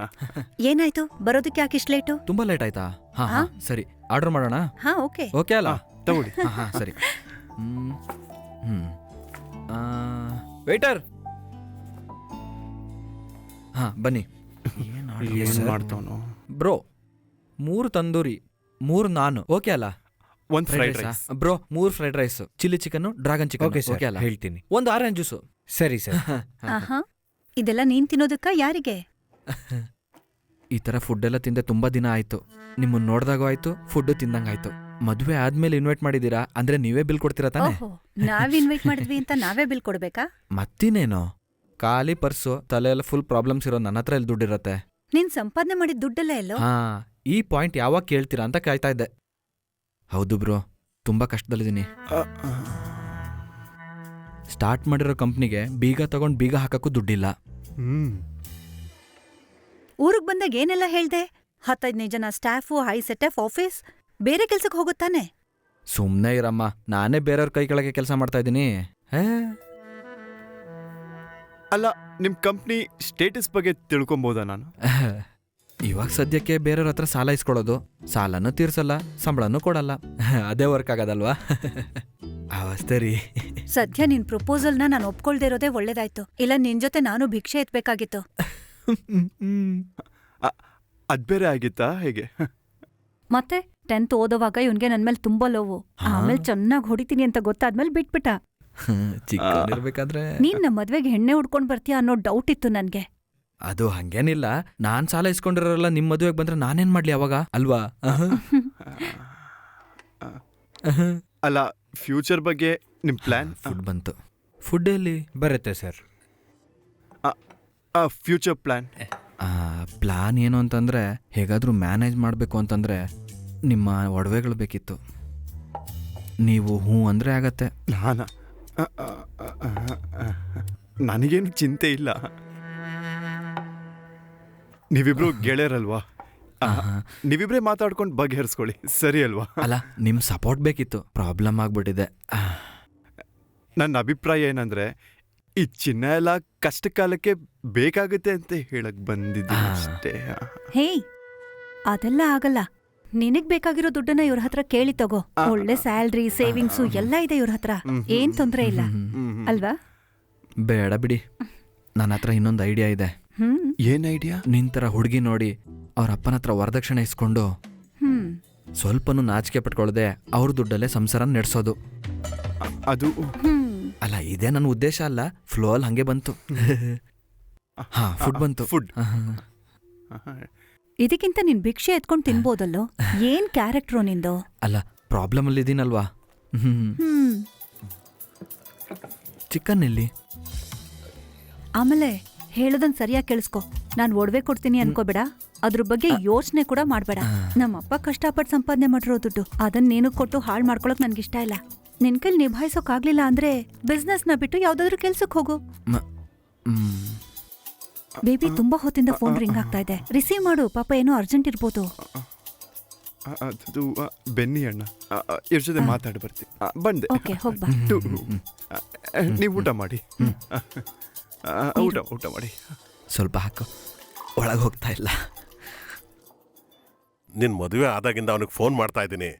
ಏನಾಯ್ತು, ಬರೋದಕ್ಕೆ ಯಾಕೆ ಇಷ್ಟು ಲೇಟು? ತುಂಬಾ ಲೇಟ್ ಆಯ್ತಾ? ಹಾ, ಸರಿ, ಆರ್ಡರ್ ಮಾಡೋಣ. ಹಾ, ಓಕೆ. ಓಕೆ ಅಲ್ಲ? ತಗೊಳ್ಳಿ. ಹಾ, ಸರಿ. ವೇಟರ್, ಹಾ ಬನ್ನಿ. ಏನ್ ಮಾಡ್ತಾವನು? ಬ್ರೋ, 3 ತಂದೂರಿ, 3 ನಾನ್, ಓಕೆ ಅಲ್ಲ? ಒಂದು fried rice. Bro, 3 fried rice, chilli chicken, dragon chicken, okay ಅಲ್ಲ? ಹೇಳ್ತೀನಿ. 1 ಆರೆಂಜ್ ಜ್ಯೂಸು. ಸರಿ ಸರ್. ಆಹಾ, ಇದೆಲ್ಲ ನೀನ್ ತಿನ್ನೋದಕ್ಕ? ಯಾರಿಗೆ? ಈ ತರ ಫುಡ್ ಎಲ್ಲ ತಿಂದೆ ತುಂಬಾ ದಿನ ಆಯ್ತು. ನಿಮ್ಮನ್ನ ನೋಡ್ದಾಗೂ ಆಯ್ತು, ಫುಡ್ ತಿಂದಂಗಾಯ್ತು. ಮದುವೆ ಆದ್ಮೇಲೆ ಇನ್ವೈಟ್ ಮಾಡಿದೀರಾ ಅಂದ್ರೆ ನೀವೇ ಬಿಲ್ ಕೊಡ್ತೀರಾ ತಾನೆ? ಓಹೋ, ನಾವ್ ಇನ್ವೈಟ್ ಮಾಡಿದ್ವಿ ಅಂತ ನಾವೇ ಬಿಲ್ ಕೊಡ್ಬೇಕಾ? ಮತ್ತಿನೇನು, ಖಾಲಿ ಪರ್ಸು, ತಲೆ ಎಲ್ಲ ಫುಲ್ ಪ್ರಾಬ್ಲಮ್ಸ್ ಇರೋ ನನ್ನ ಹತ್ರ ಎಲ್ಲಿ ದುಡ್ಡಿರತ್ತೆ? ನೀನ್ ಸಂಪಾದನೆ ಮಾಡಿದ ದುಡ್ಡೆಲ್ಲ ಎಲ್ಲೋ? ಹಾ, ಈ ಪಾಯಿಂಟ್ ಯಾವಾಗ ಕೇಳ್ತೀರಾ ಅಂತ ಕಾಯ್ತಾ ಇದ್ದೆ. ಹೌದು ಬ್ರೋ, ತುಂಬಾ ಕಷ್ಟದಲ್ಲಿದ್ದೀನಿ. ಸ್ಟಾರ್ಟ್ ಮಾಡಿರೋ ಕಂಪ್ನಿಗೆ ಬೀಗ ತಗೊಂಡ್ ಬೀಗ ಹಾಕಕ್ಕೂ ದುಡ್ಡಿಲ್ಲ. ಊರಿಗೆ ಬಂದಾಗ ಏನೆಲ್ಲ ಹೇಳ್ದೆ? 15 ಜನ ಸ್ಟಾಫು, ಹೈ ಸೆಟಪ್ ಆಫೀಸ್, ಬೇರೆ ಕೆಲ್ಸಕ್ಕೆ ಹೋಗುತ್ತಾನೆ? ಸುಮ್ನೆ ಇರಮ್ಮ, ನಾನೇ ಬೇರೆಯವ್ರ ಕೈ ಕೆಳಗೆ ಕೆಲಸ ಮಾಡ್ತಾ ಇದ್ದೀನಿ. ಅಲ್ಲ, ನಿಮ್ ಕಂಪ್ನಿ ಸ್ಟೇಟಸ್ ಬಗ್ಗೆ ತಿಳ್ಕೊಬೋದಾ ನಾನು? ಇವಾಗ ಸದ್ಯಕ್ಕೆ ಬೇರೆಯವ್ರ ಹತ್ರ ಸಾಲ ಇಸ್ಕೊಳ್ಳೋದು, ಸಾಲನೂ ತೀರ್ಸಲ್ಲ, ಸಂಬಳನೂ ಕೊಡಲ್ಲ. ಅದೇ ವರ್ಕ್ ಆಗೋದಲ್ವಾ? ಅವಸ್ಥೆ ರೀ. ಸದ್ಯ ನಿನ್ ಪ್ರಪೋಸಲ್ನ ನಾನು ಒಪ್ಕೊಳ್ದೇ ಇರೋದೇ ಒಳ್ಳೇದಾಯ್ತು. ಇಲ್ಲ ನಿನ್ ಜೊತೆ ನಾನು ಭಿಕ್ಷೆ ಎತ್ಬೇಕಾಗಿತ್ತು. ಅದ್ಬೇರೆ ಆಗಿತ್ತಾ ಹೇಗೆ? ಮತ್ತೆ 10th ಓದೋವಾಗ ಇವನ್ಗೆ ನನ್ ಮೇಲೆ ತುಂಬಾ ಲೋವು. ಆಮೇಲೆ ಚೆನ್ನಾಗಿ ಹೊಡಿತೀನಿ ಅಂತ ಗೊತ್ತಾದ್ಮೇಲೆ ಬಿಟ್ಬಿಟ್ಟ. ಚಿಕ್ಕವನಿರ್ಬೇಕಾದ್ರೆ ನೀನ್ ನಮ್ಮ ಮದ್ವೆಗೆ ಹೆಣ್ಣೆ ಉಡ್ಕೊಂಡ್ ಬರ್ತೀಯ ಅನ್ನೋ ಡೌಟ್ ಇತ್ತು ನನ್ಗೆ. ಅದು ಹಂಗೇನಿಲ್ಲ, ನಾನ್ ಸಾಲ ಇಸ್ಕೊಂಡಿರೋಲ್ಲ ನಿಮ್ ಮದುವೆಗೆ ಬಂದ್ರೆ ನಾನೇನ್ ಮಾಡ್ಲಿ ಅವಾಗ, ಅಲ್ವಾ? ಅಲ್ಲ, ಫ್ಯೂಚರ್ ಬಗ್ಗೆ ನಿಮ್ ಪ್ಲಾನ್? ಫುಡ್ ಬಂತು. ಫುಡ್ ಎಲ್ಲಿ ಬರುತ್ತೆ ಸರ್. Future plan? ಪ್ಲಾನ್ ಏನು ಅಂತಂದ್ರೆ, ಹೇಗಾದ್ರೂ ಮ್ಯಾನೇಜ್ ಮಾಡ್ಬೇಕು ಅಂತಂದ್ರೆ ನಿಮ್ಮ ಒಡವೆಗಳು ಬೇಕಿತ್ತು. ನೀವು ಹ್ಞೂ ಅಂದ್ರೆ ಆಗತ್ತೆ. ನನಗೇನು ಚಿಂತೆ ಇಲ್ಲ. ನೀವಿಬ್ರು ಗೆಳೆಯರಲ್ವಾ? ನೀವಿಬ್ರೇ ಮಾತಾಡ್ಕೊಂಡು ಬಗೆಹರಿಸ್ಕೊಳ್ಳಿ, ಸರಿ ಅಲ್ವಾ? ಅಲ್ಲ, ನಿಮ್ ಸಪೋರ್ಟ್ ಬೇಕಿತ್ತು, ಪ್ರಾಬ್ಲಮ್ ಆಗ್ಬಿಟ್ಟಿದೆ. ನನ್ನ ಅಭಿಪ್ರಾಯ ಏನಂದ್ರೆ, ಈ ಚಿನ್ನ ಎಲ್ಲ ಕಷ್ಟ ಕಾಲಕ್ಕೆ ಬೇಕಾಗುತ್ತೆ ಅಂತ ಹೇಳಕ್ ಬಂದಿದ್ದೀನಿ ಅಷ್ಟೇ. ಹೇಯ್, ಅದೆಲ್ಲ ಆಗಲ್ಲ. ನಿನಗ್ ಬೇಕಾಗಿರೋ ದುಡ್ಡನ್ನ ಇವ್ರ ಹತ್ರ ಕೇಳಿ ತಗೋ. ಒಳ್ಳೆ ಸ್ಯಾಲ್ರಿ, ಸೇವಿಂಗ್ಸು ಎಲ್ಲ ಇದೆ ಇವ್ರ ಹತ್ರ. ಏನ್ ತೊಂದ್ರೆ ಇಲ್ಲ ಅಲ್ವಾ? ಬೇಡ ಬಿಡಿ, ನನ್ನ ಹತ್ರ ಇನ್ನೊಂದು ಐಡಿಯಾ ಇದೆ. ಏನ್ ಐಡಿಯಾ? ನಿಂತರ ಹುಡುಗಿ ನೋಡಿ ಅವ್ರ ಅಪ್ಪನ ಹತ್ರ ವರದಕ್ಷಿಣೆ ಇಸ್ಕೊಂಡು ಸ್ವಲ್ಪನೂ ನಾಚಿಕೆ ಪಟ್ಕೊಳ್ದೆ ಅವ್ರ ದುಡ್ಡಲ್ಲೇ ಸಂಸಾರ ನಡೆಸೋದು. ಅದು ಅಲ್ಲ, ಇದೇ ನನ್ನ ಉದ್ದೇಶ ಅಲ್ಲ, ಫ್ಲೋ ಅಲ್ಲಿ ಹಂಗೆ ಬಂತು. ಹಾ, ಫುಡ್ ಬಂತು. ಫುಡ್ ಇದಕ್ಕಿಂತ ನಿನ್ ಭಿಕ್ಷೆ ಎತ್ಕೊಂಡ್ ತಿನ್ಬೋದಲ್ಲೋ? ಏನ್ ಕ್ಯಾರೆಕ್ಟ್ರು ನಿಂದು? ಅಲ್ಲ, ಪ್ರಾಬ್ಲಮ್ ಅಲ್ಲಿ ಇದೀನಲ್ವಾ. ಚಿಕನ್ ಎಲ್ಲಿ? ಆಮೇಲೆ ಹೇಳೋದನ್ ಸರಿಯಾಗಿ ಕೇಳಿಸ್ಕೊ. ನಾನ್ ಒಡವೆ ಕೊಡ್ತೀನಿ ಅನ್ಕೋಬೇಡ, ಅದ್ರ ಬಗ್ಗೆ ಯೋಚನೆ ಕೂಡ ಮಾಡ್ಬೇಡ. ನಮ್ಮಪ್ಪ ಕಷ್ಟಪಟ್ಟು ಸಂಪಾದನೆ ಮಾಡಿರೋ ದುಡ್ಡು, ಅದನ್ನ ನೀನು ಕೊಟ್ಟು ಹಾಳು ಮಾಡ್ಕೊಳಕ್ ನನ್ಗಿಷ್ಟ ಇಲ್ಲ. ನಿನ್ ಕೈಲಿ ನಿಭಾಯಿಸೋಕ್ ಆಗ್ಲಿಲ್ಲ ಅಂದ್ರೆ ಬಿಸ್ನೆಸ್ ನ ಬಿಟ್ಟು ಯಾವ್ದಾದ್ರು ಕೆಲ್ಸಕ್ ಹೋಗು. ಬೇಬಿ, ತುಂಬಾ ಹೊತ್ತಿಂದ ಫೋನ್ ರಿಂಗ್ ಆಗ್ತಾ ಇದೆ, ರಿಸೀವ್ ಮಾಡು. ಪಾಪ ಏನೋ ಅರ್ಜೆಂಟ್ ಇರ್ಬೋದು. ಅದು ಬೆನ್ನಿ ಅಣ್ಣ, ಇವ್ರ ಜೊತೆ ಮಾತಾಡಿ ಬರ್ತೀನಿ. ಬಂದೆ. ಓಕೆ, ಹೋಗ್ಬಾ. ನೀವು ಊಟ ಮಾಡಿ. ಊಟ ಮಾಡಿ. ಸ್ವಲ್ಪ ಹಾಕು, ಒಳಗೆ ಹೋಗ್ತಾ ಇಲ್ಲ. ನಿನ್ ಮದುವೆ ಆದಾಗಿಂದ ಅವನಿಗೆ ಫೋನ್ ಮಾಡ್ತಾ ಇದ್ದೀನಿ.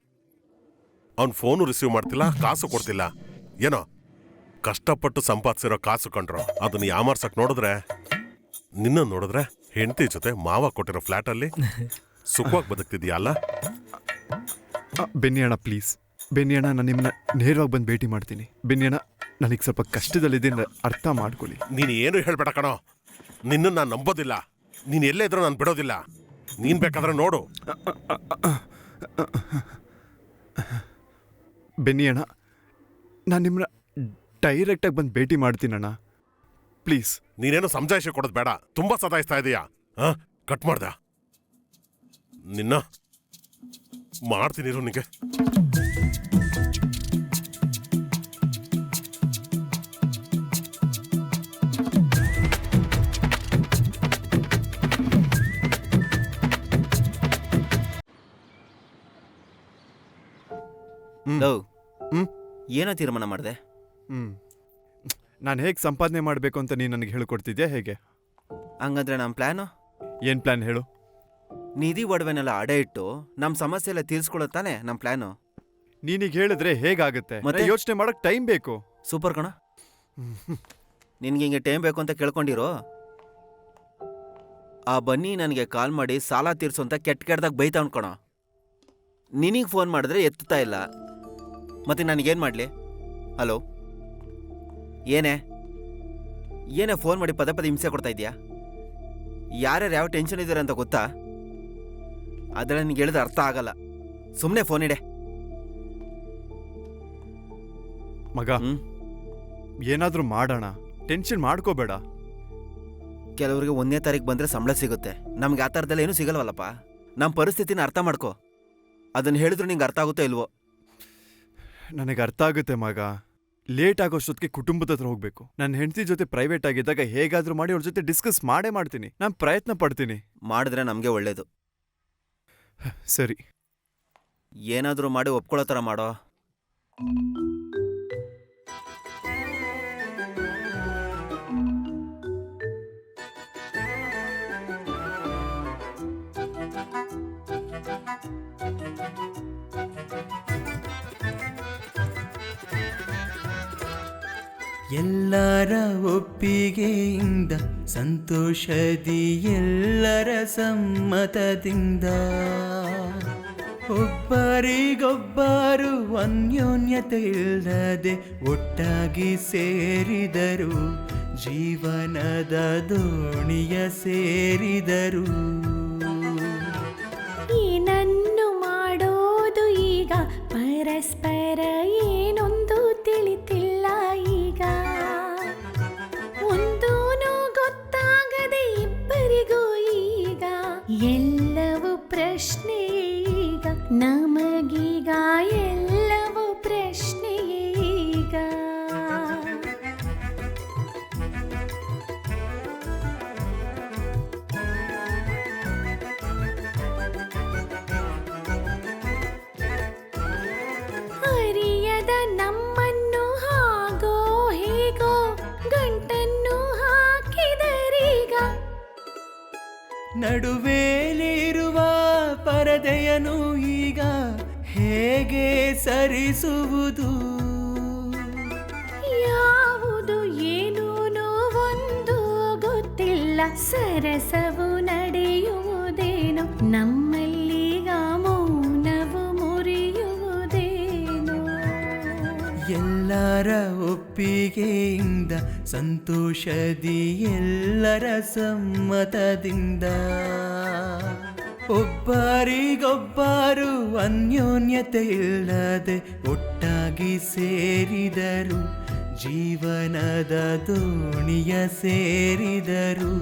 ಅವ್ನು ಫೋನು ರಿಸೀವ್ ಮಾಡ್ತಿಲ್ಲ, ಕಾಸು ಕೊಡ್ತಿಲ್ಲ. ಏನೋ ಕಷ್ಟಪಟ್ಟು ಸಂಪಾದಿಸಿರೋ ಕಾಸು ಕಂಡ್ರು ಅದನ್ನ ಯಾಮಾರ್ಸಕ್ ನೋಡಿದ್ರೆ, ನಿನ್ನ ನೋಡಿದ್ರೆ ಹೆಂಡತಿ ಜೊತೆ ಮಾವ ಕೊಟ್ಟಿರೋ ಫ್ಲಾಟಲ್ಲಿ ಸುಖವಾಗಿ ಬದುಕ್ತಿದ್ಯಾ ಅಲ್ಲ? ಬೆನ್ನಿ ಅಣ್ಣ, ಪ್ಲೀಸ್ ಬೆನ್ನಿ ಅಣ್ಣ, ನಾನು ನಿಮ್ಮನ್ನ ನೇರವಾಗಿ ಬಂದು ಭೇಟಿ ಮಾಡ್ತೀನಿ. ಬೆನ್ನಿ ಅಣ್ಣ, ನನಗೆ ಸ್ವಲ್ಪ ಕಷ್ಟದಲ್ಲಿದ್ದೀನಿ, ಅರ್ಥ ಮಾಡ್ಕೊಳ್ಳಿ. ನೀನು ಏನು ಹೇಳ್ಬೇಡ ಕಣೋ, ನಿನ್ನ ನಾನು ನಂಬೋದಿಲ್ಲ. ನೀನು ಎಲ್ಲೇ ಇದ್ರೂ ನಾನು ಬಿಡೋದಿಲ್ಲ. ನೀನು ಬೇಕಾದ್ರೆ ನೋಡು. ಬೆನ್ನಿ ಅಣ್ಣ, ನಾನು ನಿಮ್ಮನ್ನ ಡೈರೆಕ್ಟಾಗಿ ಬಂದು ಭೇಟಿ ಮಾಡ್ತೀನಣ್ಣ, ಪ್ಲೀಸ್. ನೀನೇನು ಸಮಜಾಯಿಷಿ ಕೊಡೋದು ಬೇಡ, ತುಂಬ ಸತಾಯಿಸ್ತಾ ಇದೀಯಾ. ಕಟ್ ಮಾಡ್ದ ನಿನ್ನ ಮಾಡ್ತೀನಿ ನಿನಗೆ. ಹ್ಮ್ ಏನೋ ತೀರ್ಮಾನ ಮಾಡಿದೆ? ಹ್ಮ್ ನಾನು ಹೇಗೆ ಸಂಪಾದನೆ ಮಾಡಬೇಕು ಅಂತ ನೀನು ನನಗೆ ಹೇಳ್ಕೊಡ್ತಿದ್ಯಾ ಹೇಗೆ? ಹಂಗಂದ್ರೆ ನಮ್ಮ ಪ್ಲ್ಯಾನು ಏನು ಪ್ಲಾನ್ ಹೇಳು? ನಿಧಿ ಒಡವೆನೆಲ್ಲ ಅಡೆ ಇಟ್ಟು ನಮ್ಮ ಸಮಸ್ಯೆ ಎಲ್ಲ ತೀರ್ಸ್ಕೊಳ್ಳೋದು ನಮ್ಮ ಪ್ಲ್ಯಾನು. ನೀನೀಗ ಹೇಳಿದ್ರೆ ಹೇಗಾಗುತ್ತೆ? ಮತ್ತೆ? ಮತ್ತೆ ಯೋಚನೆ ಮಾಡಕ್ ಟೈಮ್ ಬೇಕು. ಸೂಪರ್ ಕಣ. ನಿನ್ಗೆ ಹಿಂಗೆ ಟೈಮ್ ಬೇಕು ಅಂತ ಕೇಳ್ಕೊಂಡಿರೋ, ಆ ಬನ್ನಿ ನನಗೆ ಕಾಲ್ ಮಾಡಿ ಸಾಲ ತೀರ್ಸು ಅಂತ ಕೆಟ್ಟದಾಗ ಬೈತಾ ಅನ್ಕೊಣ. ನಿನಗೆ ಫೋನ್ ಮಾಡಿದ್ರೆ ಎತ್ತುತ್ತಾ ಇಲ್ಲ, ಮತ್ತೆ ನನಗೇನು ಮಾಡಲಿ? ಹಲೋ, ಏನೇ ಫೋನ್ ಮಾಡಿ ಪದೇ ಪದೇ ಹಿಂಸೆ ಕೊಡ್ತಾ ಇದೆಯಾ? ಯಾರ್ಯಾರು ಯಾವ ಟೆನ್ಷನ್ ಇದ್ದಾರೆ ಅಂತ ಗೊತ್ತಾ? ಅದೆಲ್ಲ ನಿನ್ಗೆ ಹೇಳಿದ್ರೆ ಅರ್ಥ ಆಗಲ್ಲ. ಸುಮ್ಮನೆ ಫೋನ್ ಇಡೆ ಮಗ. ಏನಾದ್ರೂ ಮಾಡೋಣ, ಟೆನ್ಷನ್ ಮಾಡ್ಕೋಬೇಡ. ಕೆಲವರಿಗೆ 1ನೇ ತಾರೀಕು ಬಂದ್ರೆ ಸಂಬಳ ಸಿಗುತ್ತೆ, ನಮ್ಗೆ ಆ ಥರದ್ದೆಲ್ಲ ಏನೂ ಸಿಗಲ್ವಲ್ಲಪ್ಪ. ನಮ್ಮ ಪರಿಸ್ಥಿತಿನ ಅರ್ಥ ಮಾಡ್ಕೋ. ಅದನ್ನು ಹೇಳಿದ್ರು ನಿಂಗೆ ಅರ್ಥ ಆಗುತ್ತೋ ಇಲ್ವೋ? ನನಗೆ ಅರ್ಥ ಆಗುತ್ತೆ ಮಗ. ಲೇಟ್ ಆಗೋಷ್ಟೊತ್ತಿಗೆ ಕುಟುಂಬದ ಹತ್ರ ಹೋಗ್ಬೇಕು. ನನ್ನ ಹೆಂಡತಿ ಜೊತೆ ಪ್ರೈವೇಟ್ ಆಗಿದ್ದಾಗ ಹೇಗಾದ್ರೂ ಮಾಡಿ ಅವ್ರ ಜೊತೆ ಡಿಸ್ಕಸ್ ಮಾಡೇ ಮಾಡ್ತೀನಿ. ನಾನು ಪ್ರಯತ್ನ ಪಡ್ತೀನಿ. ಮಾಡಿದ್ರೆ ನಮಗೆ ಒಳ್ಳೇದು. ಸರಿ, ಏನಾದರೂ ಮಾಡಿ ಒಪ್ಕೊಳ್ಳೋ ಥರ ಮಾಡೋ. ಎಲ್ಲರ ಒಪ್ಪಿಗೆಯಿಂದ ಸಂತೋಷದಿ ಎಲ್ಲರ ಸಮ್ಮತದಿಂದ ಒಬ್ಬರಿಗೊಬ್ಬರು ಅನ್ಯೋನ್ಯತೆ ಇಲ್ಲದೆ ಒಟ್ಟಾಗಿ ಸೇರಿದರು, ಜೀವನದ ದೋಣಿಯ ಸೇರಿದರು. ಏನನ್ನು ಮಾಡೋದು ಈಗ, ಪರಸ್ಪರ ಏನೊಂದು ತಿಳಿತಿಲ್ಲ ಈಗ. ಒಂದೂನು ಗೊತ್ತಾಗದೆ ಇಬ್ಬರಿಗೂ ಈಗ ಎಲ್ಲವೂ ಪ್ರಶ್ನೆ ಈಗ, ನಮಗೀಗ ಎಲ್ಲವೂ ಪ್ರಶ್ನೆ ಈಗ. ಅರಿಯದ ನಮ್ಮನ್ನು ಹಾಗೋ ಹೀಗೋ ಗಂಟನ್ನು ಹಾಕಿದರೀಗ, ನಡುವೇಲಿರುವ ಪರದೆಯನು ಈಗ ಹೇಗೆ ಸರಿಸುವುದು? ಯಾವುದು ಏನೂನೋ ಒಂದು ಗೊತ್ತಿಲ್ಲ, ಸರಸವು ನಡೆಯುವುದೇನು, ನಮ್ಮಲ್ಲೀಗ ಮೌನವು ಮುರಿಯುವುದೇನು. ಎಲ್ಲರ ಒಪ್ಪಿಗೆಯಿಂದ ಸಂತೋಷದಿ ಎಲ್ಲರ ಸಮ್ಮತದಿಂದ ಒಬ್ಬರಿಗೊಬ್ಬರು ಅನ್ಯೋನ್ಯತೆ ಇಲ್ಲದೆ ಒಟ್ಟಾಗಿ ಸೇರಿದರು, ಜೀವನದ ದೋಣಿಯ ಸೇರಿದರು.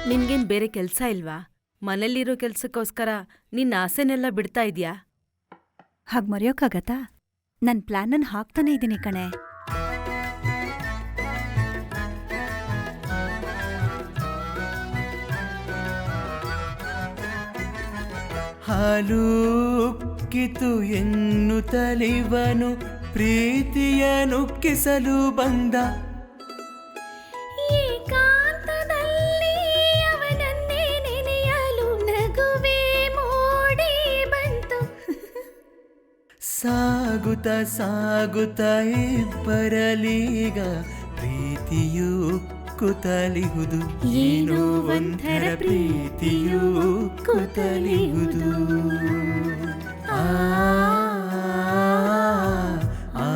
ನಿನ್ಗೇನ್ ಬೇರೆ ಕೆಲ್ಸ ಇಲ್ವಾ? ಮನೇಲಿರೋ ಕೆಲ್ಸಕ್ಕೋಸ್ಕರ ನಿನ್ನ ಆಸೆನೆಲ್ಲ ಬಿಡ್ತಾ ಇದ್ಯಾ? ಹಾಗೆ ಮರೆಯೋಕ್ಕಾಗತ್ತಾ? ನನ್ನ ಪ್ಲ್ಯಾನನ್ನು ಹಾಕ್ತಾನೆ ಇದ್ದೀನಿ ಕಣೆ. ಹಾಲು ಉಕ್ಕಿತು ಎನ್ನುತ್ತಲಿವನು ಪ್ರೀತಿಯ ನುಕ್ಕಿಸಲು ಬಂದ, ಏಕಾಂತದಲ್ಲಿ ಅವನನ್ನೇ ನೆನೆಯಲು ನಗುವೆ ಮೂಡಿ ಬಂತು. ಸಾಗುತ್ತ ಸಾಗುತ್ತ ಇಬ್ಬರಲೀಗ ಪ್ರೀತಿಯು ಉಕ್ಕುತ್ತಲಿಹುದು, ಏನೋ ಒಂಥರ ಪ್ರೀತಿಯು ಉಕ್ಕುತ್ತಲಿಹುದು. ಆ ಆ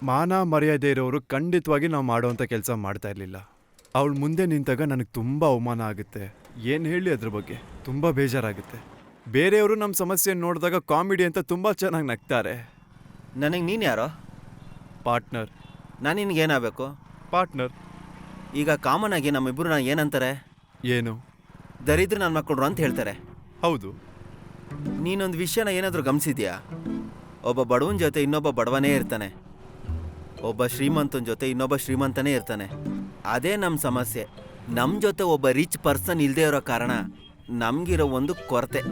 ಮಾನ ಮರ್ಯಾದೆ ಇರೋರು ಖಂಡಿತವಾಗಿ ನಾವು ಮಾಡೋವಂಥ ಕೆಲಸ ಮಾಡ್ತಾ ಇರಲಿಲ್ಲ. ಅವಳು ಮುಂದೆ ನಿಂತಾಗ ನನಗೆ ತುಂಬ ಅವಮಾನ ಆಗುತ್ತೆ. ಏನು ಹೇಳಿ ಅದ್ರ ಬಗ್ಗೆ ತುಂಬ ಬೇಜಾರಾಗುತ್ತೆ. ಬೇರೆಯವರು ನಮ್ಮ ಸಮಸ್ಯೆಯನ್ನು ನೋಡಿದಾಗ ಕಾಮಿಡಿ ಅಂತ ತುಂಬ ಚೆನ್ನಾಗಿ ನಗ್ತಾರೆ. ನನಗೆ ನೀನು ಯಾರೋ? ಪಾರ್ಟ್ನರ್. ನಾನು ನಿನಗೇನಾಗಬೇಕು? ಪಾರ್ಟ್ನರ್. ಈಗ ಕಾಮನ್ ಆಗಿ ನಮ್ಮಿಬ್ಬರು ಏನಂತಾರೆ? ಏನು? ದರಿದ್ರ ನನ್ನ ಮಕ್ಕಳು ಅಂತ ಹೇಳ್ತಾರೆ. ಹೌದು. ನೀನೊಂದು ವಿಷಯನ ಏನಾದರೂ ಗಮನಿಸಿದ್ಯಾ? ಒಬ್ಬ ಬಡವನ ಜೊತೆ ಇನ್ನೊಬ್ಬ ಬಡವನೇ ಇರ್ತಾನೆ, ಒಬ್ಬ ಶ್ರೀಮಂತನ ಜೊತೆ ಇನ್ನೊಬ್ಬ ಶ್ರೀಮಂತನೇ ಇರ್ತಾನೆ. ಅದೇ ನಮ್ಮ ಸಮಸ್ಯೆ. ನಮ್ಮ ಜೊತೆ ಒಬ್ಬ ರಿಚ್ ಪರ್ಸನ್ ಇಲ್ಲದೆ ಇರೋ ಕಾರಣ ನಮಗಿರೋ ಒಂದು ಕೊರತೆ.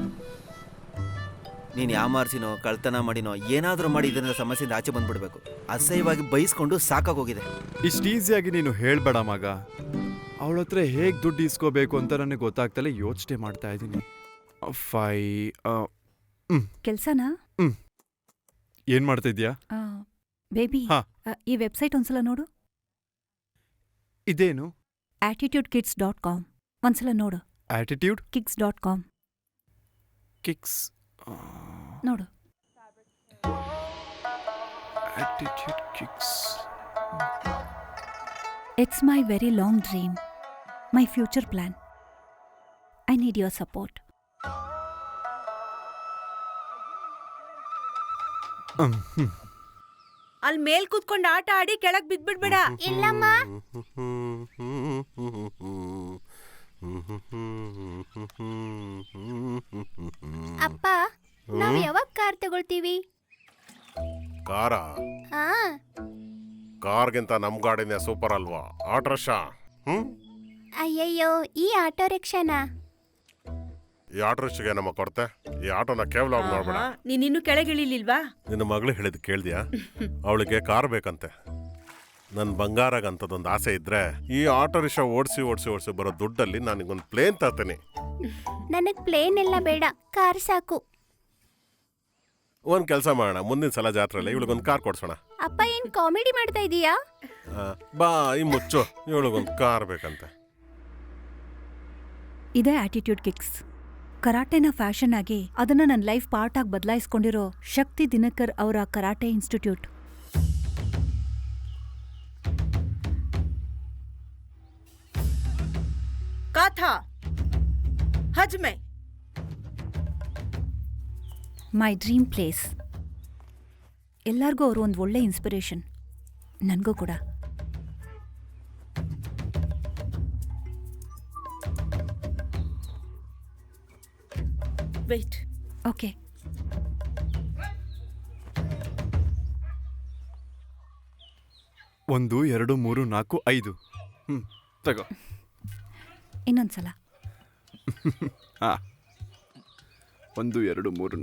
ನೀನು ಯಾಮಾರ್ಸಿನೋ ಕಳ್ತನ ಮಾಡಿನೋ ಏನಾದರೂ ಮಾಡಿ ಇದರಿಂದ ಸಮಸ್ಯೆಯಿಂದ ಆಚೆ ಬಂದ್ಬಿಡ್ಬೇಕು. ಅಸಹ್ಯವಾಗಿ ಬೈಸ್ಕೊಂಡು ಸಾಕಾಗೋಗಿದೆ. ಇಷ್ಟು ಈಸಿಯಾಗಿ ನೀನು ಹೇಳ್ಬೇಡ ಮಗ. ಅವಳ ಹತ್ರ ಹೇಗೆ ದುಡ್ಡು ಇಸ್ಕೋಬೇಕು ಅಂತ ನನಗೆ ಗೊತ್ತಾಗ್ತಲೇ ಯೋಚನೆ ಮಾಡ್ತಾ ಇದ್ದೀನಿ. ಕೆಲ್ಸನಾ? ಏನು ಮಾಡ್ತಾ ಇದೀಯಾ? ಬೇಬಿ, ಹಾ. ಈ ವೆಬ್ಸೈಟ್ ಒಂದ್ಸಲ ನೋಡು. ಇದೇನು? attitudekids.com. ಒಂದ್ಸಲ ನೋಡು. Attitude kids.com kicks. ನೋಡು. Attitude kicks. It's my very long dream, my future plan. I need your support. ಅಲ್ಲಿ ಮೇಲ್ ಕೂತ್ಕೊಂಡು ಆಟ ಆಡಿ ಕೆಳಗ್ ಬಿದ್ಬಿಡ್ಬೇಡ. ಇಲ್ಲಮ್ಮ. ಅಪ್ಪ, ನಾವ್ ಯಾವಾಗ ಕಾರ್ ತಗೊಳ್ತೀವಿ? ಕಾರ? ಹಾ. ಕಾರ್ಗಿಂತ ನಮ್ ಗಾಡಿನೇ ಸೂಪರ್ ಅಲ್ವಾ? ಆಟೋರಿಕ್ಷಾ. ಅಯ್ಯಯ್ಯೋ, ಈ ಆಟೋ ರಿಕ್ಷಾನಾ? ಈ ಆಟೋರಿಕ್ಷಾಗೆ ನಮ್ಮ ಕೊರತೆ. ಈ ಆಟೋನ ಕೇವಲ ನೋಡ್ಬೇಡ. ನೀನಿನ್ನು ಕೆಳಗಿಳಿಲಿಲ್ವಾ? ನಿನ್ನ ಮಗಳು ಹೇಳಿದ್ ಕೇಳ್ದ್ಯಾ? ಅವಳಿಗೆ ಕಾರ್ ಬೇಕಂತೆ. ನನ್ನ ಬಂಗಾರಾಗಂತದೊಂದು ಆಸೆ ಇದ್ರೆ ಈ ಆಟೋ ರಿಕ್ಷಾ ಓಡಿಸಿ ಓಡಿಸಿ ಓಡಿಸಿ ಬರೋ ದುಡ್ಡಲ್ಲಿ ನನಗೊಂದು ಪ್ಲೇನ್ ತರ್ತೀನಿ. ನನಗ್ ಪ್ಲೇನ್ ಎಲ್ಲ ಬೇಡ, ಕಾರ್ ಸಾಕು. ಒಂದ್ ಕೆಲಸ ಮಾಡೋಣ, ಮುಂದಿನ ಸಲ ಜಾತ್ರೆಯಲ್ಲಿ ಇವಳಿಗೊಂದು ಕಾರ್ ಕೊಡ್ಸೋಣ. ಅಪ್ಪ, ಏನ್ ಕಾಮಿಡಿ ಮಾಡ್ತಾ ಇದೀಯಾ? ಬಾ ಈ ಮುಚ್ಚು, ಇವಳಿಗೊಂದು ಕಾರ್ ಬೇಕಂತೆ. ಇದೇ ಆಟಿಟ್ಯೂಡ್ ಕಿಕ್ಸ್. ಕರಾಟೆನ ಫ್ಯಾಷನ್ ಆಗಿ ಅದನ್ನ ನನ್ನ ಲೈಫ್ ಪಾರ್ಟ್ ಆಗಿ ಬದಲಾಯಿಸ್ಕೊಂಡಿರೋ ಶಕ್ತಿ ದಿನಕರ್ ಅವರ ಕರಾಟೆ ಇನ್ಸ್ಟಿಟ್ಯೂಟ್. ಕಾಥಾ ಹಜ್ಮೆ. My dream place. ಎಲ್ಲರಿಗೂ ಅವರು ಒಂದು ಒಳ್ಳೆ ಇನ್ಸ್ಪಿರೇಷನ್, ನನಗೂ ಕೂಡ. ವೇಟ್. ಓಕೆ. ಒಂದು 2 3 4 5. ತಗೋ. ಇನ್ನೊಂದ್ಸಲ. 1 2 3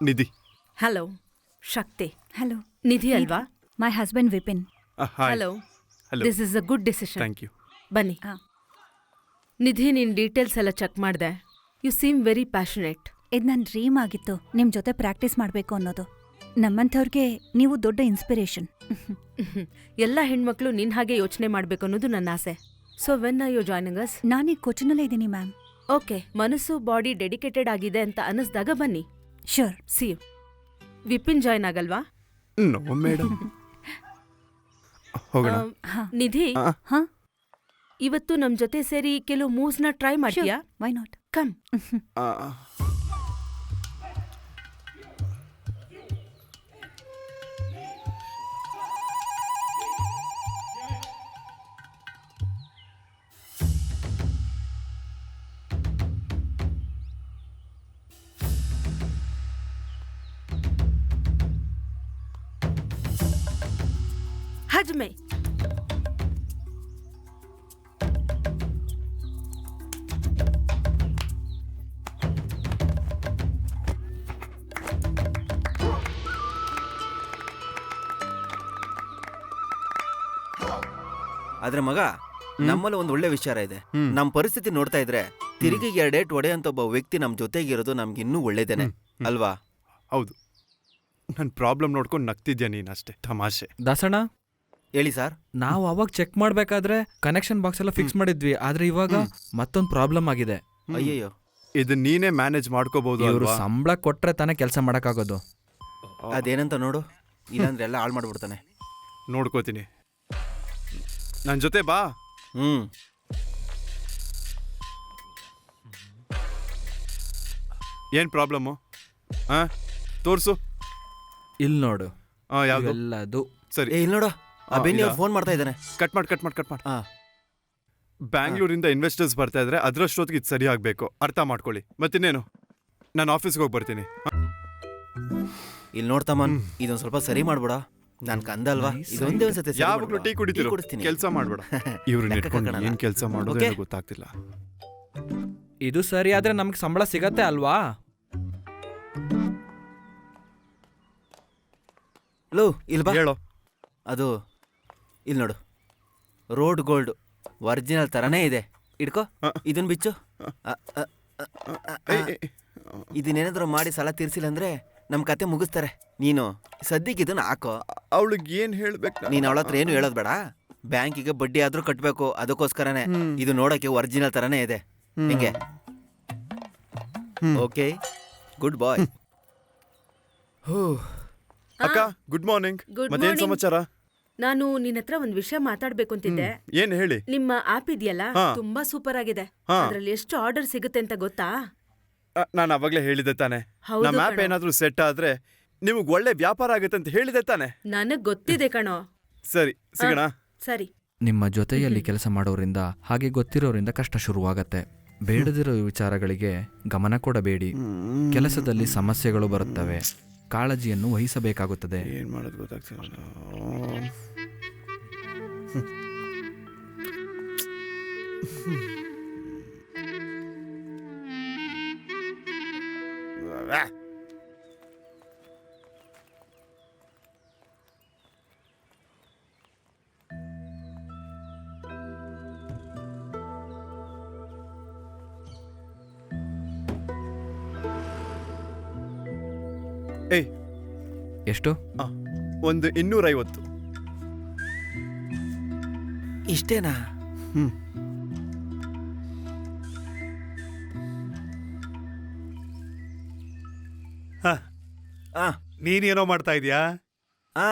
ನಿಧಿ. ಹಲೋ ಶಕ್ತಿ. ಹಲೋ. ನಿಧಿ ಅಲ್ವಾ? My husband Vipin. Hello. This is a good decision. Thank you. ಬನ್ನಿ. ನಿಧಿ, ನಿನ್ ಡೀಟೇಲ್ಸ್ ಎಲ್ಲ ಚೆಕ್ ಮಾಡಿದೆ. You seem very passionate. ಇದು ನನ್ನ ಡ್ರೀಮ್ ಆಗಿತ್ತು, ನಿಮ್ಮ ಜೊತೆ ಪ್ರಾಕ್ಟೀಸ್ ಮಾಡಬೇಕು ಅನ್ನೋದು. ನಮ್ಮಂಥವ್ರಿಗೆ ನೀವು ದೊಡ್ಡ ಇನ್ಸ್ಪಿರೇಷನ್. ಎಲ್ಲ ಹೆಣ್ಮಕ್ಳು ನಿನ್ ಹಾಗೆ ಯೋಚನೆ ಮಾಡ್ಬೇಕು ಅನ್ನೋದು ನನ್ನ ಆಸೆ. So when are you joining us? ನಾನೀಗ ಕೊಚಿನಲ್ಲೇ ಇದ್ದೀನಿ ಮ್ಯಾಮ್. ಓಕೆ, ಮನಸ್ಸು ಬಾಡಿ ಡೆಡಿಕೇಟೆಡ್ ಆಗಿದೆ ಅಂತ ಅನಿಸ್ದಾಗ ಬನ್ನಿ. Sure. See you. Vipin join ಆಗಲ್ವಾ? No madam. ಹೋಗೋಣ. ನಿಧಿ, ಹಾ, ಇವತ್ತು ನಮ್ ಜೊತೆ ಸೇರಿ ಕೆಲವು ಮೂವ್ಸ್ನ ಟ್ರೈ ಮಾಡ್ತೀಯಾ? Why not? ಕಮ್. ಹಜ್ಮೆ. ಆದ್ರೆ ಮಗ, ನಮ್ಮಲ್ಲಿ ಒಂದು ಒಳ್ಳೆ ವಿಚಾರ ಇದೆ. ನಮ್ಮ ಪರಿಸ್ಥಿತಿ ನೋಡ್ತಾ ಇದ್ರೆ ತಿರುಗಿ 2 ಏಟ್ ಹೊಡೆ ಅಂತ ಒಬ್ಬ ವ್ಯಕ್ತಿ ನಮ್ಮ ಜೊತೆಗಿರೋದು ನಮ್ಗೆ ಇನ್ನೂ ಒಳ್ಳೇದೇನೆ ಅಲ್ವಾ? ಹೌದು. ನನ್ನ ಪ್ರಾಬ್ಲಮ್ ನೋಡ್ಕೊಂಡು ನಗ್ತಿದ್ಯಾ ನೀನು ಅಷ್ಟೇ, ತಮಾಷೆ. ದಾಸಣ್ಣ, ಹೇಳಿ ಸರ್. ನಾವು ಅವಾಗ ಚೆಕ್ ಮಾಡ್ಬೇಕಾದ್ರೆ ಕನೆಕ್ಷನ್ ಬಾಕ್ಸ್ ಎಲ್ಲ ಫಿಕ್ಸ್ ಮಾಡಿದ್ವಿ, ಆದ್ರೆ ಇವಾಗ ಮತ್ತೊಂದು ಪ್ರಾಬ್ಲಮ್ ಆಗಿದೆ. ಅಯ್ಯಯ್ಯೋ. ಇದನ್ನ ನೀನೇ ಮ್ಯಾನೇಜ್ ಮಾಡ್ಕೋಬಹುದು ಇವರು ಅಲ್ವಾ? ಸಂಬಳ ಕೊಟ್ರೆ ತಾನೇ ಕೆಲಸ ಮಾಡಕ್ಕಾಗೋದು. ಅದೇನಂತ ನೋಡು, ಇಲ್ಲಾಂದ್ರೆ ಎಲ್ಲ ಹಾಳು ಮಾಡ್ಬಿಡ್ತಾನೆ. ನೋಡ್ಕೋತೀನಿ. ನನ್ನ ಜೊತೆ ಬಾ. ಏನ್ ಪ್ರಾಬ್ಲಮ್ಮು? ತೋರ್ಸು. ಇಲ್ಲಿ ನೋಡು, ಯಾವ್ದು? ಎಲ್ಲದು ಸರಿ, ಇಲ್ಲಿ ನೋಡು, ಬೆನ್ನಿ ಫೋನ್ ಮಾಡ್ತಾ ಇದ್ದಾನೆ. ಕಟ್ ಮಾಡಿ. ಬ್ಯಾಂಗ್ಳೂರಿಂದ ಇನ್ವೆಸ್ಟರ್ಸ್ ಬರ್ತಾ ಇದ್ರೆ ಅದ್ರಷ್ಟೊತ್ತಿಗೆ ಇದು ಸರಿ ಆಗ್ಬೇಕು, ಅರ್ಥ ಮಾಡ್ಕೊಳ್ಳಿ. ಮತ್ತಿನ್ನೇನು, ನಾನು ಆಫೀಸ್ಗೆ ಹೋಗಿ ಬರ್ತೀನಿ. ಇಲ್ಲಿ ನೋಡ್ತಮ್ಮ, ಇದೊಂದು ಸ್ವಲ್ಪ ಸರಿ ಮಾಡ್ಬಿಡ. ನಾನು ಕಂದಲ್ವಾ, ಇದೊಂದೇ ಒಂದ್ಸತಿ ಯಾವಾಗಲೂ ಟೀ ಕುಡಿತೀರೋ, ಕೆಲಸ ಮಾಡ್ಬೇಡ. ಇವ್ರು ನೆಟ್ಕೊಂಡು ಏನ್ ಕೆಲಸ ಮಾಡೋದು ಗೊತ್ತಾಗ್ತಿಲ್ಲ. ಇದು ಸರಿ ಆದ್ರೆ ನಮ್ಗೆ ಸಂಬಳ ಸಿಗತ್ತೆ ಅಲ್ವಾ? ಲೋ, ಇಲ್ಲಿ ಬಾ. ಹೇಳೋ. ಅದು ಇಲ್ಲಿ ನೋಡು, ರೋಡ್ ಗೋಲ್ಡ್ ಒರಿಜಿನಲ್ ತರನೇ ಇದೆ. ಇಡ್ಕೋ, ಇದನ್ ಬಿಚ್ಚು. ಇದನ್ನೇನಾದ್ರೂ ಮಾಡಿ ಸಾಲ ತೀರ್ಸಿಲ್ಲ ಅಂದ್ರೆ ನಮ್ ಕತೆ ಮುಗಿಸ್ತಾರೆ. ನೀನು ಸದ್ಯಕ್ಕೆ ಇದನ್ನ ಹಾಕೋ. ಅವಳಿಗೆ ಏನ್ ಹೇಳ್ಬೇಕು? ನೀನ್ ಅವಳ ಹತ್ರ ಏನು ಹೇಳೋದ್ ಬೇಡ. ಬ್ಯಾಂಕಿಗೆ ಬಡ್ಡಿ ಆದ್ರೂ ಕಟ್ಬೇಕು, ಅದಕ್ಕೋಸ್ಕರನೇ. ಇದು ನೋಡಕ್ಕೆ ಒರಿಜಿನಲ್ ತರನೇ ಇದೆ. ಹೆಂಗೆ? ಓಕೆ, ಗುಡ್ ಬಾಯ್. ಅಕ್ಕ, ಗುಡ್ ಮಾರ್ನಿಂಗ್. ಮತ್ತೇನ್ ಸಮಾಚಾರ? ನಾನು ನಿನ್ನ ಹತ್ರ ಒಂದ್ ವಿಷಯ ಮಾತಾಡ್ಬೇಕು ಅಂತಿದ್ದೆ. ಏನ್ ಹೇಳಿ? ನಿಮ್ಮ ಆಪ್ ಇದೆಯಲ್ಲ, ತುಂಬಾ ಸೂಪರ್ ಆಗಿದೆ. ಅದ್ರಲ್ಲಿ ಎಷ್ಟು ಆರ್ಡರ್ ಸಿಗುತ್ತೆ ಅಂತ ಗೊತ್ತಾ? ನಾನು ಅವಾಗ್ಲೇ ಹೇಳಿದೆ ತಾನೆ, ನಮ್ಮ ಆಪ್ ಏನಾದ್ರೂ ಸೆಟ್ ಆದ್ರೆ ನಿಮಗ್ ಒಳ್ಳೆ ವ್ಯಾಪಾರ ಆಗುತ್ತೆ ಅಂತ ಹೇಳಿದೆ ತಾನೆ. ನನಗ್ ಗೊತ್ತಿದೆ ಕಣೋ. ಸರಿ, ಸಿಗೋಣ. ಸರಿ. ನಿಮ್ಮ ಜೊತೆಯಲ್ಲಿ ಕೆಲಸ ಮಾಡೋರಿಂದ ಹಾಗೆ ಗೊತ್ತಿರೋರಿಂದ ಕಷ್ಟ ಶುರುವಾಗತ್ತೆ. ಬೇಡದಿರೋ ವಿಚಾರಗಳಿಗೆ ಗಮನ ಕೊಡಬೇಡಿ. ಕೆಲಸದಲ್ಲಿ ಸಮಸ್ಯೆಗಳು ಬರುತ್ತವೆ, ಕಾಳಜಿಯನ್ನು ವಹಿಸಬೇಕಾಗುತ್ತದೆ. ಏನ್ ಮಾಡೋದು ಗೊತ್ತಾಗ್ತಿಲ್ಲ. ಏಯ್, ಎಷ್ಟು? ಒಂದು 250. ಇಷ್ಟೇನಾ? ನೀನೇನೋ ಮಾಡ್ತಾ ಇದೀಯಾ?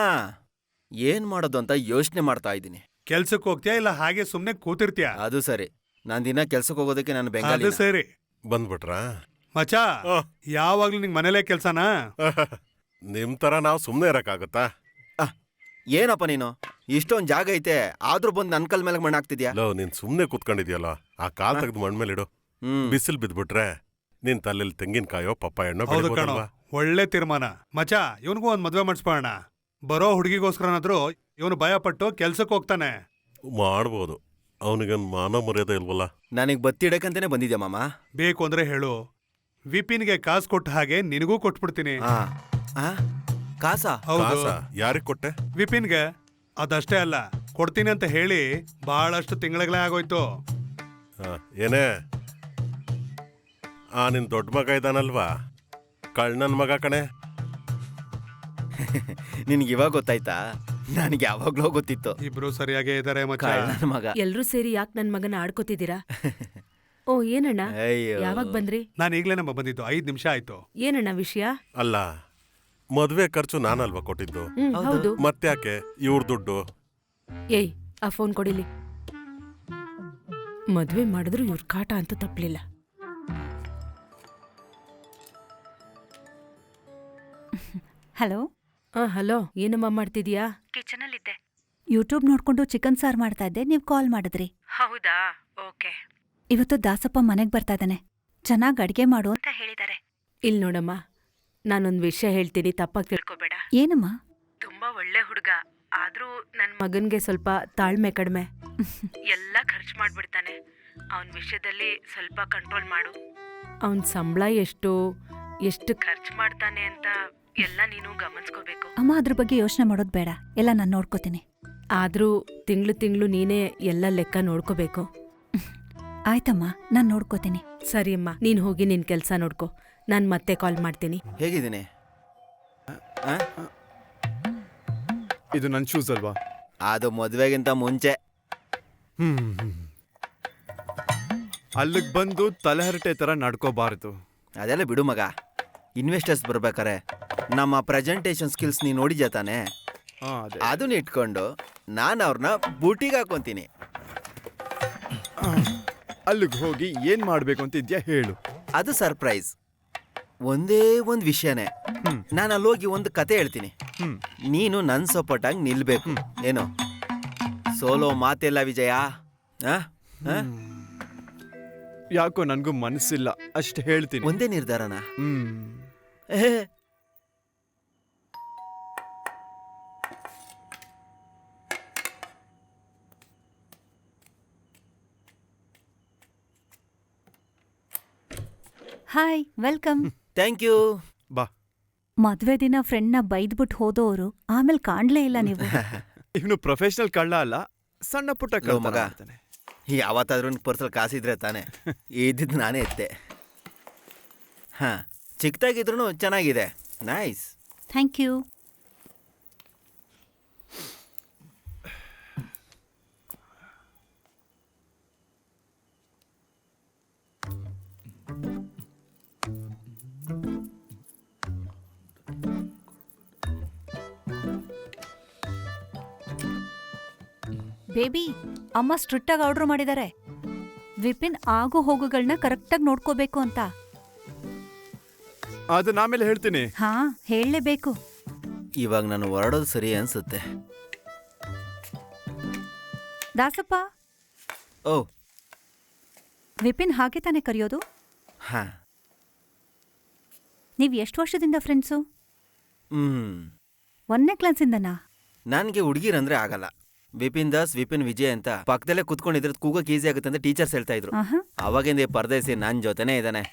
ಏನ್ ಮಾಡೋದು ಅಂತ ಯೋಚನೆ ಮಾಡ್ತಾ ಇದ್ದೀನಿ. ಕೆಲ್ಸಕ್ಕೆ ಹೋಗ್ತೀಯಾ ಇಲ್ಲ ಹಾಗೆ ಸುಮ್ನೆ ಕೂತಿರ್ತೀಯಾ? ಅದು ಸರಿ, ನಾನ್ ದಿನ ಕೆಲ್ಸಕ್ಕೆ ಹೋಗೋದಕ್ಕೆ ನಾನು ಅದು ಬೆಂಗಾಲಿ. ಸರಿ. ಬಂದ್ಬಿಟ್ರಾ? ಮಚಾ, ಯಾವಾಗ್ಲೂ ನಿಂಗ್ ಮನೇಲೇ ಕೆಲ್ಸನಾ? ನಿಮ್ ತರ ನಾವ್ ಸುಮ್ನೆ ಇರಕ್ಕಾಗತ್ತಾ? ಏನಪ್ಪ ನೀನು, ಇಷ್ಟೊಂದ್ ಜಾಗ ಐತೆ ಆದ್ರೂ ಬಂದು ನನ್ ಕಲ್ ಮೇಲೆ ಮಣ್ಣು ಹಾಕ್ತಿದ್ಯಾ? ಲೋ, ನೀನ್ ಸುಮ್ನೆ ಕೂತ್ಕೊಂಡಿದ್ಯಲ್ಲ, ಆ ಕಾಲ್ ತೆಗೆದು ಮಣ್ ಮೇಲೆ ಇಡು. ಬಿಸಿಲ್ ಬಿದ್ಬಿಟ್ರೆ ನಿನ್ ತಲೆಯಲ್ಲಿ ತೆಂಗಿನಕಾಯೋ ಪಪ್ಪಾಯಣ್ಣೋ ಬೆಳಿಬೋದಲ್ವಾ? ಒಳ್ಳೆ ತೀರ್ಮಾನ. ಮಚಾ, ಇವನ್ಗೂ ಒಂದ್ ಮದ್ವೆ ಮಾಡಿಸ್ಬೋಣ. ಬರೋ ಹುಡುಗಿಗೋಸ್ಕರನಾದ್ರೂ ಇವನು ಭಯ ಪಟ್ಟು ಕೆಲ್ಸಕ್ಕೆ ಹೋಗ್ತಾನೆ. ಮಾಡ್ಬೋದು. ಅವನಿಗನ್ ಮಾನವ ಮರ್ಯಾದೆ ಇಲ್ವಲ್ಲ? ನನಗ್ ಬತ್ತಿ ಇಡಕಂತಾನೆ ಬಂದಿದ್ಯಾ ಮಾಮ? ಬೇಕು ಅಂದ್ರೆ ಹೇಳು, ವಿಪಿನ್ಗೆ ಕಾಸು ಕೊಟ್ಟ ಹಾಗೆ ನಿನಗೂ ಕೊಟ್ಬಿಡ್ತೀನಿ. ಕಾಸಾ? ಹೌದು. ಯಾರಿಗ್ ಕೊಟ್ಟೆ? ವಿಪಿನ್ಗೆ. ಅದಷ್ಟೇ ಅಲ್ಲ, ಕೊಡ್ತೀನಿ ಅಂತ ಹೇಳಿ ಬಹಳಷ್ಟು ತಿಂಗಳಗಳೇ ಆಗೋಯ್ತು. ಏನೇ, ನಿನ್ ದೊಡ್ಡ ಮಗ ಇದ್ದಾನಲ್ವಾ, ಕಳ್ಳನನ್ ಮಗ ಕಣೆ. ನಿನ್ಗೆ ಇವಾಗ ಗೊತ್ತಾಯ್ತಾ? ನನಗೆ ಯಾವಾಗ್ಲೋ ಗೊತ್ತಿತ್ತು. ಇಬ್ರು ಸರಿಯಾಗೇ ಇದಾರೆ ಮಚ್ಚ. ಕಳ್ಳನ ಮಗ. ಎಲ್ರೂ ಸೇರಿ ಯಾಕೆ ನನ್ ಮಗನ ಆಡ್ಕೋತಿದ್ದೀರಾ? ಓ, ಏನಣ್ಣ, ಯಾವಾಗ ಬಂದ್ರಿ? ನಾನು ಈಗ್ಲೇ ನಮ್ಮ ಬಂದಿದ್ದು 5 ನಿಮಿಷ ಆಯ್ತು. ಏನಣ್ಣ ವಿಷಯ? ಅಲ್ಲ, ಮದ್ವೆ ಖರ್ಚು ನಾನಲ್ವಾ ಕೊಟ್ಟಿದ್ದು? ಹೌದು. ಮತ್ತ್ಯಾಕೆ ಇವ್ರ ದುಡ್ಡು? ಏಯ್, ಆ ಫೋನ್ ಕೊಡಿಲಿ. ಮದ್ವೆ ಮಾಡಿದ್ರು ಇವ್ರ ಕಾಟ ಅಂತೂ ತಪ್ಪಲಿಲ್ಲ. ಹಲೋ. ಹಲೋ, ಏನಮ್ಮ ಮಾಡ್ತಿದ್ಯಾ? ಕಿಚನಲ್ಲಿದ್ದೆ. ಯೂಟ್ಯೂಬ್ ನೋಡ್ಕೊಂಡು ಚಿಕನ್ ಸಾರು ಮಾಡ್ತಾ ಇದ್ದೆ, ನೀವು ಕಾಲ್ ಮಾಡಿದ್ರಿ. ಹೌದಾ? ಓಕೆ. ಇವತ್ತು ದಾಸಪ್ಪ ಮನೆಗ್ ಬರ್ತಾ ಇದ್ದಾನೆ, ಚೆನ್ನಾಗಿ ಅಡ್ಗೆ ಮಾಡು ಅಂತ ಹೇಳಿದ್ದಾರೆ. ಇಲ್ ನೋಡಮ್ಮ, ನಾನೊಂದ್ ವಿಷಯ ಹೇಳ್ತೀನಿ, ತಪ್ಪಾಗಿ ತಿಳ್ಕೊಬೇಡ. ಏನಮ್ಮ? ತುಂಬಾ ಒಳ್ಳೆ ಹುಡುಗ, ಆದ್ರೂ ನನ್ ಮಗನ್ಗೆ ಸ್ವಲ್ಪ ತಾಳ್ಮೆ ಕಡಿಮೆ. ಎಲ್ಲ ಖರ್ಚು ಮಾಡ್ಬಿಡ್ತಾನೆ. ಅವನ್ ವಿಷಯದಲ್ಲಿ ಸ್ವಲ್ಪ ಕಂಟ್ರೋಲ್ ಮಾಡು. ಅವನ್ ಸಂಬಳ ಎಷ್ಟು ಖರ್ಚು ಮಾಡ್ತಾನೆ ಅಂತ ಎಲ್ಲ ನೀನು ಗಮನಿಸ್ಕೋಬೇಕು. ಅಮ್ಮ, ಅದ್ರ ಬಗ್ಗೆ ಯೋಚನೆ ಮಾಡೋದು ಬೇಡ, ಎಲ್ಲ ನಾನು ನೋಡ್ಕೋತೀನಿ. ಆದ್ರೂ ತಿಂಗಳು ನೀನೇ ಎಲ್ಲ ಲೆಕ್ಕ ನೋಡ್ಕೋಬೇಕು. ಆಯ್ತಮ್ಮ, ನಾನು ನೋಡ್ಕೋತೀನಿ. ಸರಿ ಅಮ್ಮ, ನೀನ್ ಹೋಗಿ ನಿನ್ ಕೆಲ್ಸ ನೋಡ್ಕೋ. ನಾನ್ ಮತ್ತೆ ಕಾಲ್ ಮಾಡ್ತೀನಿ. ಹೇಗಿದ್ದೀನಿ? ಇದು ನನ್ ಶೂಸ್ ಅಲ್ವಾ? ಅದು ಮದ್ವೆಗಿಂತ ಮುಂಚೆ. ಅಲ್ಲಿಗೆ ಬಂದು ತಲೆಹರಟೆ ತರ ನಡ್ಕೋಬಾರದು. ಅದೆಲ್ಲ ಬಿಡು ಮಗ, ಇನ್ವೆಸ್ಟರ್ಸ್ ಬರ್ಬೇಕಾರೆ ನಮ್ಮ ಪ್ರೆಸೆಂಟೇಷನ್ ಸ್ಕಿಲ್ಸ್ ನೀನು ನೋಡಿದ್ಯಾ ತಾನೆ? ಅದೇ ಅದನ್ನ ಇಟ್ಕೊಂಡು ನಾನು ಅವ್ರನ್ನ ಬೂಟಿಗೆ ಹಾಕೊಂತೀನಿ. ಅಲ್ಲಿಗೆ ಹೋಗಿ ಏನ್ ಮಾಡ್ಬೇಕು ಅಂತ ಇದ್ಯಾ ಹೇಳು. ಅದು ಸರ್ಪ್ರೈಸ್. ಒಂದೇ ಒಂದು ವಿಷಯನೇ, ನಾನು ಅಲ್ಲಿ ಹೋಗಿ ಒಂದು ಕತೆ ಹೇಳ್ತೀನಿ. ನೀನು ನನ್ನ ಸಪೋರ್ಟಾಗಿ ನಿಲ್ಬೇಕು. ಏನು ಸೋಲೋ ಮಾತೆಲ್ಲ ವಿಜಯ. ಯಾಕೋ ನನ್ಗೂ ಮನಸ್ಸಿಲ್ಲ, ಅಷ್ಟು ಹೇಳ್ತೀನಿ. ಒಂದೇ ನಿರ್ಧಾರನಾ? Hi, welcome. Thank you. ಬಾ. ಮದ್ವೆ ದಿನ ಫ್ರೆಂಡ್ನ ಬೈದ್ಬಿಟ್ಟು ಹೋದವರು ಆಮೇಲೆ ಕಾಣ್ಲೇ ಇಲ್ಲ ನೀವು. ಇವನು ಪ್ರೊಫೆಷನಲ್ ಕಳ್ಳ ಅಲ್ಲ, ಸಣ್ಣ ಪುಟ್ಟ ಕಳ್ಳ ಮಗ. ಮಾಡ್ತಾನೆ. ಯಾವತ್ತಾದ್ರೂ ಪರ್ಸಲ್ ಕಾಸಿದ್ರೆ ತಾನೆ. ಇದ್ದಿದ್ದು ನಾನೇ ಎತ್ತೆ. ಹಾಂ, ಚಿಕ್ಕದಾಗಿದ್ರು ಚೆನ್ನಾಗಿದೆ. ನೈಸ್. Thank you. ಬೇಬಿ, ಅಮ್ಮ ಸ್ಟ್ರಿಕ್ಟ್ ಆಗಿ ಆರ್ಡರ್ ಮಾಡಿದ್ದಾರೆ. ವಿಪಿನ್ ಆಗು ಹೋಗುಗಳನ್ನ ಕರೆಕ್ಟಾಗಿ ನೋಡ್ಕೋಬೇಕು ಅಂತ. ಅದನ್ನ ಆಮೇಲೆ ಹೇಳ್ತೀನಿ. ಹಾ, ಹೇಳಲೇಬೇಕು. ಇವಾಗ ನಾನು ಹೊರಡೋದು ಸರಿ ಅನ್ಸುತ್ತೆ. ದಾಸಪ್ಪ. ಓ, ವಿಪಿನ್ ಹಾಗೆ ತಾನೇ ಕರೆಯೋದು? ಹಾಂ. ನೀವು ಎಷ್ಟು ವರ್ಷದಿಂದ ಫ್ರೆಂಡ್ಸು? 1ನೇ ಕ್ಲಾಸಿಂದನಾ? ನನಗೆ ಹುಡುಗಿರಂದ್ರೆ ಆಗಲ್ಲ. ವಿಪಿನ್ ದಾಸ್, ವಿಪಿನ್ ವಿಜಯ್ ಅಂತ ಪಕ್ಕದಲ್ಲೇ ಕುತ್ಕೊಂಡಿದ್ರೆ ಕೂಗಕ್ಕೆ ಈಸಿ ಆಗುತ್ತೆ ಅಂತ ಟೀಚರ್ಸ್ ಹೇಳ್ತಾ ಇದ್ರು. ಅವಾಗಿಂದ ಪರದೇಸಿ ನನ್ನ ಜೊತೆನೇ ಇದ್ದಾನೆ.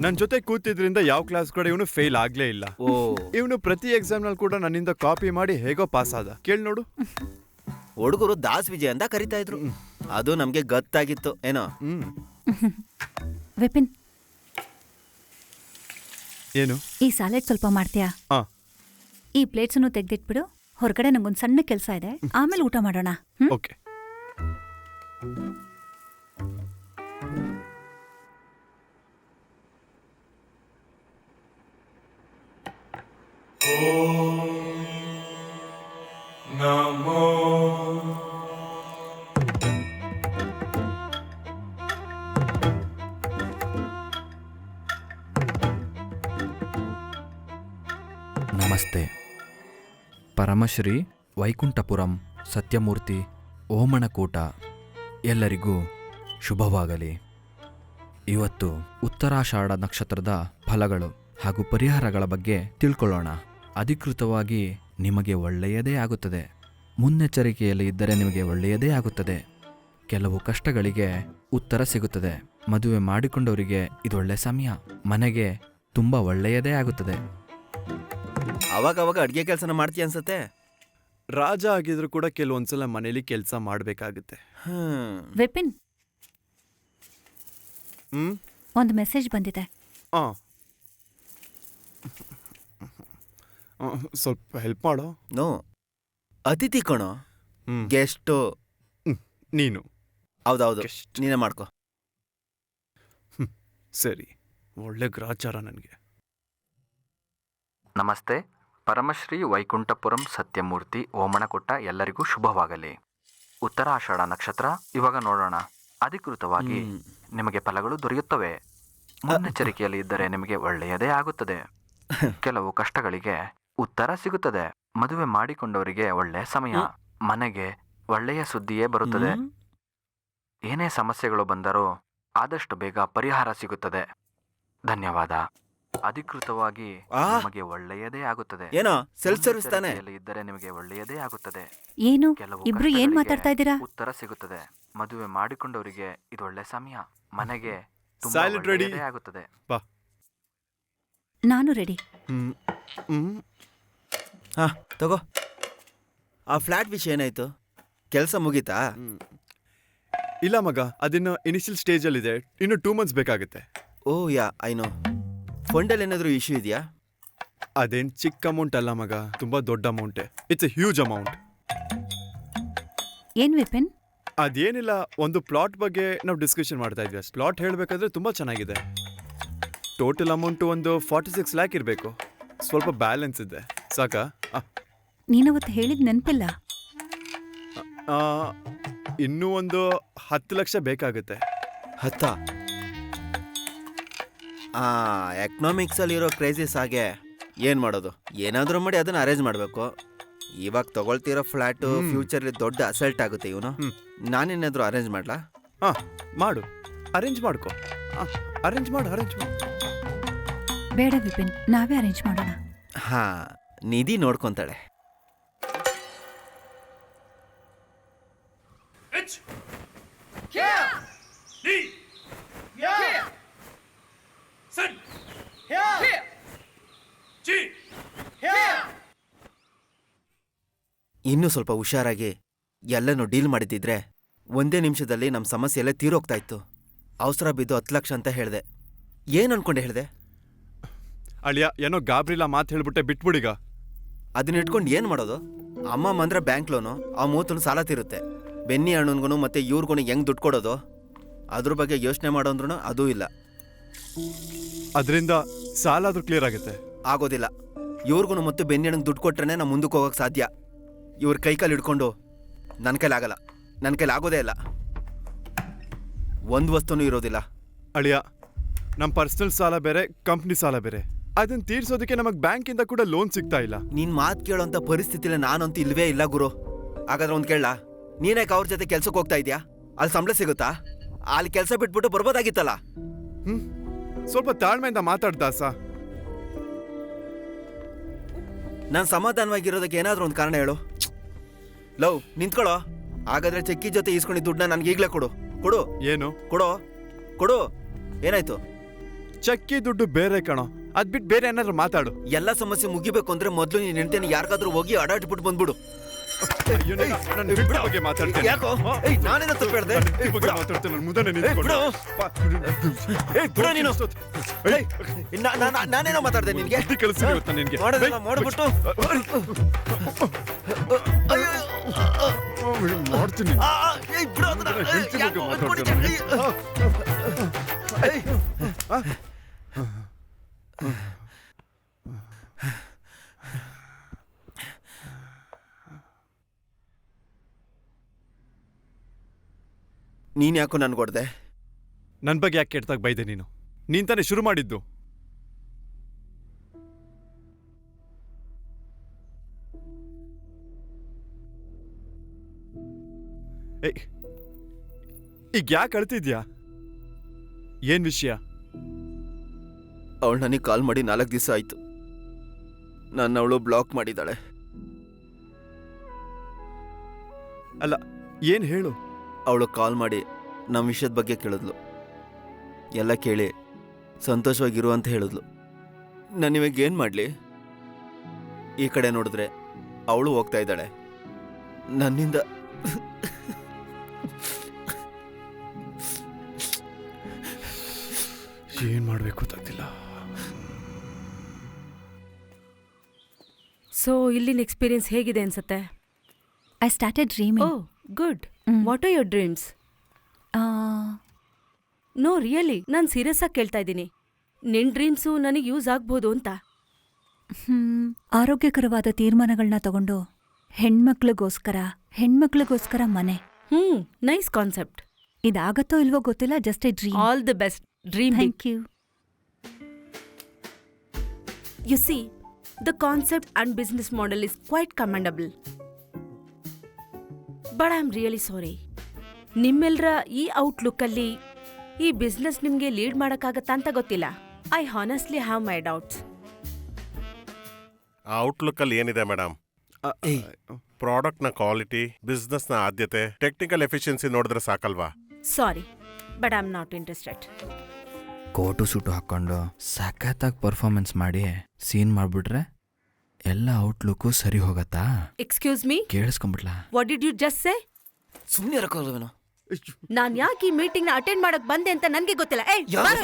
ನನ್ ಜೊತೆ ಕೂತಿದ್ರಿಂದ ಯಾವ ಕ್ಲಾಸ್ ಕೂಡ ಇವನು ಫೇಲ್ ಆಗ್ಲೇ ಇಲ್ಲ. ಓ, ಇವನು ಪ್ರತಿ ಎಕ್ಸಾಮ್ ನಲ್ಲಿ ಕೂಡ ನನ್ನಿಂದ ಕಾಪಿ ಮಾಡಿ ಹೇಗೋ ಪಾಸ್ ಆದ. ಕೇಳ್ ನೋಡು. ಹುಡುಗರು ದಾಸ್ ವಿಜಯ್ ಅಂತ ಕರಿತಾ ಇದ್ರು. ಅದು ನಮ್ಗೆ ಗೊತ್ತಾಗಿತ್ತು ಏನೋ. ವಿಪಿನ್, ಏನು? ಈ ಸಾಲೆಡ್ ಸ್ವಲ್ಪ ಮಾಡ್ತೀಯಾ? ಈ ಪ್ಲೇಟ್ಸನ್ನು ತೆಗ್ದಿಟ್ಬಿಡು. ಹೊರಗಡೆ ನಂಗೊಂದು ಸಣ್ಣ ಕೆಲಸ ಇದೆ, ಆಮೇಲೆ ಊಟ ಮಾಡೋಣ. ಓಕೆ. ನಮಸ್ತೆ. ಪರಮಶ್ರೀ ವೈಕುಂಠಪುರಂ ಸತ್ಯಮೂರ್ತಿ ಓಮನಕೂಟ ಎಲ್ಲರಿಗೂ ಶುಭವಾಗಲಿ. ಇವತ್ತು ಉತ್ತರಾಷಾಢ ನಕ್ಷತ್ರದ ಫಲಗಳು ಹಾಗೂ ಪರಿಹಾರಗಳ ಬಗ್ಗೆ ತಿಳ್ಕೊಳ್ಳೋಣ. ಅಧಿಕೃತವಾಗಿ ನಿಮಗೆ ಒಳ್ಳೆಯದೇ ಆಗುತ್ತದೆ. ಮುನ್ನೆಚ್ಚರಿಕೆಯಲ್ಲಿ ಇದ್ದರೆ ನಿಮಗೆ ಒಳ್ಳೆಯದೇ ಆಗುತ್ತದೆ. ಕೆಲವು ಕಷ್ಟಗಳಿಗೆ ಉತ್ತರ ಸಿಗುತ್ತದೆ. ಮದುವೆ ಮಾಡಿಕೊಂಡವರಿಗೆ ಇದೊಳ್ಳೆ ಸಮಯ. ಮನೆಗೆ ತುಂಬ ಒಳ್ಳೆಯದೇ ಆಗುತ್ತದೆ. ಅವಾಗ ಅಡ್ಗೆ ಕೆಲಸನ ಮಾಡ್ತೀಯ ಅನ್ಸತ್ತೆ. ರಾಜ ಆಗಿದ್ರು ಕೂಡ ಕೆಲವೊಂದ್ಸಲ ಮನೇಲಿ ಕೆಲಸ ಮಾಡ್ಬೇಕಾಗುತ್ತೆ. ವಿಪಿನ್, ಒಂದು ಮೆಸೇಜ್ ಬಂದಿದೆ. ಸ್ವಲ್ಪ ಹೆಲ್ಪ್ ಮಾಡೋ. ನೋ, ಅತಿಥಿ ಕಣೋ. ಗೆಸ್ಟು ನೀನು. ಹೌದೌದು, ನೀನೇ ಮಾಡ್ಕೊ. ಸರಿ, ಒಳ್ಳೆ ಗ್ರಾಚಾರ ನನಗೆ. ನಮಸ್ತೆ. ಪರಮಶ್ರೀ ವೈಕುಂಠಪುರಂ ಸತ್ಯಮೂರ್ತಿ ಓಮನಕುಟ್ಟ ಎಲ್ಲರಿಗೂ ಶುಭವಾಗಲಿ. ಉತ್ತರಾಷಾಢ ನಕ್ಷತ್ರ ಇವಾಗ ನೋಡೋಣ. ಅಧಿಕೃತವಾಗಿ ನಿಮಗೆ ಫಲಗಳು ದೊರೆಯುತ್ತವೆ. ಮುನ್ನೆಚ್ಚರಿಕೆಯಲ್ಲಿ ಇದ್ದರೆ ನಿಮಗೆ ಒಳ್ಳೆಯದೇ ಆಗುತ್ತದೆ. ಕೆಲವು ಕಷ್ಟಗಳಿಗೆ ಉತ್ತರ ಸಿಗುತ್ತದೆ. ಮದುವೆ ಮಾಡಿಕೊಂಡವರಿಗೆ ಒಳ್ಳೆಯ ಸಮಯ. ಮನೆಗೆ ಒಳ್ಳೆಯ ಸುದ್ದಿಯೇ ಬರುತ್ತದೆ. ಏನೇ ಸಮಸ್ಯೆಗಳು ಬಂದರೂ ಆದಷ್ಟು ಬೇಗ ಪರಿಹಾರ ಸಿಗುತ್ತದೆ. ಧನ್ಯವಾದ. ಅಧಿಕೃತವಾಗಿ ನಿಮಗೆ ಒಳ್ಳೆಯದೇ ಆಗುತ್ತದೆ. ಏನೋ ಸೆಲ್ಫ್ ಸರ್ವಿಸ್ ತಾನೆ? ಇದ್ದರೆ ನಿಮಗೆ ಒಳ್ಳೆಯದೇ ಆಗುತ್ತದೆ. ಏನು ಇಬ್ರು ಏನ್ ಮಾತಾಡ್ತಾ ಇದ್ದೀರಾ? ಉತ್ತರ ಸಿಗುತ್ತದೆ. ಮದುವೆ ಮಾಡಿಕೊಂಡವರಿಗೆ ಇದೊಳ್ಳೆ ಸಮಯ. ಮನೆಗೆ ಸಾಲಿಡ್ ರೆಡಿ ಆಗುತ್ತದೆ. ಬಾ. ನಾನು ರೆಡಿ. ಹಾ, ತಗೋ. ಆ ಫ್ಲಾಟ್ ವಿಷಯ ಏನಾಯ್ತು? ಕೆಲಸ ಮುಗೀತಾ? ಇಲ್ಲ ಮಗ, ಅದಿನ್ನು ಇನಿಷಿಯಲ್ ಸ್ಟೇಜ್ ಅಲ್ಲಿ ಇದೆ. ಇನ್ನು 2 months ಬೇಕಾಗುತ್ತೆ. ಓ ಯಾ, ಐನೋ. ಫಂಡಲ್ಲಿ ಏನಾದರೂ ಇಶ್ಯೂ ಇದೆಯಾ? ಅದೇನ್ ಚಿಕ್ಕ ಅಮೌಂಟ್ ಅಲ್ಲ ಮಗ, ತುಂಬಾ ದೊಡ್ಡ ಅಮೌಂಟೇ. It's a huge amount. ಏನ್ ವಿಪಿನ್? ಅದೇನಿಲ್ಲ, ಒಂದು ಪ್ಲಾಟ್ ಬಗ್ಗೆ ನಾವು ಡಿಸ್ಕಷನ್ ಮಾಡ್ತಾ ಇದ್ವಿ. ಪ್ಲಾಟ್ ಹೇಳಬೇಕಾದ್ರೆ ತುಂಬಾ ಚೆನ್ನಾಗಿದೆ. ಟೋಟಲ್ ಅಮೌಂಟ್ ಒಂದು 46 lakh ಇರಬೇಕು. ಸ್ವಲ್ಪ ಬ್ಯಾಲೆನ್ಸ್ ಇದೆ ಸಾಕಾ? ನೀನವತ್ತು ಹೇಳಿದ ನೆನಪಿಲ್ಲ. ಆ, ಇನ್ನೂ ಒಂದು 10 ಲಕ್ಷ ಬೇಕಾಗುತ್ತೆ. 10? ಎಕನಾಮಿಕ್ಸಲ್ಲಿರೋ ಕ್ರೈಸಿಸ್ ಹಾಗೆ ಏನು ಮಾಡೋದು? ಏನಾದರೂ ಮಾಡಿ ಅದನ್ನು ಅರೇಂಜ್ ಮಾಡಬೇಕು. ಇವಾಗ ತಗೊಳ್ತಿರೋ ಫ್ಲ್ಯಾಟು ಫ್ಯೂಚರ್ಲಿ ದೊಡ್ಡ ಅಸಲ್ಟ್ ಆಗುತ್ತೆ. ಇವನು ನಾನೇನಾದರೂ ಅರೇಂಜ್ ಮಾಡಲಾ? ಹಾಂ ಮಾಡು, ಅರೇಂಜ್ ಮಾಡ್ಕೊ. ಅರೇಂಜ್ ಮಾಡು. ಬೇಡ ವಿಪಿನ್, ನಾವೇ ಅರೇಂಜ್ ಮಾಡೋಣ. ಹಾಂ, ನಿಧಿ ನೋಡ್ಕೊಂತಾಳೆ. ಇನ್ನೂ ಸ್ವಲ್ಪ ಹುಷಾರಾಗಿ ಎಲ್ಲನೂ ಡೀಲ್ ಮಾಡಿದ್ದಿದ್ರೆ ಒಂದೇ ನಿಮಿಷದಲ್ಲಿ ನಮ್ಮ ಸಮಸ್ಯೆ ಎಲ್ಲ ತೀರೋಗ್ತಾ ಇತ್ತು. ಅವಸರ ಬಿದ್ದು 10 ಲಕ್ಷ ಅಂತ ಹೇಳಿದೆ. ಏನು ಅನ್ಕೊಂಡೆ ಹೇಳಿದೆ? ಅಳಿಯ, ಏನೋ ಗಾಬ್ರಿಲ್ಲ ಮಾತು ಹೇಳ್ಬಿಟ್ಟೆ, ಬಿಟ್ಬಿಡೀಗ. ಅದನ್ನ ಇಟ್ಕೊಂಡು ಏನು ಮಾಡೋದು? ಅಮ್ಮ ಅಂದ್ರೆ ಬ್ಯಾಂಕ್ ಲೋನು, ಆ 30 ಸಾಲ ತೀರುತ್ತೆ. ಬೆನ್ನಿ ಅಣ್ಣನ್ಗೂ ಮತ್ತೆ ಇವ್ರಿಗೂ ಹೆಂಗೆ ದುಡ್ಡು ಕೊಡೋದು? ಅದ್ರ ಬಗ್ಗೆ ಯೋಚನೆ ಮಾಡೋಂದ್ರೂ ಅದೂ ಇಲ್ಲ. ಅದರಿಂದ ಸಾಲ ಆದ್ರೂ ಕ್ಲಿಯರ್ ಆಗುತ್ತೆ? ಆಗೋದಿಲ್ಲ. ಇವ್ರಿಗೂ ಮತ್ತು ಬೆನ್ನಿ ಅಣ್ಣಂಗೆ ದುಡ್ಡು ಕೊಟ್ರೆ ನಾವು ಮುಂದಕ್ಕೆ ಹೋಗೋಕೆ ಸಾಧ್ಯ. ಇವ್ರ ಕೈಕಾಲು ಹಿಡ್ಕೊಂಡು ನನ್ನ ಕೈಲಾಗಲ್ಲ, ನನ್ನ ಕೈಲಿ ಆಗೋದೇ ಇಲ್ಲ. ಒಂದು ವಸ್ತುನೂ ಇರೋದಿಲ್ಲ. ಅಳಿಯ, ನಮ್ಮ ಪರ್ಸನಲ್ ಸಾಲ ಬೇರೆ, ಕಂಪ್ನಿ ಸಾಲ ಬೇರೆ. ಅದನ್ನ ತೀರ್ಸೋದಕ್ಕೆ ನಮಗೆ ಬ್ಯಾಂಕಿಂದ ಕೂಡ ಲೋನ್ ಸಿಗ್ತಾ ಇಲ್ಲ. ನಿನ್ ಮಾತು ಕೇಳೋಂಥ ಪರಿಸ್ಥಿತಿಲಿ ನಾನಂತೂ ಇಲ್ವೇ ಇಲ್ಲ ಗುರು. ಹಾಗಾದ್ರೆ ಒಂದು ಕೇಳಲ್ಲ, ನೀನ್ಯಾಕೆ ಅವ್ರ ಜೊತೆ ಕೆಲ್ಸಕ್ಕೆ ಹೋಗ್ತಾ ಇದೆಯಾ? ಅಲ್ಲಿ ಸಂಬಳ ಸಿಗುತ್ತಾ? ಅಲ್ಲಿ ಕೆಲಸ ಬಿಟ್ಬಿಟ್ಟು ಬರ್ಬೋದಾಗಿತ್ತಲ್ಲ. ಸ್ವಲ್ಪ ತಾಳ್ಮೆಯಿಂದ ಮಾತಾಡ್ದಾಸ. ನಾನು ಸಮಾಧಾನವಾಗಿರೋದಕ್ಕೆ ಏನಾದರೂ ಒಂದು ಕಾರಣ ಹೇಳು. ಲವ್, ನಿಂತ್ಕೊಳ್ಳೋ. ಹಾಗಾದ್ರೆ ಚೆಕ್ಕಿ ಜೊತೆ ಈಸ್ಕೊಂಡಿದ್ದ ದುಡ್ಡನ್ನ ನನಗೆ ಈಗಲೇ ಕೊಡು. ಕೊಡು. ಏನು? ಕೊಡು. ಏನಾಯ್ತು? ಚಕ್ಕಿ ದುಡ್ಡು ಬೇರೆ ಕಣೋ, ಅದ್ಬಿಟ್ಟು ಬೇರೆ ಏನಾದ್ರು ಮಾತಾಡು. ಎಲ್ಲ ಸಮಸ್ಯೆ ಮುಗಿಬೇಕು ಅಂದ್ರೆ ಮೊದಲು ನೀನು ಹೆಂಡತಿನ ಯಾರಿಗಾದ್ರೂ ಹೋಗಿ ಅಡಾಡ್ಬಿಟ್ಟು ಬಂದ್ಬಿಡು. ಯಾಕೋ? ನಾನೇನೋ ತಪ್ಪು ಹೇಳ್ದೆ? ನಾನೇನೋ ಮಾತಾಡ್ದೆ ನಿನ್ಗೆ? ಮಾಡ್ಬಿಟ್ಟು ಮಾಡ್ತೀನಿ. ನೀನ್ ಯಾಕೋ ನನ್ಗೆ ಹೊಡ್ದೆ? ನನ್ನ ಬಗ್ಗೆ ಯಾಕೆ ಕೆಟ್ಟದಾಗ ಬೈದೆ ನೀನು? ನೀನ್ ತಾನೇ ಶುರು ಮಾಡಿದ್ದು. ಈಗ ಯಾಕೆ ಅಳ್ತಿದ್ಯಾ? ಏನ್ ವಿಷಯ? ಅವಳು ನನಗೆ ಕಾಲ್ ಮಾಡಿ 4 ದಿವಸ ಆಯ್ತು. ನನ್ನ ಅವಳು ಬ್ಲಾಕ್ ಮಾಡಿದ್ದಾಳೆ. ಅಲ್ಲ, ಏನ್ ಹೇಳು? ಅವಳು ಕಾಲ್ ಮಾಡಿ ನಮ್ಮ ವಿಷಯದ ಬಗ್ಗೆ ಕೇಳಿದ್ಲು. ಎಲ್ಲ ಕೇಳಿ ಸಂತೋಷವಾಗಿರು ಅಂತ ಹೇಳಿದ್ಲು. ನಾನು ಇವಾಗ ಏನು ಮಾಡಲಿ? ಈ ಕಡೆ ನೋಡಿದ್ರೆ ಅವಳು ಹೋಗ್ತಾ ಇದ್ದಾಳೆ. ನನ್ನಿಂದ ಏನ್ ಮಾಡ್ಬೇಕು ಗೊತ್ತಾಗ್ತಿಲ್ಲ. ಸೊ ಇಲ್ಲಿನ ಎಕ್ಸ್ಪೀರಿಯನ್ಸ್ ಹೇಗಿದೆ ಅನ್ಸುತ್ತೆ? I started dreaming. Oh good. What are your dreams? No really, ನಾನು ಸೀರಿಯಸ್ ಆಗಿ ಕೇಳ್ತಾ ಇದ್ದೀನಿ. ನಿನ್ ಡ್ರೀಮ್ಸು ನನಗೆ ಯೂಸ್ ಆಗ್ಬೋದು ಅಂತ. ಆರೋಗ್ಯಕರವಾದ ತೀರ್ಮಾನಗಳನ್ನ ತಗೊಂಡು ಹೆಣ್ಮಕ್ಳಿಗೋಸ್ಕರ ಮನೆ. Nice concept. ಇದಾಗತ್ತೋ ಇಲ್ವೋ ಗೊತ್ತಿಲ್ಲ, just a dream. All the best. Dream. Thank you. You see, the concept and business model is quite commendable. But I'm really sorry. ನಿಮ್ಮೆಲ್ಲರ ಈ ಔಟ್ಲುಕ್ಕಲ್ಲಿ ಈ ಬಿಸ್ನೆಸ್ ನಿಮಗೆ ಲೀಡ್ ಮಾಡೋಕ್ಕಾಗತ್ತಾ ಅಂತ ಗೊತ್ತಿಲ್ಲ. I honestly have my doubts. ಆ ಔಟ್ಲುಕ್ಕಲ್ಲಿ ಏನಿದೆ ಮೇಡಮ್? ಪ್ರಾಡಕ್ಟ್ನ ಕ್ವಾಲಿಟಿ, ಬಿಸ್ನೆಸ್ನ ಆದ್ಯತೆ, ಟೆಕ್ನಿಕಲ್ ಎಫಿಷಿಯನ್ಸಿ ನೋಡಿದ್ರೆ ಸಾಕಲ್ವಾ? Sorry, but I am not interested. Coat suit ಹಾಕ್ಕೊಂಡು ಸಖತ್ತಾಗಿ ಪರ್ಫಾರ್ಮೆನ್ಸ್ ಮಾಡಿ ಸೀನ್ ಮಾಡಿಬಿಟ್ರೆ ಎಲ್ಲ ಔಟ್ಲುಕ್ಕು ಸರಿ ಹೋಗತ್ತಾ? ಎಕ್ಸ್ಕ್ಯೂಸ್ ಮೀ, ಕೇಳಿಸ್ಕೊಂಬಿಟ್ಲಾ? What did you just say? ಸುಮ್ಮನೆ ಇರಕ್ಕಾಗಲ್ವೇನೋ? ನಾನ್ ಯಾಕೆ ಈ ಮೀಟಿಂಗ್ ನ ಅಟೆಂಡ್ ಮಾಡಕ್ ಬಂದೆ ಅಂತ ನನ್ಗೆ ಗೊತ್ತಿಲ್ಲ. ಏಯ್, ಬಾರೋ.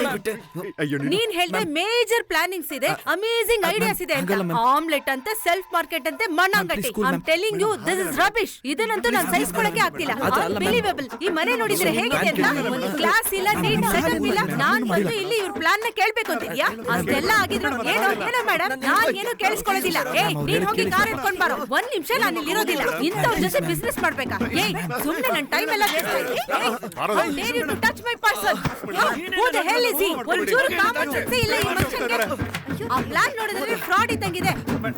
ಅಯ್ಯೋ ನೀನ್ ಹೇಳ್ದೆ ಮೇಜರ್ ಪ್ಲಾನಿಂಗ್ಸ್ ಇದೆ, ಅಮೇಜಿಂಗ್ ಐಡಿಯಾಸ್ ಇದೆ ಅಂತ. ಆಮ್ಲೆಟ್ ಅಂತೆ, ಸೆಲ್ಫ್ ಮಾರ್ಕೆಟ್ ಅಂತೆ, ಮಣ್ಣಂಗಟ್ಟಿ. I am telling you this is rubbish. ಇದನ್ನಂತೂ ನಾನು ಸಹಿಸ್ಕೊಳ್ಳಕ್ಕೆ ಆಗ್ತಿಲ್ಲ. ಅನ್ಬಿಲೀವೇಬಲ್. ಈ ಮನೆ ನೋಡಿದ್ರೆ ಹೇಗಿದೆ ಅಂತ. ಒಂದು ಕ್ಲಾಸ್ ಇಲ್ಲ, ನೀಟ್ ಸೆಟಪ್ ಇಲ್ಲ. ನಾನ್ ಬಂದು ಇಲ್ಲಿ ಇವ್ರ ಪ್ಲಾನ್ ನ ಕೇಳ್ಬೇಕು ಅಂತಿದ್ಯಾ? ಅಷ್ಟೆಲ್ಲ ಆಗಿದ್ರು ಏನೋ ಮೇಡಮ್, ನಾನ್ ಏನು ಕೇಳಿಸ್ಕೊಳ್ಳೋದಿಲ್ಲ. ಏಯ್, ನೀನ್ ಹೋಗಿ ಕಾರ್ ಎತ್ಕೊಂಡ್ ಬಾರೋ. ಒಂದ್ ನಿಮಿಷ ನಾನು ಇಲ್ಲಿ ಇರೋದಿಲ್ಲ. ಇಂಥವ್ರ ಜೊತೆ ಬಿಸ್ನೆಸ್ ಮಾಡ್ಬೇಕಾ? ಏಯ್, ಸುಮ್ನೆ ನನ್ ಟೈಮ್ ಎಲ್ಲ ವೇಸ್ಟ್ ಆಯ್ತು. How dare you to touch my person? Who the hell is he? ಒಂಚೂರು ಕಾಮನ್ ಸೆನ್ಸ್ ಇಲ್ಲ ಈ ಮನುಷ್ಯನಿಗೆ. ಆ ಪ್ಲಾನ್ ನೋಡಿದ್ರೆ ಫ್ರಾಡ್ ಇದ್ದಂಗಿದೆ.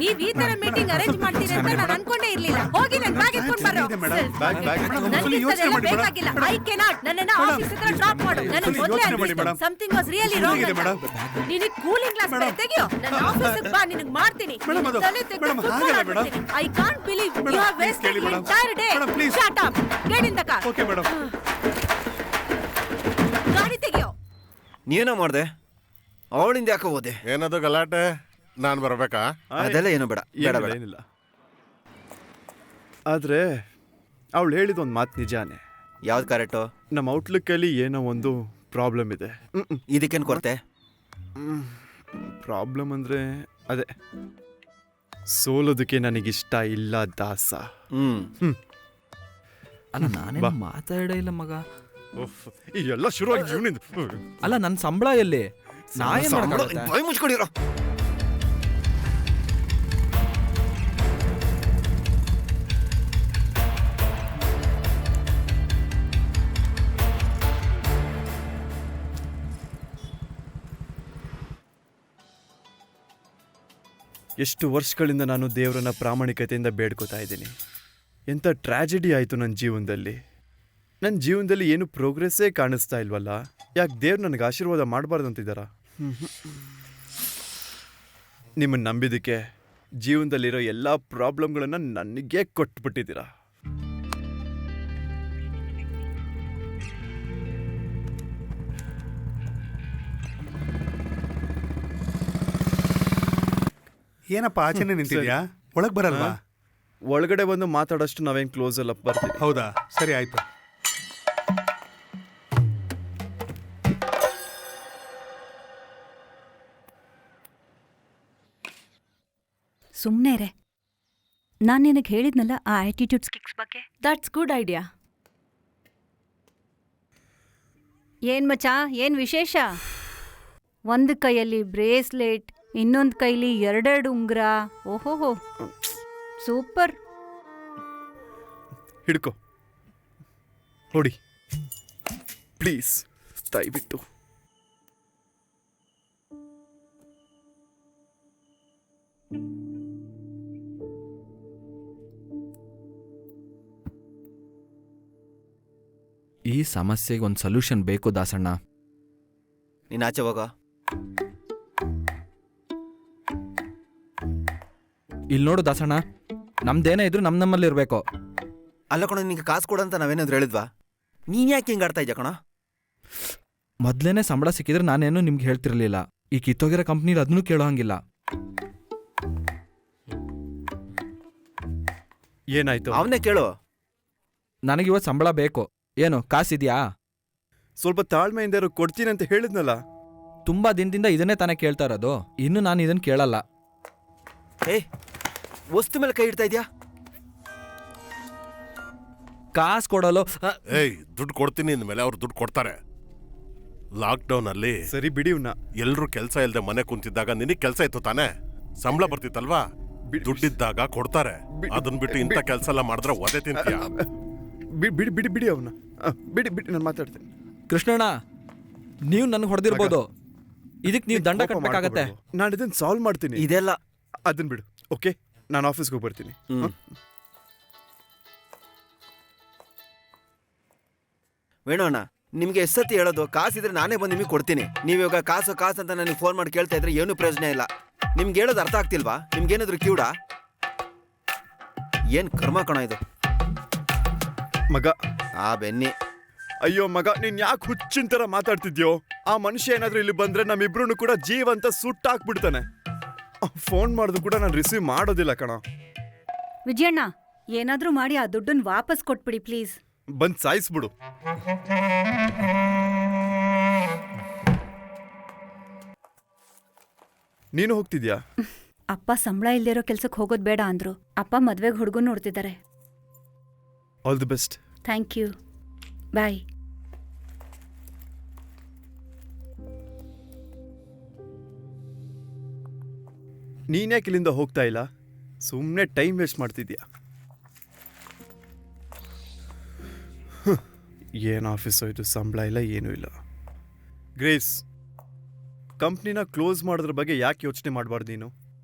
ನೀವ್ ಈ ತರ ಮೀಟಿಂಗ್ ಅರೇಂಜ್ ಮಾಡ್ತೀರಿ ಅಂತ ನಾನು ಅನ್ಕೊಂಡೇ ಇರ್ಲಿಲ್ಲ. ಹೋಗಿ ನನ್ ಬ್ಯಾಗ್ ಎತ್ಕೊಂಡ್ ಬರೋ. ನನಗೆ ಇದೆಲ್ಲ ಬೇಕಾಗಿಲ್ಲ. I cannot. ನನ್ನನ್ನ ಆಫೀಸ್ ಹತ್ರ ಡ್ರಾಪ್ ಮಾಡು. ನನಗೆ ಮೊದಲೇ ಅನ್ಸಿತ್ತು ಸಮಥಿಂಗ್ ವಾಸ್ ರಿಯಲಿ ರಾಂಗ್. ನಿನಗೆ ಕೂಲಿಂಗ್ ಗ್ಲಾಸ್ ಬೇರೆ ತೆಗಿಯೋ. ನನ್ನ ಆಫೀಸ್ಗೆ ಬಾ, ನಿನಗೆ ಮಾಡ್ತೀನಿ. ತಲೆ ತೆಗೆದು I can't believe you have wasted your entire day. Shut up. Get in the car. Okay madam. ಗಾಡಿ ತೆಗಿಯೋ. ನೀನೋ ಮಾಡ್ದೆ? ಅವಳಿಂದ ಯಾಕೆ ಹೋದೆ? ಏನದು ಗಲಾಟೆ? ನಾನು ಬರಬೇಕಾ? ಅದೆಲ್ಲ ಏನೋ ಬೇಡ ಬೇಡ ಬೇಡ. ಏನಿಲ್ಲ. ಆದ್ರೆ ಅವಳು ಹೇಳಿದ ಒಂದು ಮಾತು ನಿಜಾನೇ. ಯಾವ್ದು ಕರೆಕ್ಟು? ನಮ್ಮ ಔಟ್ಲುಕ್ ಅಲ್ಲಿ ಏನೋ ಒಂದು ಪ್ರಾಬ್ಲಮ್ ಇದೆ. ಇದಕ್ಕೇನು ಕೊರತೆ? ಪ್ರಾಬ್ಲಮ್ ಅಂದ್ರೆ ಅದೇ, ಸೋಲೋದಕ್ಕೆ ನನಗಿಷ್ಟ ಇಲ್ಲ ದಾಸ. ಅಲ್ಲ ನಾನೇನು ಮಾತಾಡೇ ಇಲ್ಲ ಮಗ. ಈ ಎಲ್ಲ ಶುರುವಾಗಿ ಜೀವನದಿಂದ. ಅಲ್ಲ ನನ್ನ ಸಂಬಳ ಎಲ್ಲಿ? ನಾ ಏನ್ ಮಾಡಕ್ಕಾಗತ್ತೆ? ಬಾಯಿ ಮುಚ್ಕೊಂಡಿರೋ. ಎಷ್ಟು ವರ್ಷಗಳಿಂದ ನಾನು ದೇವರನ್ನ ಪ್ರಾಮಾಣಿಕತೆಯಿಂದ ಬೇಡ್ಕೋತಾ ಇದ್ದೀನಿ. ಎಂಥ ಟ್ರ್ಯಾಜಿಡಿ ಆಯಿತು ನನ್ನ ಜೀವನದಲ್ಲಿ. ನನ್ನ ಜೀವನದಲ್ಲಿ ಏನು ಪ್ರೋಗ್ರೆಸ್ಸೇ ಕಾಣಿಸ್ತಾ ಇಲ್ವಲ್ಲ. ಯಾಕೆ ದೇವ್ರು ನನಗೆ ಆಶೀರ್ವಾದ ಮಾಡಬಾರ್ದು ಅಂತಿದ್ದಾರ? ನಿಮ್ಮನ್ನು ನಂಬಿದ್ದಕ್ಕೆ ಜೀವನದಲ್ಲಿರೋ ಎಲ್ಲ ಪ್ರಾಬ್ಲಮ್ಗಳನ್ನು ನನಗೆ ಕೊಟ್ಬಿಟ್ಟಿದ್ದೀರಾ. ಏನಪ್ಪ ಆಚೆನೆ ನಿಂತಿದ್ಯಾ? ಒಳಗ್ ಬರಲ್ವಾ? ಒಳಗಡೆ ಬಂದು ಮಾತಾಡೋಷ್ಟು ನಾವೇನು ಕ್ಲೋಸ್ ಅಲ್ಲ ಬರ್ತೀವಿ. ಹೌದಾ, ಸರಿ ಆಯ್ತು. ಸುಮ್ನೆ ರೇ. ನಾನ್ ನಿನಗೆ ಹೇಳಿದ್ನಲ್ಲ ಆ ಆಟಿಟ್ಯೂಡ್ ಸ್ಕಿಕ್ಸ್ ಬಗ್ಗೆ. That's good idea. ಏನ್ ಮಚಾ, ಏನ್ ವಿಶೇಷ? ಒಂದು ಕೈಯಲ್ಲಿ ಬ್ರೇಸ್ಲೆಟ್, ಇನ್ನೊಂದು ಕೈಲಿ ಎರಡೆರಡು ಉಂಗುರ. ಓಹೋಹೋ, ಸೂಪರ್. ಹಿಡ್ಕೊ, ನೋಡಿ ಪ್ಲೀಸ್, ದಯವಿಟ್ಟು. ಈ ಸಮಸ್ಯೆಗೆ ಒಂದು ಸೊಲ್ಯೂಷನ್ ಬೇಕು ದಾಸಣ್ಣ. ನೀನು ಆಚೆ ಹೋಗ. ಇಲ್ಲಿ ನೋಡು ದಾಸಣ್ಣ, ನಮ್ದೇನೇ ಇದ್ರು ನಮ್ಮಲ್ಲಿ ಇರಬೇಕು. ಅಲ್ಲ ಕಣ, ನಿಂಗೆ ಕಾಸು ಕೊಡಂತ ನಾವೇನಾದ್ರು ಹೇಳಿದ್ವಾ? ನೀನ್ ಯಾಕೆ ಹಿಂಗೆ ಆಡ್ತಾ ಇದ್ಯಾ ಕಣ? ಮೊದ್ಲೇನೆ ಸಂಬಳ ಸಿಕ್ಕಿದ್ರೆ ನಾನೇನು ನಿಮ್ಗೆ ಹೇಳ್ತಿರ್ಲಿಲ್ಲ. ಈ ಕಿತ್ತೋಗಿರೋ ಕಂಪ್ನಿಲಿ ಅದನ್ನೂ ಕೇಳೋ ಹಂಗಿಲ್ಲ. ಏನಾಯ್ತು? ಅವನೇ ಕೇಳು. ನನಗಿವತ್ತು ಸಂಬಳ ಬೇಕು. ಏನು ಕಾಸಿದ್ಯಾ? ಸ್ವಲ್ಪ ತಾಳ್ಮೆಯಿಂದ ಇರೋ, ಕೊಡ್ತೀನಿ ಅಂತ ಹೇಳಿದ್ನಲ್ಲ. ತುಂಬಾ ದಿನದಿಂದ ಇದನ್ನೇ ತಾನೇ ಕೇಳ್ತಾ ಇರೋದು. ಇನ್ನು ನಾನು ಇದನ್ನ ಕೇಳಲ್ಲ. ಏ, ವಸ್ತು ಮೇಲೆ ಕೈ ಇಡ್ತಾ ಇದ್ಯಾ? ಕಾಸು ಕೊಡಲು ಏಯ್, ದುಡ್ಡು ಕೊಡ್ತೀನಿ ಅಂದ್ಮೇಲೆ ಅವ್ರು ದುಡ್ಡು ಕೊಡ್ತಾರೆ. ಲಾಕ್ಡೌನ್ ಅಲ್ಲಿ ಸರಿ ಬಿಡಿ ಇವ್ನ. ಎಲ್ರು ಕೆಲಸ ಇಲ್ದೆ ಮನೆ ಕುಂತಿದ್ದಾಗ ನಿನಗೆ ಕೆಲಸ ಇತ್ತು ತಾನೆ, ಸಂಬಳ ಬರ್ತಿತ್ತಲ್ವಾ? ದುಡ್ಡಿದ್ದಾಗ ಕೊಡ್ತಾರೆ. ಅದನ್ನ ಬಿಟ್ಟು ಇಂಥ ಕೆಲಸ ಎಲ್ಲ ಮಾಡಿದ್ರೆ ಒದೆ ತಿಂತೀಯ. ಬಿಡಿ ಬಿಡಿ ಬಿಡಿ ಅವನ್ನ, ಬಿಡಿ ಬಿಡಿ, ನಾನು ಮಾತಾಡ್ತೀನಿ. ಕೃಷ್ಣಣ್ಣ, ನೀವು ನನಗೆ ಹೊಡೆದಿರ್ಬೋದು, ಇದಕ್ಕೆ ನೀವು ದಂಡ ಕಟ್ಟಬೇಕಾಗತ್ತೆ. ನಾನು ಇದನ್ನ ಸಾಲ್ವ್ ಮಾಡ್ತೀನಿ. ಇದೆಲ್ಲ ಅದನ್ನ ಬಿಡು. ಓಕೆ, ನಾನು ಆಫೀಸ್ಗೆ ಹೋಗಿ ಬರ್ತೀನಿ. ವೇಣೋಣ, ನಿಮ್ಗೆ ಎಷ್ಟೊತ್ತಿ ಹೇಳೋದು? ಕಾಸಿದ್ರೆ ನಾನೇ ಬಂದು ನಿಮಗೆ ಕೊಡ್ತೀನಿ. ನೀವಿವಾಗ ಕಾಸು ಕಾಸು ಅಂತ ನನಗೆ ಫೋನ್ ಮಾಡಿ ಕೇಳ್ತಾ ಇದ್ರೆ ಏನು ಪ್ರಯೋಜನ ಇಲ್ಲ. ನಿಮ್ಗೆ ಹೇಳೋದು ಅರ್ಥ ಆಗ್ತಿಲ್ವಾ? ನಿಮ್ಗೇನಾದ್ರು ಕಿವುಡ? ಏನ್ ಕರ್ಮ ಕಣ ಇದು ಮಗ. ಆ ಬೆನ್ನಿ. ಅಯ್ಯೋ ಮಗ, ನೀನ್ ಯಾಕೆ ಹುಚ್ಚಿನ ತರ ಮಾತಾಡ್ತಿದ್ಯೋ? ಆ ಮನುಷ್ಯ ಏನಾದ್ರೂ ಇಲ್ಲಿ ಬಂದ್ರೆ ನಮ್ಮಿಬ್ರು ಕೂಡ ಜೀವಂತ ಸುಟ್ಟಾಕ್ಬಿಡ್ತಾನೆ. ಫೋನ್ ಮಾಡಿದ್ರು ಕೂಡ ನಾನು ರಿಸೀವ್ ಮಾಡೋದಿಲ್ಲ ಕಣ. ವಿಜಯಣ್ಣ, ಏನಾದ್ರೂ ಮಾಡಿ ಆ ದುಡ್ಡನ್ನ ವಾಪಸ್ ಕೊಟ್ಬಿಡಿ ಪ್ಲೀಸ್. ಬಂದ್ ಸಾಯಿಸ್ಬಿಡು. ನೀನು ಹೋಗ್ತಿದ್ಯಾ? ಅಪ್ಪ ಸಂಬಳ ಇಲ್ದಿರೋ ಕೆಲ್ಸಕ್ಕೆ ಹೋಗೋದ್ ಬೇಡ ಅಂದ್ರು. ಅಪ್ಪ ಮದ್ವೆಗೆ ಹುಡುಗನ್ ನೋಡ್ತಿದ್ದಾರೆ. All the best. Thank you, bye. ನೀನ್ಯಾಕೆ ಇಲ್ಲಿಂದ ಹೋಗ್ತಾ ಇಲ್ಲ? ಸುಮ್ಮನೆ ಟೈಮ್ ವೇಸ್ಟ್ ಮಾಡ್ತಿದ್ಯಾ. ಏನು ಆಫೀಸು ಇದು, ಸಂಬಳ ಇಲ್ಲ ಏನೂ ಇಲ್ಲ. ಗ್ರೇಸ್, ಕಂಪ್ನಿನ ಕ್ಲೋಸ್ ಮಾಡೋದ್ರ ಬಗ್ಗೆ ಯಾಕೆ ಯೋಚನೆ ಮಾಡಬಾರ್ದು ನೀನು?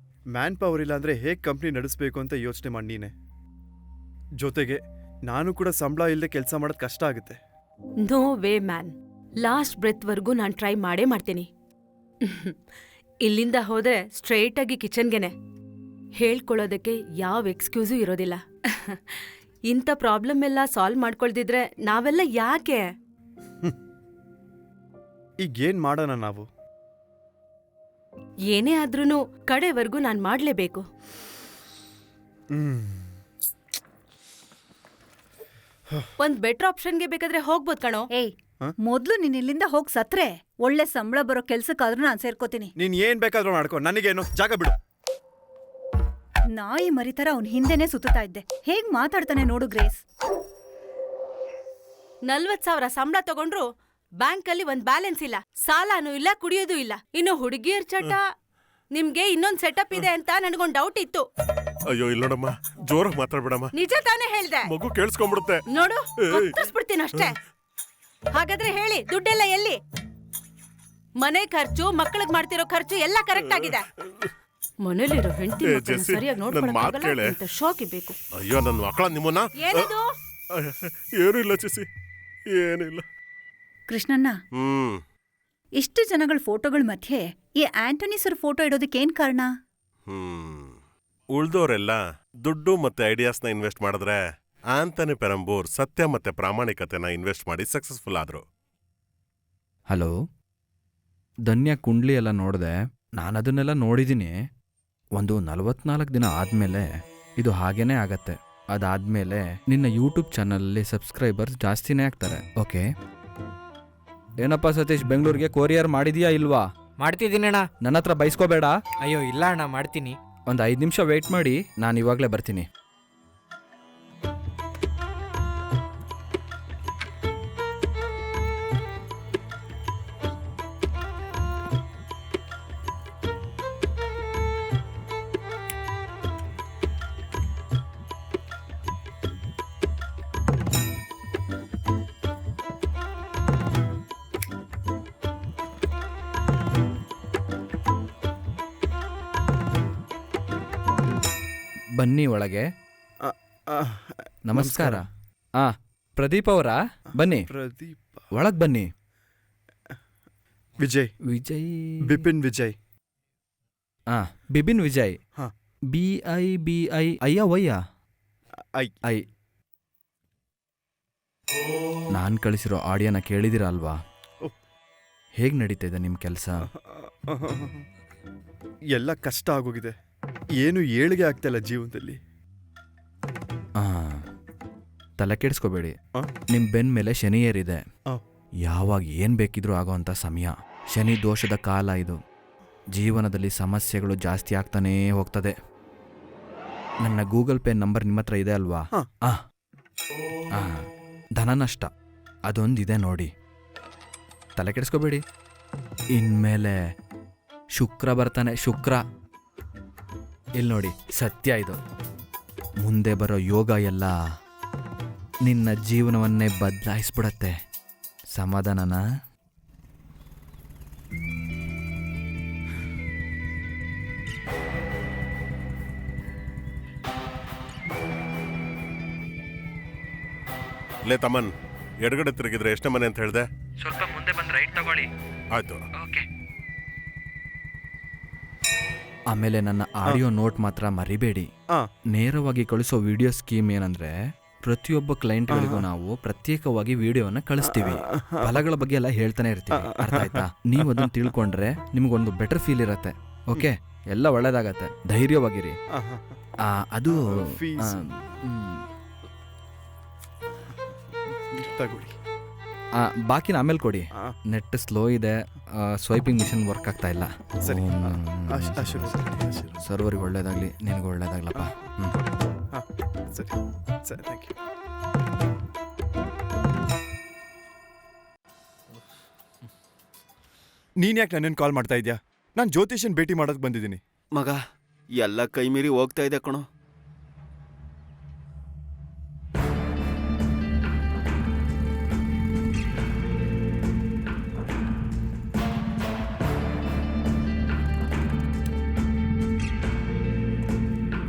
ಮ್ಯಾನ್ ಪವರ್ ಇಲ್ಲ ಅಂದರೆ ಹೇಗೆ ಕಂಪ್ನಿ ನಡೆಸಬೇಕು ಅಂತ ಯೋಚನೆ ಮಾಡಿ ನೀನೆ. ಜೊತೆಗೆ ನಾನು ಕೂಡ ಸಂಬಳ ಇಲ್ಲದೆ ಕೆಲಸ ಮಾಡೋದು ಕಷ್ಟ ಆಗುತ್ತೆ. ನೋ ವೇ ಮ್ಯಾನ್, ಲಾಸ್ಟ್ ಬ್ರೆತ್ವರೆಗೂ ನಾನು ಟ್ರೈ ಮಾಡೇ ಮಾಡ್ತೀನಿ. ಇಲ್ಲಿಂದ ಹೋದ್ರೆ ಸ್ಟ್ರೈಟ್ ಆಗಿ ಕಿಚನ್ಗೆನೆ. ಹೇಳ್ಕೊಳ್ಳೋದಕ್ಕೆ ಯಾವ ಎಕ್ಸ್ಕ್ಯೂಸು ಇರೋದಿಲ್ಲ. ಇಂಥ ಪ್ರಾಬ್ಲಮ್ ಎಲ್ಲ ಸಾಲ್ವ್ ಮಾಡ್ಕೊಳ್ದಿದ್ರೆ ನಾವೆಲ್ಲ ಯಾಕೆ? ಈಗೇನ್ ಮಾಡೋಣ ನಾವು? ಏನೇ ಆದ್ರೂನು ಕಡೆವರೆಗೂ ನಾನ್ ಮಾಡ್ಲೇಬೇಕು. ಒಂದ್ ಬೆಟರ್ ಆಪ್ಷನ್ಗೆ ಬೇಕಾದ್ರೆ ಹೋಗ್ಬೋದ್ ಕಣೋ. ಏಯ್, ಮೊದ್ಲು ನೀನ್ ಇಲ್ಲಿಂದ ಹೋಗ್ ಸತ್ರೆ ಒಳ್ಳೆ ಸಂಬಳ ಬರೋ ಕೆಲ್ಸಕ್ಕಾದ್ರೂ ನಾನ್ ಸೇರ್ಕೋತೀನಿ. ನೀನ್ ಏನ್ ಬೇಕಾದ್ರೂ ಮಾಡ್ಕೊ, ನನಗೇನು, ಜಾಗ ಬಿಡು. ನಾಯಿ ಮರಿತರ ಅವ್ನ್ ಹಿಂದೆನೆ ಸುತ್ತಾ ಇದ್ದೆ. ಹೇಗ್ ಮಾತಾಡ್ತಾನೆ ನೋಡು ಗ್ರೇಸ್. 40,000 ಸಂಬಳ ತಗೊಂಡ್ರು ಬ್ಯಾಂಕಲ್ಲಿ ಒಂದ್ ಬ್ಯಾಲೆನ್ಸ್ ಇಲ್ಲ, ಸಾಲನೂ ಇಲ್ಲ, ಕುಡಿಯೋದು ಇಲ್ಲ. ಇನ್ನು ಹುಡುಗಿಯರ್ ಚಟ, ನಿಮ್ಗೆ ಇನ್ನೊಂದ್ ಸೆಟಪ್ ಇದೆ ಅಂತ ನನಗೊಂದ್ ಡೌಟ್ ಇತ್ತು. ಅಯ್ಯೋ ಇಲ್ಲೋಡಮ್ಮ, ಜೋರಾಗಿ ಮಾತಾಡ್ಬಿಡಮ್ಮ. ನಿಜ ತಾನೇ ಹೇಳ್ದೆ? ಮಗು ಕೇಳಿಸ್ಕೊಂಡ್ಬಿಡುತ್ತೆ ನೋಡು, ಕತ್ತರಿಸ್ಬಿಡ್ತೀನಿ ಅಷ್ಟೇ. ಹಾಗಾದ್ರೆ ಹೇಳಿ, ದುಡ್ಡೆಲ್ಲ ಎಲ್ಲಿ? ಮನೆ ಖರ್ಚು, ಮಕ್ಕಳಿಗೆ ಮಾಡ್ತಿರೋ ಖರ್ಚು ಎಲ್ಲ ಕರೆಕ್ಟ್ ಆಗಿದೆ. ಮನೇಲಿರೋ ಹೆಂಡತಿ ಮಕ್ಕಳನ್ನ ಸರಿಯಾಗಿ ನೋಡ್ಕೊಳ್ಳೋಕ್ಕಾಗಲ್ಲ ಅಂತ ಶೋಕಿ ಬೇಕು. ಅಯ್ಯೋ ನನ್ನ ಮಕ್ಕಳ ನಿಮ್ಮನ್ನ. ಏನಿದು? ಏನೂ ಇಲ್ಲ ಚಿಸಿ, ಏನಿಲ್ಲ. ಕೃಷ್ಣಣ್ಣ, ಇಷ್ಟು ಜನಗಳ ಫೋಟೋಗಳ ಮಧ್ಯೆ ಈ ಆಂಟೋನಿ ಸರ್ ಫೋಟೋ ಇಡೋದಕ್ಕೇನ್ ಕಾರಣ? ಉಳ್ದೋರೆಲ್ಲ ದುಡ್ಡು ಮತ್ತೆ ಐಡಿಯಾಸ್ನ ಇನ್ವೆಸ್ಟ್ ಮಾಡಿದ್ರೆ ಆಂಟನಿ ಪೆರಂಬೂರ್ ಸತ್ಯ ಮತ್ತೆ ಪ್ರಾಮಾಣಿಕತೆನ ಇನ್ವೆಸ್ಟ್ ಮಾಡಿ ಸಕ್ಸಸ್ಫುಲ್ ಆದ್ರು. ಹಲೋ, ಧನ್ಯ ಕುಂಡ್ಲಿ ಎಲ್ಲ ನೋಡಿದೆ. ನಾನದನ್ನೆಲ್ಲ ನೋಡಿದ್ದೀನಿ. ಒಂದು 44 ದಿನ ಆದಮೇಲೆ ಇದು ಹಾಗೇನೇ ಆಗತ್ತೆ. ಅದಾದ್ಮೇಲೆ ನಿನ್ನ ಯೂಟ್ಯೂಬ್ ಚಾನಲಲ್ಲಿ ಸಬ್ಸ್ಕ್ರೈಬರ್ಸ್ ಜಾಸ್ತಿನೇ ಆಗ್ತಾರೆ. ಓಕೆ. ಏನಪ್ಪ ಸತೀಶ್, ಬೆಂಗಳೂರಿಗೆ ಕೊರಿಯರ್ ಮಾಡಿದೀಯಾ ಇಲ್ವಾ? ಮಾಡ್ತಿದ್ದೀನಿ ಅಣ್ಣ. ನನ್ನ ಹತ್ರ ಬೈಸ್ಕೋಬೇಡ. ಅಯ್ಯೋ ಇಲ್ಲ ಅಣ್ಣ, ಮಾಡ್ತೀನಿ. ಒಂದು 5 ನಿಮಿಷ ವೆಯ್ಟ್ ಮಾಡಿ, ನಾನು ಇವಾಗಲೇ ಬರ್ತೀನಿ. ಬನ್ನಿ ಒಳಗೆ. ನಮಸ್ಕಾರ. ಪ್ರದೀಪ್ ಅವರಾ? ಬನ್ನಿ, ಪ್ರದೀಪ್ ಒಳಗ್ ಬನ್ನಿ. ವಿಜಯ್. ವಿಜಯ್, ಬಿಪಿನ್ ವಿಜಯ್. ಬಿಪಿನ್ ವಿಜಯ್. BIBI ಅಯ್ಯ ವಯ್ಯ ಐ. ನಾನ್ ಕಳಿಸಿರೋ ಆಡಿಯೋನ ಕೇಳಿದಿರ ಅಲ್ವಾ? ಹೇಗ್ ನಡೀತಾ ಇದೆ ನಿಮ್ ಕೆಲಸ? ಎಲ್ಲ ಕಷ್ಟ ಆಗೋಗಿದೆ, ಏನು ಏಳಿಗೆ ಆಗ್ತಾ ಇಲ್ಲ ಜೀವನದಲ್ಲಿ. ತಲೆ ಕೆಡಿಸ್ಕೋಬೇಡಿ. ನಿಮ್ ಬೆನ್ ಮೇಲೆ ಶನಿ ಏರಿದೆ. ಯಾವಾಗ ಏನ್ ಬೇಕಿದ್ರೂ ಆಗೋಂಥ ಸಮಯ. ಶನಿ ದೋಷದ ಕಾಲ ಇದು. ಜೀವನದಲ್ಲಿ ಸಮಸ್ಯೆಗಳು ಜಾಸ್ತಿ ಆಗ್ತಾನೇ ಹೋಗ್ತದೆ. ನನ್ನ ಗೂಗಲ್ ಪೇ ನಂಬರ್ ನಿಮ್ಮ ಹತ್ರ ಇದೆ ಅಲ್ವಾ? ಧನ ನಷ್ಟ ಅದೊಂದಿದೆ ನೋಡಿ. ತಲೆ ಕೆಡಿಸ್ಕೋಬೇಡಿ. ಇನ್ಮೇಲೆ ಶುಕ್ರ ಬರ್ತಾನೆ, ಶುಕ್ರ. ಇಲ್ಲಿ ನೋಡಿ, ಸತ್ಯ ಇದು. ಮುಂದೆ ಬರೋ ಯೋಗ ಎಲ್ಲ ನಿನ್ನ ಜೀವನವನ್ನೇ ಬದಲಾಯಿಸ್ಬಿಡತ್ತೆ. ಸಮಾಧಾನನ? ಲೇ ತಮ್ಮನ್, ಎಡಗಡೆ ತಿರುಗಿದ್ರೆ ಎಷ್ಟೇ ಮನೆ ಅಂತ ಹೇಳ್ದೆ? ಸ್ವಲ್ಪ ಮುಂದೆ ಬಂದು ರೈಟ್ ತಗೊಳ್ಳಿ. ಆಯ್ತು. ಓಕೆ. ಆಮೇಲೆ ನನ್ನ ಆಡಿಯೋ ನೋಟ್ ಮಾತ್ರ ಮರಿಬೇಡಿ. ನೇರವಾಗಿ ಕಳಿಸೋ ವಿಡಿಯೋ ಸ್ಕೀಮ್ ಏನಂದ್ರೆ, ಪ್ರತಿಯೊಬ್ಬ ಕ್ಲೈಂಟ್ಗಳಿಗೂ ನಾವು ಪ್ರತ್ಯೇಕವಾಗಿ ವಿಡಿಯೋನ ಕಳಿಸ್ತೀವಿ. ಫಲಗಳ ಬಗ್ಗೆ ಎಲ್ಲ ಹೇಳ್ತಾನೆ ಇರ್ತೀವಿ. ಅರ್ಥ ಆಯ್ತಾ? ನೀವು ಅದನ್ನ ತಿಳ್ಕೊಂಡ್ರೆ ನಿಮ್ಗೊಂದು ಬೆಟರ್ ಫೀಲ್ ಇರತ್ತೆ. ಓಕೆ, ಎಲ್ಲ ಒಳ್ಳೇದಾಗತ್ತೆ. ಧೈರ್ಯವಾಗಿರಿ. ಅದು ತಗೊಳ್ಳಿ. ಬಾಕಿನ ಆಮೇಲೆ ಕೊಡಿ. ಆ, ನೆಟ್ ಸ್ಲೋ ಇದೆ, ಸ್ವೈಪಿಂಗ್ ಮಿಷನ್ ವರ್ಕ್ ಆಗ್ತಾ ಇಲ್ಲ. ಸರಿ. ಆಶೀರ್ವಾದ. ಸರ್ವರ್ಗೆ ಒಳ್ಳೇದಾಗ್ಲಿ, ನಿನಗೆ ಒಳ್ಳೇದಾಗ್ಲಪ್ಪ. ಸರಿ ಸರಿ, ಥ್ಯಾಂಕ್ ಯು. ನೀನ್ ಯಾಕೆ ನನ್ನನ್ನು ಕಾಲ್ ಮಾಡ್ತಾ ಇದ್ಯಾ? ನಾನು ಜ್ಯೋತಿಷನ್ ಭೇಟಿ ಮಾಡೋದಕ್ಕೆ ಬಂದಿದ್ದೀನಿ. ಮಗ, ಎಲ್ಲ ಕೈ ಮೀರಿ ಹೋಗ್ತಾ ಇದೆ ಕಣೋ.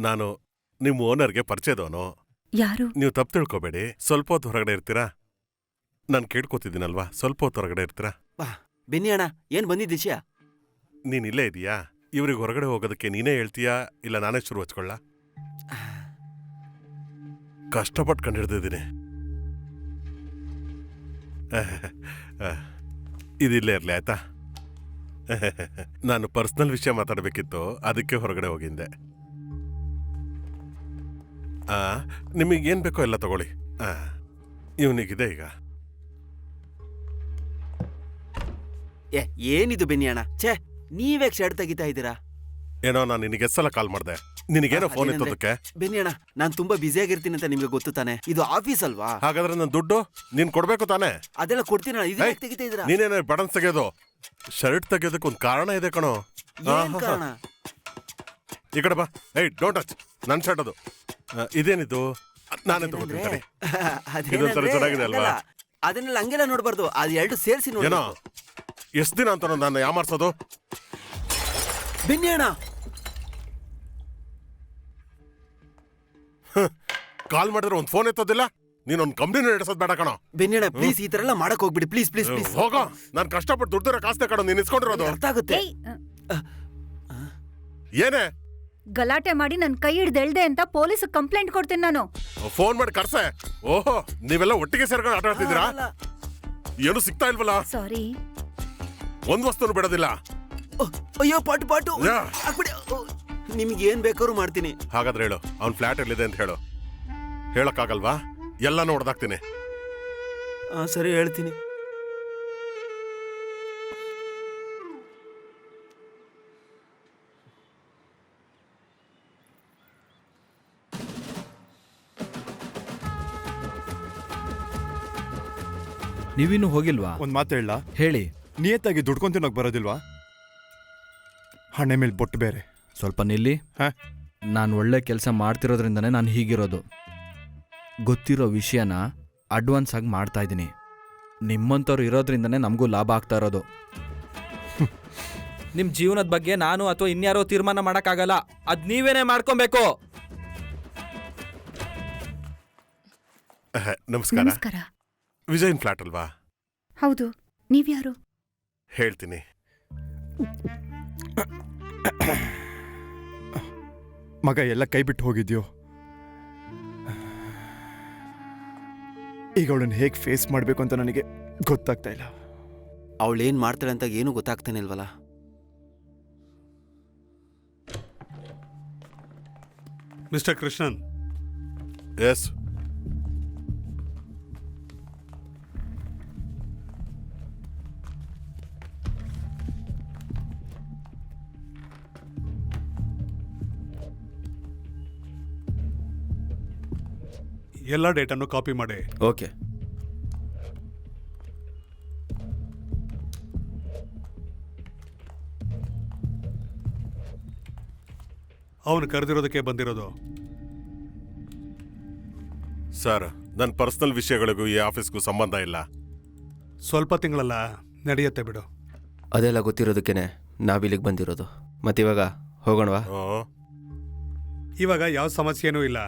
ನಾನು ನಿಮ್ಮ ಓನರ್ಗೆ ಪರಿಚಯದವನು. ಯಾರು? ನೀವು ತಪ್ಪು ತಿಳ್ಕೊಬೇಡಿ. ಸ್ವಲ್ಪ ಹೊತ್ತು ಹೊರಗಡೆ ಇರ್ತೀರಾ? ನಾನು ಕೇಳ್ಕೊತಿದ್ದೀನಲ್ವಾ, ಸ್ವಲ್ಪ ಹೊತ್ತು ಹೊರಗಡೆ ಇರ್ತೀರಾ? ಬೆನ್ನಿ ಅಣ್ಣ, ಏನ್ ಬಂದಿದ್ದೀಶಾ? ನೀನ್ ಇಲ್ಲೇ ಇದೀಯಾ? ಇವ್ರಿಗೆ ಹೊರಗಡೆ ಹೋಗೋದಕ್ಕೆ ನೀನೇ ಹೇಳ್ತೀಯಾ ಇಲ್ಲ ನಾನೇ ಶುರು ಹಚ್ಕೊಳ್ಳ? ಕಷ್ಟಪಟ್ಟು ಕಂಡಿಡ್ದಿದ್ದೀನಿ. ಇದಿಲ್ಲೇ ಇರ್ಲಿ ಆಯ್ತಾ? ನಾನು ಪರ್ಸ್ನಲ್ ವಿಷಯ ಮಾತಾಡಬೇಕಿತ್ತು, ಅದಕ್ಕೆ ಹೊರಗಡೆ ಹೋಗಿದ್ದೆ. ನಿಮಗೇನು ಬೇಕೋ ಎಲ್ಲ ತಗೊಳ್ಳಿ. ಇವನಿಗಿದೆ ಈಗ. ಏನಿದು ಬೆನ್ನಿ ಅಣ್ಣ? ಛೇ, ನೀವೇ ಶರ್ಟ್ ತೆಗಿತಾ ಇದ್ದೀರಾ? ಏನೋ ನಾನು ನಿನಗೆ ಎಷ್ಟೆಲ್ಲ ಕಾಲ್ ಮಾಡಿದೆ. ನಿನಗೇನೋ ಫೋನ್ ಎತ್ತೋದಕ್ಕೆ? ಬೆನ್ನಿ ಅಣ್ಣ, ನಾನು ತುಂಬಾ ಬ್ಯುಸಿ ಆಗಿರ್ತೀನಿ ಅಂತ ನಿಮ್ಗೆ ಗೊತ್ತು ತಾನೆ? ಇದು ಆಫೀಸ್ ಅಲ್ವಾ? ಹಾಗಾದ್ರೆ ನನ್ನ ದುಡ್ಡು ನೀನ್ ಕೊಡ್ಬೇಕು ತಾನೆ? ಅದೆಲ್ಲ ಕೊಡ್ತೀನಿ ಅಣ್ಣ. ಇದು ತೆಗಿತಾ ಇದ್ದೀರಾ? ನೀನೇನ ಬಟನ್ಸ್ ತೆಗೆಯೋದು? ಶರ್ಟ್ ತೆಗೆಯೋದಕ್ಕೆ ಒಂದು ಕಾರಣ ಇದೆ ಕಣೋ. ಏನ್ ಕಾರಣ? ಈ ಕಡೆ ಬಾ. ಡೋಂಟ್ ಟಚ್ ನನ್ನ ಶರ್ಟ್. ಅದು ಇದೇನಿದು? ನಾನೇ ತಗೋತೀನಿ. ಇದೊಂಥರ ಚೆನ್ನಾಗಿದೆ ಅಲ್ವಾ? ಅದನ್ನೆಲ್ಲ ಹಂಗೆಲ್ಲ ನೋಡ್ಬಾರ್ದು, ಅದು ಎರಡು ಸೇರಿಸಿ ನೋಡಿ. ಏನೋ ಎಷ್ಟು ದಿನ ಅಂತ ನಾನು ಯಾಮಾರ್ಸೋದು? ಬೆನ್ನಿ ಅಣ್ಣ, ಕಾಲ್ ಮಾಡಿದ್ರೆ ಒಂದು ಫೋನ್ ಎತ್ತೋದಿಲ್ಲ. ನೀನೊಂದು ಕಂಪ್ನಿ ನಡೆಸೋದು ಬೇಡ ಕಣೋ. ಬೆನ್ನಿ ಅಣ್ಣ, ಪ್ಲೀಸ್ ಈ ತರ ಎಲ್ಲ ಮಾಡಕ್ ಹೋಗ್ಬಿಡಿ. ಪ್ಲೀಸ್ ಪ್ಲೀಸ್ ಪ್ಲೀಸ್ ಹೋಗೋ. ನಾನು ಕಷ್ಟಪಟ್ಟು ದುಡ್ಡಿರೋ ಕಾಸ್ತೆ ಕಣೋ ನೀನ್ ಇಸ್ಕೊಂಡಿರೋದು. ಅರ್ಥ ಆಗುತ್ತೆ. ಏನೇ ಗಲಾಟೆ ಮಾಡಿ ನನ್ ಕೈ ಹಿಡ್ದೆಳ್ದೆ ಅಂತ ಪೊಲೀಸ್ ಕಂಪ್ಲೇಂಟ್ ಕೊಡ್ತೀನಿ ನಾನು. ಫೋನ್ ಮಾಡಿ ಕರ್ಸೆ. ಓಹೋ, ನೀವೆಲ್ಲ ಒಟ್ಟಿಗೆ ಸೇರ್ಕೊಂಡು ಆಟ ಆಡ್ತಿದ್ದೀರಾ? ಏನು ಸಿಗ್ತಾ ಇಲ್ವಲ್ಲ? ಸಾರಿ. ಒಂದ್ ವಸ್ತುನು ಬಿಡೋದಿಲ್ಲ. ಅಯ್ಯೋ ಪಾಟು ಪಾಟು, ನಿಮ್ಗೆ ಏನ್ ಬೇಕಾದ್ರೂ ಮಾಡ್ತೀನಿ. ಹಾಗಾದ್ರೆ ಹೇಳು, ಅವ್ನ್ ಫ್ಲಾಟ್ ಎಲ್ಲಿದೆ ಅಂತ ಹೇಳು. ಹೇಳಕ್ಕಾಗಲ್ವಾ? ಎಲ್ಲ ನೋಡ್ದಾಕ್ತೀನಿ. ಸರಿ, ಹೇಳ್ತೀನಿ. ನೀವಿನ್ನೂ ಹೋಗಿಲ್ವಾ? ಒಂದು ಮಾತು ಹೇಳ. ಹೇಳಿ. ನಿಯತ್ತಾಗಿ ದುಡ್ಕೊಂತ ತಿನ್ನೋಕೆ ಬರೋದಿಲ್ವಾ? ಹಣೆ ಮೇಲೆ ಬೊಟ್ಟು ಬೇರೆ. ಸ್ವಲ್ಪ ನಿಲ್ಲಿ. ನಾನು ಒಳ್ಳೆ ಕೆಲಸ ಮಾಡ್ತಿರೋದ್ರಿಂದನೇ ನಾನು ಹೀಗಿರೋದು. ಗೊತ್ತಿರೋ ವಿಷಯನ ಅಡ್ವಾನ್ಸ್ ಆಗಿ ಮಾಡ್ತಾ ಇದ್ದೀನಿ. ನಿಮ್ಮಂಥವ್ರು ಇರೋದ್ರಿಂದನೇ ನಮಗೂ ಲಾಭ ಆಗ್ತಾ ಇರೋದು. ನಿಮ್ಮ ಜೀವನದ ಬಗ್ಗೆ ನಾನು ಅಥವಾ ಇನ್ಯಾರೋ ತೀರ್ಮಾನ ಮಾಡೋಕ್ಕಾಗಲ್ಲ. ಅದು ನೀವೇನೇ ಮಾಡ್ಕೊಬೇಕು. ನಮಸ್ಕಾರ. ನಮಸ್ಕಾರ. ವಿಜಯನ್ ಫ್ಲಾಟ್ ಅಲ್ವಾ? ಹೌದು. ನೀವ್ಯಾರು? ಹೇಳ್ತೀನಿ. ಮಗ ಎಲ್ಲ ಕೈ ಬಿಟ್ಟು ಹೋಗಿದ್ಯೋ. ಈಗ ಅವಳನ್ನು ಹೇಗೆ ಫೇಸ್ ಮಾಡಬೇಕು ಅಂತ ನನಗೆ ಗೊತ್ತಾಗ್ತಾ ಇಲ್ಲ. ಅವಳೇನ್ ಮಾಡ್ತಾಳೆ ಅಂತ ಏನು ಗೊತ್ತಾಗ್ತಾನೆ ಇಲ್ವಲ್ಲ. ಮಿಸ್ಟರ್ ಕೃಷ್ಣನ್. ಎಸ್. ಎಲ್ಲ ಡೇಟನ್ನು ಕಾಪಿ ಮಾಡಿ. ಓಕೆ. ಅವನು ಕರೆದಿರೋದಕ್ಕೆ ಬಂದಿರೋದು. ಸರ್, ನನ್ನ ಪರ್ಸನಲ್ ವಿಷಯಗಳಿಗೂ ಈ ಆಫೀಸ್ಗೂ ಸಂಬಂಧ ಇಲ್ಲ. ಸ್ವಲ್ಪ ತಿಂಗಳಲ್ಲ, ನಡೆಯುತ್ತೆ ಬಿಡು. ಅದೆಲ್ಲ ಗೊತ್ತಿರೋದಕ್ಕೇನೆ ನಾವಿಲ್ಲಿಗೆ ಬಂದಿರೋದು. ಮತ್ತಿವಾಗ ಹೋಗೋಣವಾ? ಇವಾಗ ಯಾವ ಸಮಸ್ಯೆನೂ ಇಲ್ಲ.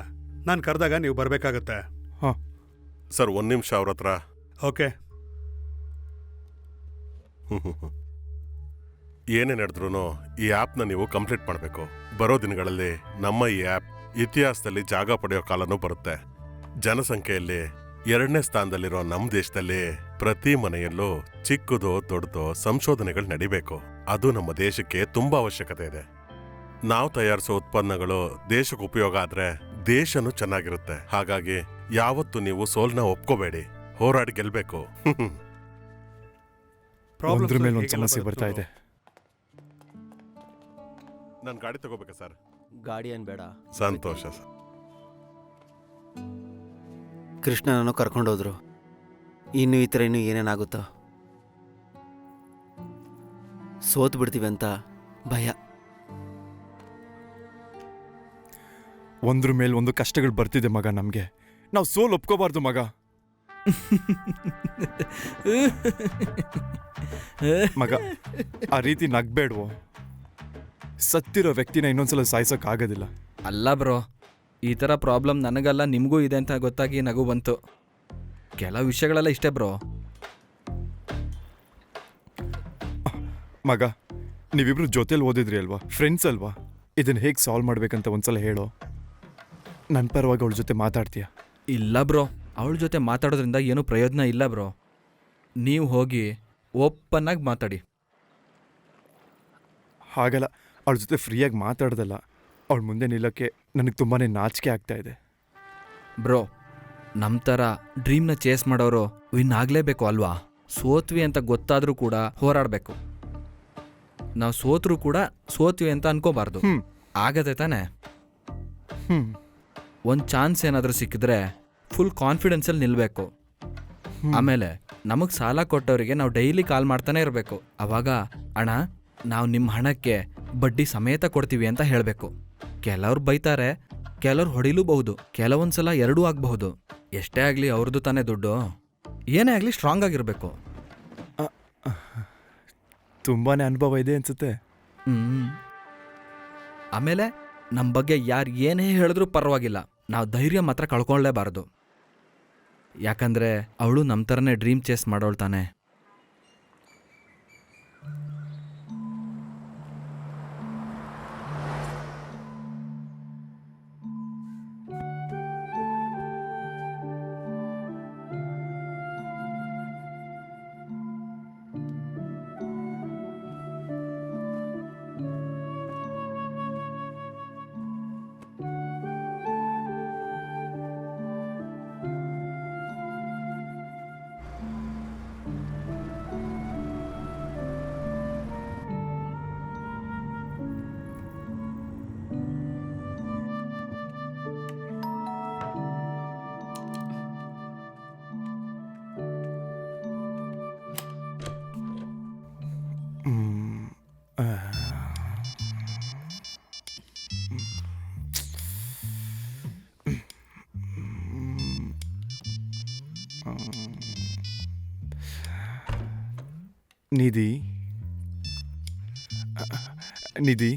ನಾನು ಕರೆದಾಗ ನೀವು ಬರಬೇಕಾಗತ್ತೆ. ಸರ್, 1 ನಿಮಿಷ ಅವ್ರ ಹತ್ರ. ಓಕೆ. ಏನೇ ನಡೆದ್ರೂ ಈ ಆ್ಯಪ್ನ ನೀವು ಕಂಪ್ಲೀಟ್ ಮಾಡಬೇಕು. ಬರೋ ದಿನಗಳಲ್ಲಿ ನಮ್ಮ ಈ ಆ್ಯಪ್ ಇತಿಹಾಸದಲ್ಲಿ ಜಾಗ ಪಡೆಯೋ ಕಾಲನೂ ಬರುತ್ತೆ. ಜನಸಂಖ್ಯೆಯಲ್ಲಿ 2ನೇ ಸ್ಥಾನದಲ್ಲಿರೋ ನಮ್ಮ ದೇಶದಲ್ಲಿ ಪ್ರತಿ ಮನೆಯಲ್ಲೂ ಚಿಕ್ಕದೋ ದೊಡ್ಡದೋ ಸಂಶೋಧನೆಗಳು ನಡಿಬೇಕು. ಅದು ನಮ್ಮ ದೇಶಕ್ಕೆ ತುಂಬಾ ಅವಶ್ಯಕತೆ ಇದೆ. ನಾವು ತಯಾರಿಸೋ ಉತ್ಪನ್ನಗಳು ದೇಶಕ್ಕೆ ಉಪಯೋಗ ಆದ್ರೆ ದೇಶನೂ ಚೆನ್ನಾಗಿರುತ್ತೆ. ಹಾಗಾಗಿ ಯಾವತ್ತೂ ನೀವು ಸೋಲ್ನ ಒಪ್ಕೋಬೇಡಿ, ಹೋರಾಡಿ ಗೆಲ್ಬೇಕು. ಒಂದ್ರ ಮೇಲೆ ಒಂದು ಸಮಸ್ಯೆ ಬರ್ತಾ ಇದೆ. ನಾನು ಗಾಡಿ ತಗೋಬೇಕಾ ಸರ್? ಗಾಡಿ ಏನ್ ಬೇಡ. ಸಂತೋಷ ಸರ್. ಕೃಷ್ಣನನ್ನು ಕರ್ಕೊಂಡೋದ್ರು. ಇನ್ನು ಈ ಥರ ಇನ್ನೂ ಏನೇನಾಗುತ್ತೋ, ಸೋತ್ ಬಿಡ್ತೀವಿ ಅಂತ ಭಯ. ಒಂದ್ರ ಮೇಲೆ ಒಂದು ಕಷ್ಟಗಳು ಬರ್ತಿದೆ ಮಗ. ನಮ್ಗೆ ನಾವು ಸೋಲ್ ಒಪ್ಕೋಬಾರ್ದು ಮಗ. ಮಗ ಆ ರೀತಿ ನಗ್ಬೇಡ್ವೋ. ಸತ್ತಿರೋ ವ್ಯಕ್ತಿನ ಇನ್ನೊಂದ್ಸಲ ಸಾಯ್ಸಕ್ ಆಗೋದಿಲ್ಲ. ಅಲ್ಲ ಬ್ರೋ, ಈ ಥರ ಪ್ರಾಬ್ಲಮ್ ನನಗಲ್ಲ ನಿಮಗೂ ಇದೆ ಅಂತ ಗೊತ್ತಾಗಿ ನಗು ಬಂತು. ಕೆಲವು ವಿಷಯಗಳೆಲ್ಲ ಇಷ್ಟೇ ಬ್ರೋ. ಮಗ ನೀವಿಬ್ರು ಜೊತೆಲಿ ಓದಿದ್ರಿ ಅಲ್ವಾ, ಫ್ರೆಂಡ್ಸ್ ಅಲ್ವಾ? ಇದನ್ನ ಹೇಗೆ ಸಾಲ್ವ್ ಮಾಡ್ಬೇಕಂತ ಒಂದ್ಸಲ ಹೇಳೋ. ನನ್ನ ಪರವಾಗಿ ಅವಳ ಜೊತೆ ಮಾತಾಡ್ತೀಯ? ಇಲ್ಲ ಬ್ರೋ, ಅವಳ ಜೊತೆ ಮಾತಾಡೋದ್ರಿಂದ ಏನೂ ಪ್ರಯೋಜನ ಇಲ್ಲ ಬ್ರೋ. ನೀವು ಹೋಗಿ ಓಪನ್ನಾಗಿ ಮಾತಾಡಿ. ಹಾಗಲ್ಲ, ಅವಳ ಜೊತೆ ಫ್ರೀಯಾಗಿ ಮಾತಾಡ್ದಲ್ಲ, ಅವಳ ಮುಂದೆ ನಿಲ್ಲಕ್ಕೆ ನನಗೆ ತುಂಬಾ ನಾಚಿಕೆ ಆಗ್ತಾ ಇದೆ. ಬ್ರೋ, ನಮ್ಮ ಥರ ಡ್ರೀಮ್ನ ಚೇಸ್ ಮಾಡೋರು ವಿನ್ ಆಗಲೇಬೇಕು ಅಲ್ವಾ? ಸೋತ್ವಿ ಅಂತ ಗೊತ್ತಾದರೂ ಕೂಡ ಹೋರಾಡಬೇಕು. ನಾವು ಸೋತ್ರೂ ಕೂಡ ಸೋತ್ವಿ ಅಂತ ಅನ್ಕೋಬಾರ್ದು. ಆಗತ್ತೆ ತಾನೆ? ಒಂದು ಚಾನ್ಸ್ ಏನಾದರೂ ಸಿಕ್ಕಿದ್ರೆ ಫುಲ್ ಕಾನ್ಫಿಡೆನ್ಸಲ್ಲಿ ನಿಲ್ಲಬೇಕು. ಆಮೇಲೆ ನಮಗೆ ಸಾಲ ಕೊಟ್ಟವರಿಗೆ ನಾವು ಡೈಲಿ ಕಾಲ್ ಮಾಡ್ತಾನೆ ಇರಬೇಕು. ಅವಾಗ ಅಣ್ಣ, ನಾವು ನಿಮ್ಮ ಹಣಕ್ಕೆ ಬಡ್ಡಿ ಸಮೇತ ಕೊಡ್ತೀವಿ ಅಂತ ಹೇಳಬೇಕು. ಕೆಲವ್ರು ಬೈತಾರೆ, ಕೆಲವ್ರು ಹೊಡಿಲೂಬಹುದು, ಕೆಲವೊಂದ್ಸಲ ಎರಡೂ ಆಗಬಹುದು. ಎಷ್ಟೇ ಆಗಲಿ ಅವ್ರದ್ದು ತಾನೇ ದುಡ್ಡು. ಏನೇ ಆಗಲಿ ಸ್ಟ್ರಾಂಗ್ ಆಗಿರಬೇಕು. ತುಂಬಾ ಅನುಭವ ಇದೆ ಅನ್ಸುತ್ತೆ. ಆಮೇಲೆ ನಮ್ಮ ಬಗ್ಗೆ ಯಾರು ಏನೇ ಹೇಳಿದ್ರೂ ಪರವಾಗಿಲ್ಲ, ನಾವು ಧೈರ್ಯ ಮಾತ್ರ ಕಳ್ಕೊಳ್ಳೇಬಾರ್ದು. ಯಾಕಂದ್ರೆ ಅವಳು ನಮ್ಮ ಥರನೇ ಡ್ರೀಮ್ ಚೇಸ್ ಮಾಡೋಳು ತಾನೆ. ನಿಧಿ, ನಿಧಿ,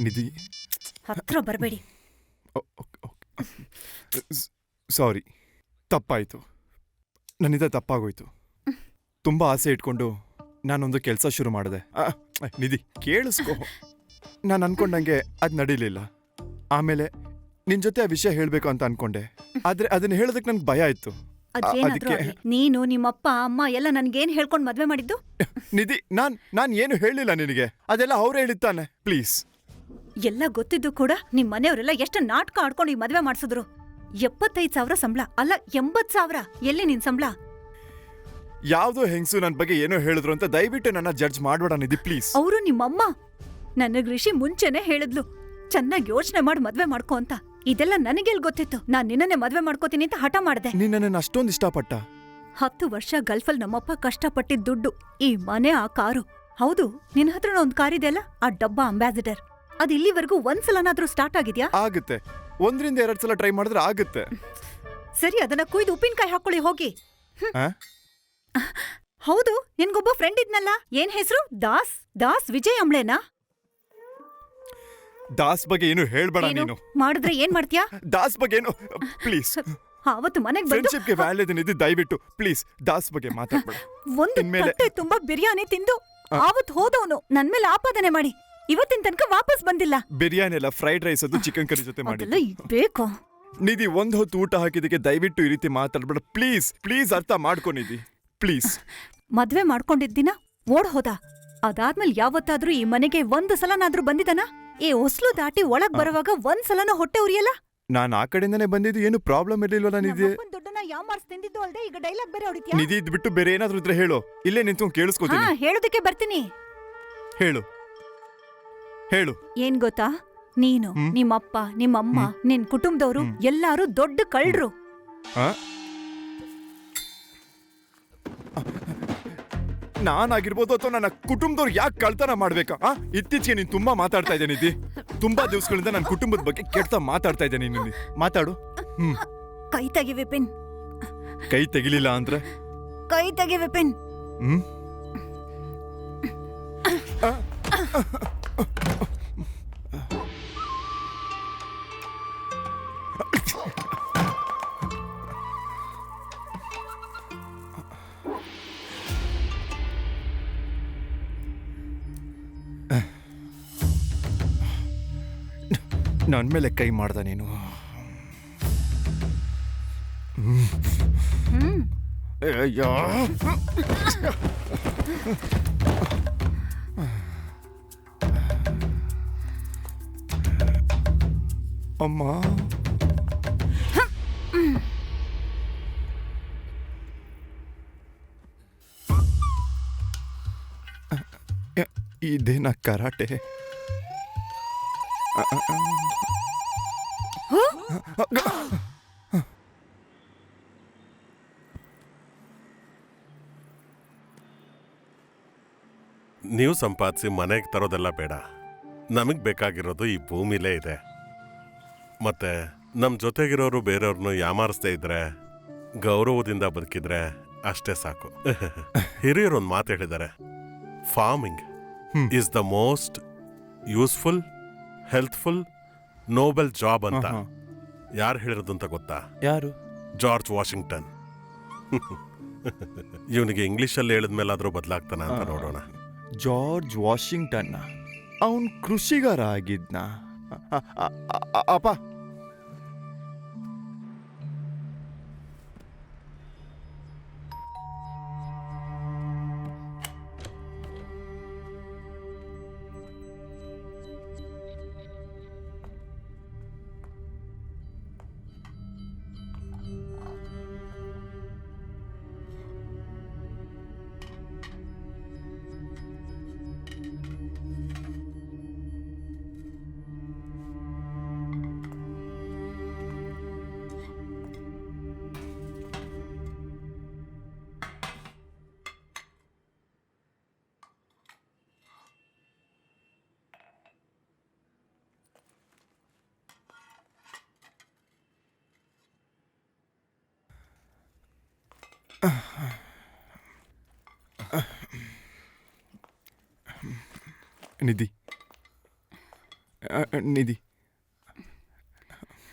ನಿಧಿ, ಹತ್ರ ಬರಬೇಡಿ. ಸಾರಿ, ತಪ್ಪಾಯಿತು. ನನ್ನಿಂದ ತಪ್ಪಾಗೋಯ್ತು. ತುಂಬ ಆಸೆ ಇಟ್ಕೊಂಡು ನಾನೊಂದು ಕೆಲಸ ಶುರು ಮಾಡಿದೆ. ನಿಧಿ ಕೇಳಿಸ್ಕೊ. ನಾನು ಅನ್ಕೊಂಡಂಗೆ ಅದು ನಡೀಲಿಲ್ಲ. ಆಮೇಲೆ ನಿನ್ ಜೊತೆ ಆ ವಿಷಯ ಹೇಳ್ಬೇಕು ಅಂತ ಅನ್ಕೊಂಡೆ, ಆದ್ರೆ ಅದನ್ನ ಹೇಳೋದಕ್ಕೆ ನನ್ಗೆ ಭಯ ಇತ್ತು. ಅದಕ್ಕೆ ನೀನು ನಿಮ್ಮಪ್ಪ ಅಮ್ಮ ಎಲ್ಲ ನನ್ಗೇನ್ ಹೇಳ್ಕೊಂಡ್ ಮದ್ವೆ ಮಾಡಿದ್ದು? ನಿಧಿ, ನಾನ್ ಏನು ಹೇಳಿಲ್ಲ ನಿನಗೆ, ಅದೆಲ್ಲ ಅವ್ರು ಹೇಳಿದ್ದಾನೆ. ಪ್ಲೀಸ್. ಎಲ್ಲ ಗೊತ್ತಿದ್ದು ಕೂಡ ನಿಮ್ ಮನೆಯವರೆಲ್ಲ ಎಷ್ಟು ನಾಟಕ ಆಡ್ಕೊಂಡು ಈ ಮದ್ವೆ ಮಾಡ್ಸಿದ್ರು. 75,000 ಸಂಬಳ ಅಲ್ಲ, 80,000. ಎಲ್ಲಿ ನಿನ್ ಸಂಬಳ? ಯಾವ್ದೋ ಹೆಂಗಸು ನನ್ ಬಗ್ಗೆ ಏನೋ ಹೇಳಿದ್ರು ಅಂತ ದಯವಿಟ್ಟು ನನ್ನ ಜಡ್ಜ್ ಮಾಡ್ಬೇಡ ನಿಧಿ, ಪ್ಲೀಸ್. ಅವರು ನಿಮ್ಮಮ್ಮ ನನಗ್ ಋಷಿ ಮುಂಚೆನೆ ಹೇಳಿದ್ಲು, ಚೆನ್ನಾಗಿ ಯೋಚನೆ ಮಾಡಿ ಮದ್ವೆ ಮಾಡ್ಕೊ ಅಂತ. ಇದೆಲ್ಲ ನನಗೆಲ್ ಗೊತ್ತಿತ್ತು? ನಾನ್ ನಿನ್ನನ್ನೇ ಮದ್ವೆ ಮಾಡ್ಕೋತೀನಿ ಅಂತ ಹಠ ಮಾಡ್ದೆ. ನೀನ್ ನನ್ನ ಅಷ್ಟೊಂದು ಇಷ್ಟಪಟ್ಟ? 10 ವರ್ಷ ಗಲ್ಫಲ್ ನಮ್ಮಪ್ಪ ಕಷ್ಟಪಟ್ಟಿದ್ ದುಡ್ಡು, ಈ ಮನೆ, ಆ ಕಾರು. ಹೌದು, ನಿನ್ನ ಹತ್ರನ ಒಂದ್ ಕಾರಿದೆಯಲ್ಲ, ಆ ಡಬ್ಬಾ ಅಂಬಾಸಿಡರ್. ಅದ್ ಇಲ್ಲಿವರೆಗೂ ಒಂದ್ಸಲನಾದ್ರೂ ಸ್ಟಾರ್ಟ್ ಆಗಿದ್ಯಾ? ಆಗುತ್ತೆ, 1-2 ಸಲ ಟ್ರೈ ಮಾಡಿದ್ರೆ ಆಗುತ್ತೆ. ಸರಿ, ಅದನ್ನ ಕುಯ್ದು ಉಪ್ಪಿನಕಾಯಿ ಹಾಕೊಳ್ಳಿ ಹೋಗಿ. ಹೌದು, ನಿನ್ಗೊಬ್ಬ ಫ್ರೆಂಡ್ ಇದ್ನಲ್ಲ, ಏನ್ ಹೆಸರು? ದಾಸ್ ವಿಜಯ್ ಅಂಬ್ಳೇನಾ? ದಾಸ್ ಬಗ್ಗೆ ಏನು ಹೇಳ್ಬೇಡ ನೀನು. ಮಾಡಿದ್ರೆ ಏನ್ ಮಾಡ್ತೀಯಾ? ದಾಸ್ ಬಗ್ಗೆ ಏನು, ಪ್ಲೀಸ್. ಆವತ್ತು ಮನೆಗ್ ಬಂದು ಫ್ರೆಂಡ್ಶಿಪ್ಗೆ ವ್ಯಾಲ್ಯೂ ಇದೆ ನಿಧಿ, ದಯವಿಟ್ಟು ಪ್ಲೀಸ್ ದಾಸ್ ಬಗ್ಗೆ ಮಾತಾಡ್ಬೇಡ. ಒಂದು ಇನ್ಮೇಲೆ- ತಟ್ಟೆ ತುಂಬಾ ಬಿರಿಯಾನಿ ತಿಂದು ಆವತ್ ಹೋದವನು ನನ್ ಮೇಲೆ ಆಪಾದನೆ ಮಾಡಿ ಇವತ್ತಿನ ತನಕ ವಾಪಸ್ ಬಂದಿಲ್ಲ. ಬಿರಿಯಾನಿ ಎಲ್ಲ ಫ್ರೈಡ್ ರೈಸ್ ಅದು ಚಿಕನ್ ಕರಿ ಜೊತೆ ಮಾಡಿ. ಅದೆಲ್ಲ ಬೇಕು. ನಿಧಿ, ಒಂದ್ ಹೊತ್ತು ಊಟ ಹಾಕಿದಕ್ಕೆ ದಯವಿಟ್ಟು ಈ ರೀತಿ ಮಾತಾಡ್ಬೇಡ ಪ್ಲೀಸ್. ಪ್ಲೀಸ್ ಅರ್ಥ ಮಾಡ್ಕೊ ನಿಧಿ, ಪ್ಲೀಸ್. ಮದ್ವೆ ಮಾಡ್ಕೊಂಡಿದ್ದ ದಿನ ಓಡ್ ಹೋದ. ಅದಾದ್ಮೇಲೆ ಯಾವತ್ತಾದ್ರೂ ಈ ಮನೆಗೆ ಒಂದು ಸಲನಾದ್ರೂ ಬಂದಿದನ? ಈ ಹೊಸ್ಲು ದಾಟಿ ಒಳಗ್ ಬರುವಾಗ ಒಂದ್ ಸಲನ ಹೊಟ್ಟೆ ಉರಿಯಲ್ಲ? ನಾನ್ ಆ ಕಡೆಯಿಂದನೇ ಬಂದಿದ್ದು, ಏನು ಪ್ರಾಬ್ಲಮ್ ಇರ್ಲಿಲ್ವಲ್ಲ ನಿಧಿ? ನಮ್ಮಪ್ಪನ್ ದುಡ್ಡನ್ನ ಯಾಮಾರ್ಸ್ ತಿಂದಿದ್ದು ಅಲ್ದೆ ಈಗ ಡೈಲಾಗ್ ಬೇರೆ ಹೊಡಿತ್ಯಾ? ನಿಧಿ ಇದ್ ಬಿಟ್ಟು ಬೇರೆ ಏನಾದ್ರೂ ಇದ್ರೆ ಹೇಳು, ಇಲ್ಲೇ ನಿಂತ್ಕೊಂಡು ಹಾ, ಕೇಳಿಸ್ಕೊತೀನಿ. ಹೇಳೋದಕ್ಕೆ ಬರ್ತೀನಿ. ಹೇಳು ಹೇಳು. ಏನ್ ಗೊತ್ತಾ, ನೀನು, ನಿಮ್ಮಪ್ಪ, ನಿಮ್ಮಮ್ಮ, ನಿನ್ ಕುಟುಂಬದವರು ಎಲ್ಲಾರು ದೊಡ್ಡ ಕಳ್ರು. ಆ? ನಾನಾಗಿರ್ಬೋದು ಅಥವಾ ನನ್ನ ಕುಟುಂಬದವ್ರು ಯಾಕೆ ಕಳ್ತನ ಮಾಡ್ಬೇಕಾ? ಇತ್ತೀಚೆಗೆ ನೀನ್ ತುಂಬಾ ಮಾತಾಡ್ತಾ ಇದ್ದೆ ನಿಧಿ. ತುಂಬಾ ದಿವಸಗಳಿಂದ ನನ್ನ ಕುಟುಂಬದ ಬಗ್ಗೆ ಕೆಟ್ಟ ಮಾತಾಡ್ತಾ ಇದ್ದೆ ನೀನು. ಮಾತಾಡು. ಕೈ ತೆಗಿ ವಿಪಿನ್. ಕೈ ತೆಗಿಲಿಲ್ಲ ಅಂದ್ರೆ ಕೈ ತೆಗಿ ವಿಪಿನ್. ಹ್ಮ್ ನನ್ ಮೇಲೆ ಕೈ ಮಾಡ್ದ ನೀನು. ಅಯ್ಯೋ, ಅಮ್ಮ, ಇದೇನ ಕರಾಟೆ? ನೀವು ಸಂಪಾದಿಸಿ ಮನೆಗೆ ತರೋದೆಲ್ಲ ಬೇಡ. ನಮಗೆ ಬೇಕಾಗಿರೋದು ಈ ಭೂಮಿಲೇ ಇದೆ. ಮತ್ತೆ ನಮ್ಮ ಜೊತೆಗಿರೋರು ಬೇರೆಯವ್ರನ್ನ ಯಾಮಾರಿಸ್ದೇ ಇದ್ರೆ, ಗೌರವದಿಂದ ಬದುಕಿದ್ರೆ ಅಷ್ಟೇ ಸಾಕು. ಹಿರಿಯರೊಂದು ಮಾತು ಹೇಳಿದ್ದಾರೆ, farming is the most useful, healthful, Nobel job ಅಂತ. ಯಾರು ಹೇಳಿರೋದು ಅಂತ ಗೊತ್ತಾ? ಯಾರು? George Washington. ಇವನಿಗೆ ಇಂಗ್ಲಿಷಲ್ಲಿ ಹೇಳಿದ್ಮೇಲಾದ್ರೂ ಬದಲಾಗ್ತಾನ ಅಂತ ನೋಡೋಣ. ಜಾರ್ಜ್ ವಾಷಿಂಗ್ಟನ್ ಅವನ್ ಕೃಷಿಗಾರ ಆಗಿದ್ನ? ಅಪ್ಪ, ನಿಧಿ, ನಿಧಿ,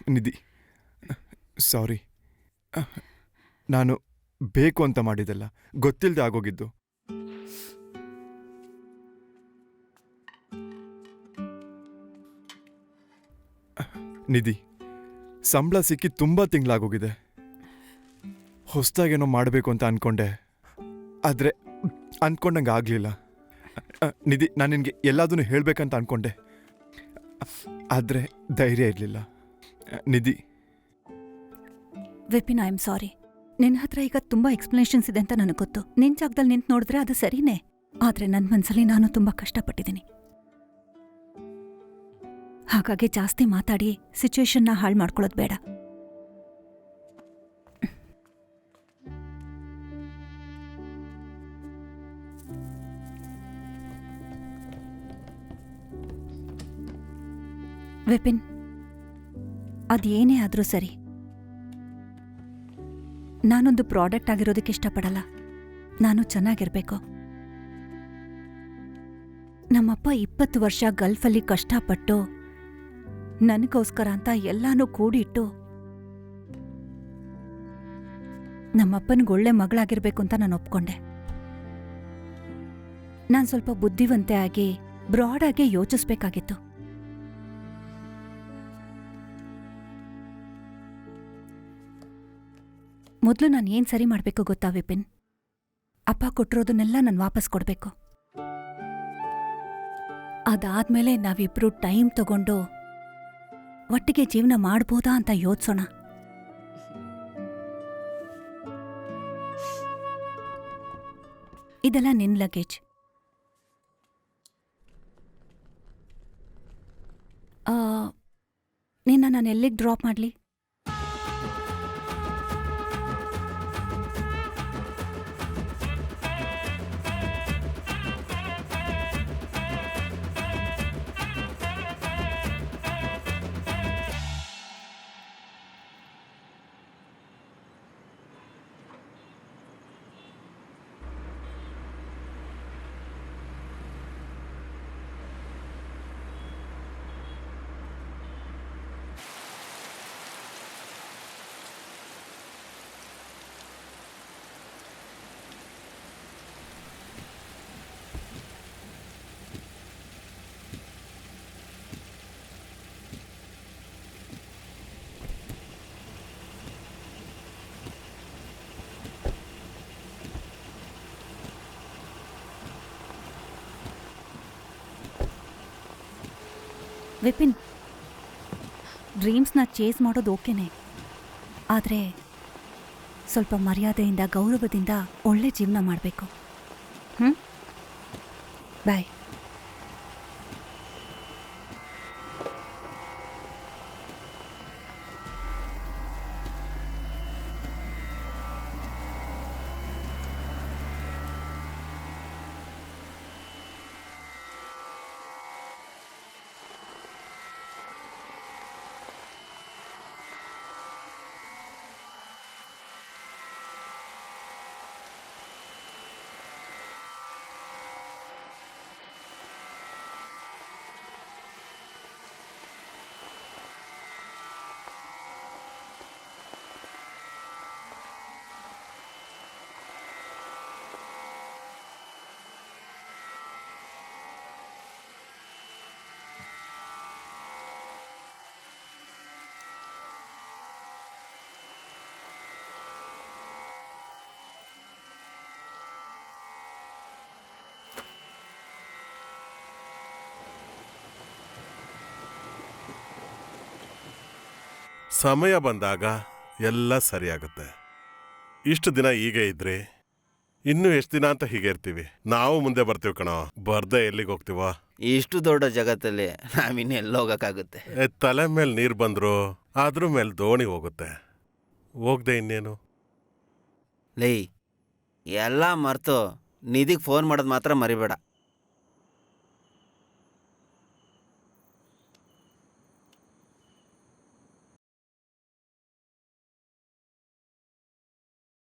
ನಿಧಿ, ಸಾರಿ. ನಾನು ಬೇಕು ಅಂತ ಮಾಡಿದ್ದಲ್ಲ, ಗೊತ್ತಿಲ್ಲದೆ ಆಗೋಗಿದ್ದು. ನಿಧಿ, ಸಂಬಳ ಸಿಕ್ಕಿ ತುಂಬಾ ತಿಂಗಳಾಗೋಗಿದೆ. ಹೊಸ್ದಾಗೇನೋ ಮಾಡಬೇಕು ಅಂತ ಅನ್ಕೊಂಡೆ, ಆದರೆ ಅನ್ಕೊಂಡಂಗೆ ಆಗಲಿಲ್ಲ. ನಿಧಿ, ನಾನು ನಿನಗೆ ಎಲ್ಲದನ್ನು ಹೇಳಬೇಕಂತ ಅನ್ಕೊಂಡೆ, ಆದರೆ ಧೈರ್ಯ ಇರಲಿಲ್ಲ. ನಿಧಿ, ವಿಪಿನ್, ಐ ಆಮ್ ಸಾರಿ. ನಿನ್ನ ಹತ್ರ ಈಗ ತುಂಬಾ ಎಕ್ಸ್ಪ್ಲನೇಷನ್ಸ್ ಇದೆ ಅಂತ ನನಗೆ ಗೊತ್ತು. ನಿನ್ ಜಾಗದಲ್ಲಿ ನಿಂತು ನೋಡಿದ್ರೆ ಅದು ಸರಿನೇ. ಆದ್ರೆ ನನ್ನ ಮನ್ಸಲ್ಲಿ ನಾನು ತುಂಬಾ ಕಷ್ಟಪಟ್ಟಿದ್ದೀನಿ. ಹಾಗಾಗಿ ಜಾಸ್ತಿ ಮಾತಾಡಿ ಸಿಚುವೇಶನ್ನ ಹಾಳು ಮಾಡ್ಕೊಳ್ಳೋದು ಬೇಡ. ವಿಪಿನ್, ಅದೇನೇ ಆದ್ರೂ ಸರಿ, ನಾನೊಂದು ಪ್ರಾಡಕ್ಟ್ ಆಗಿರೋದಕ್ಕೆ ಇಷ್ಟಪಡಲ್ಲ. ನಾನು ಚೆನ್ನಾಗಿರ್ಬೇಕು. ನಮ್ಮಪ್ಪ 20 ವರ್ಷ ಗಲ್ಫಲ್ಲಿ ಕಷ್ಟಪಟ್ಟು ನನಗೋಸ್ಕರ ಅಂತ ಎಲ್ಲಾನು ಕೂಡಿಟ್ಟು ನಮ್ಮಪ್ಪನಿಗೆ ಒಳ್ಳೆ ಮಗಳಾಗಿರ್ಬೇಕು ಅಂತ ನಾನು ಒಪ್ಕೊಂಡೆ. ನಾನು ಸ್ವಲ್ಪ ಬುದ್ಧಿವಂತೆ ಆಗಿ ಬ್ರಾಡ್ ಆಗಿ ಯೋಚಿಸ್ಬೇಕಾಗಿತ್ತು. ಮೊದಲು ನಾನು ಏನ್ ಸರಿ ಮಾಡ್ಬೇಕು ಗೊತ್ತಾ ವಿಪಿನ್? ಅಪ್ಪ ಕೊಟ್ಟಿರೋದನ್ನೆಲ್ಲ ನಾನು ವಾಪಸ್ ಕೊಡ್ಬೇಕು. ಅದಾದ್ಮೇಲೆ ನಾವಿಬ್ರು ಟೈಮ್ ತಗೊಂಡು ಒಟ್ಟಿಗೆ ಜೀವನ ಮಾಡ್ಬೋದಾ ಅಂತ ಯೋಚಿಸೋಣ. ಇದೆಲ್ಲ ನಿನ್ ಲಗೇಜ್. ನಿನ್ನ ನಾನು ಎಲ್ಲಿಗೆ ಡ್ರಾಪ್ ಮಾಡಲಿ? ವಿಪಿನ್, ಡ್ರೀಮ್ಸ್ನ ಚೇಸ್ ಮಾಡೋದು ಓಕೆನೆ, ಆದರೆ ಸ್ವಲ್ಪ ಮರ್ಯಾದೆಯಿಂದ ಗೌರವದಿಂದ ಒಳ್ಳೆ ಜೀವನ ಮಾಡಬೇಕು. ಬಾಯ್. ಸಮಯ ಬಂದಾಗ ಎಲ್ಲ ಸರಿಯಾಗುತ್ತೆ. ಇಷ್ಟು ದಿನ ಹೀಗೆ ಇದ್ರೆ ಇನ್ನು ಎಷ್ಟು ದಿನ ಅಂತ ಹೀಗೆ ಇರ್ತೀವಿ. ನಾವು ಮುಂದೆ ಬರ್ತೀವಿ ಕಣೋ, ಬರ್ದೆ ಎಲ್ಲಿಗೆ ಹೋಗ್ತೀವ? ಇಷ್ಟು ದೊಡ್ಡ ಜಗತ್ತಲ್ಲಿ ನಾವಿನ್ನೆಲ್ಲ ಹೋಗಕ್ಕಾಗುತ್ತೆ? ತಲೆ ಮೇಲೆ ನೀರು ಬಂದ್ರು ಅದ್ರ ಮೇಲೆ ದೋಣಿ ಹೋಗುತ್ತೆ, ಹೋಗ್ದೆ ಇನ್ನೇನು. ಲೈ, ಎಲ್ಲ ಮರ್ತು ನಿಧಿಗೆ ಫೋನ್ ಮಾಡೋದು ಮಾತ್ರ ಮರಿಬೇಡ.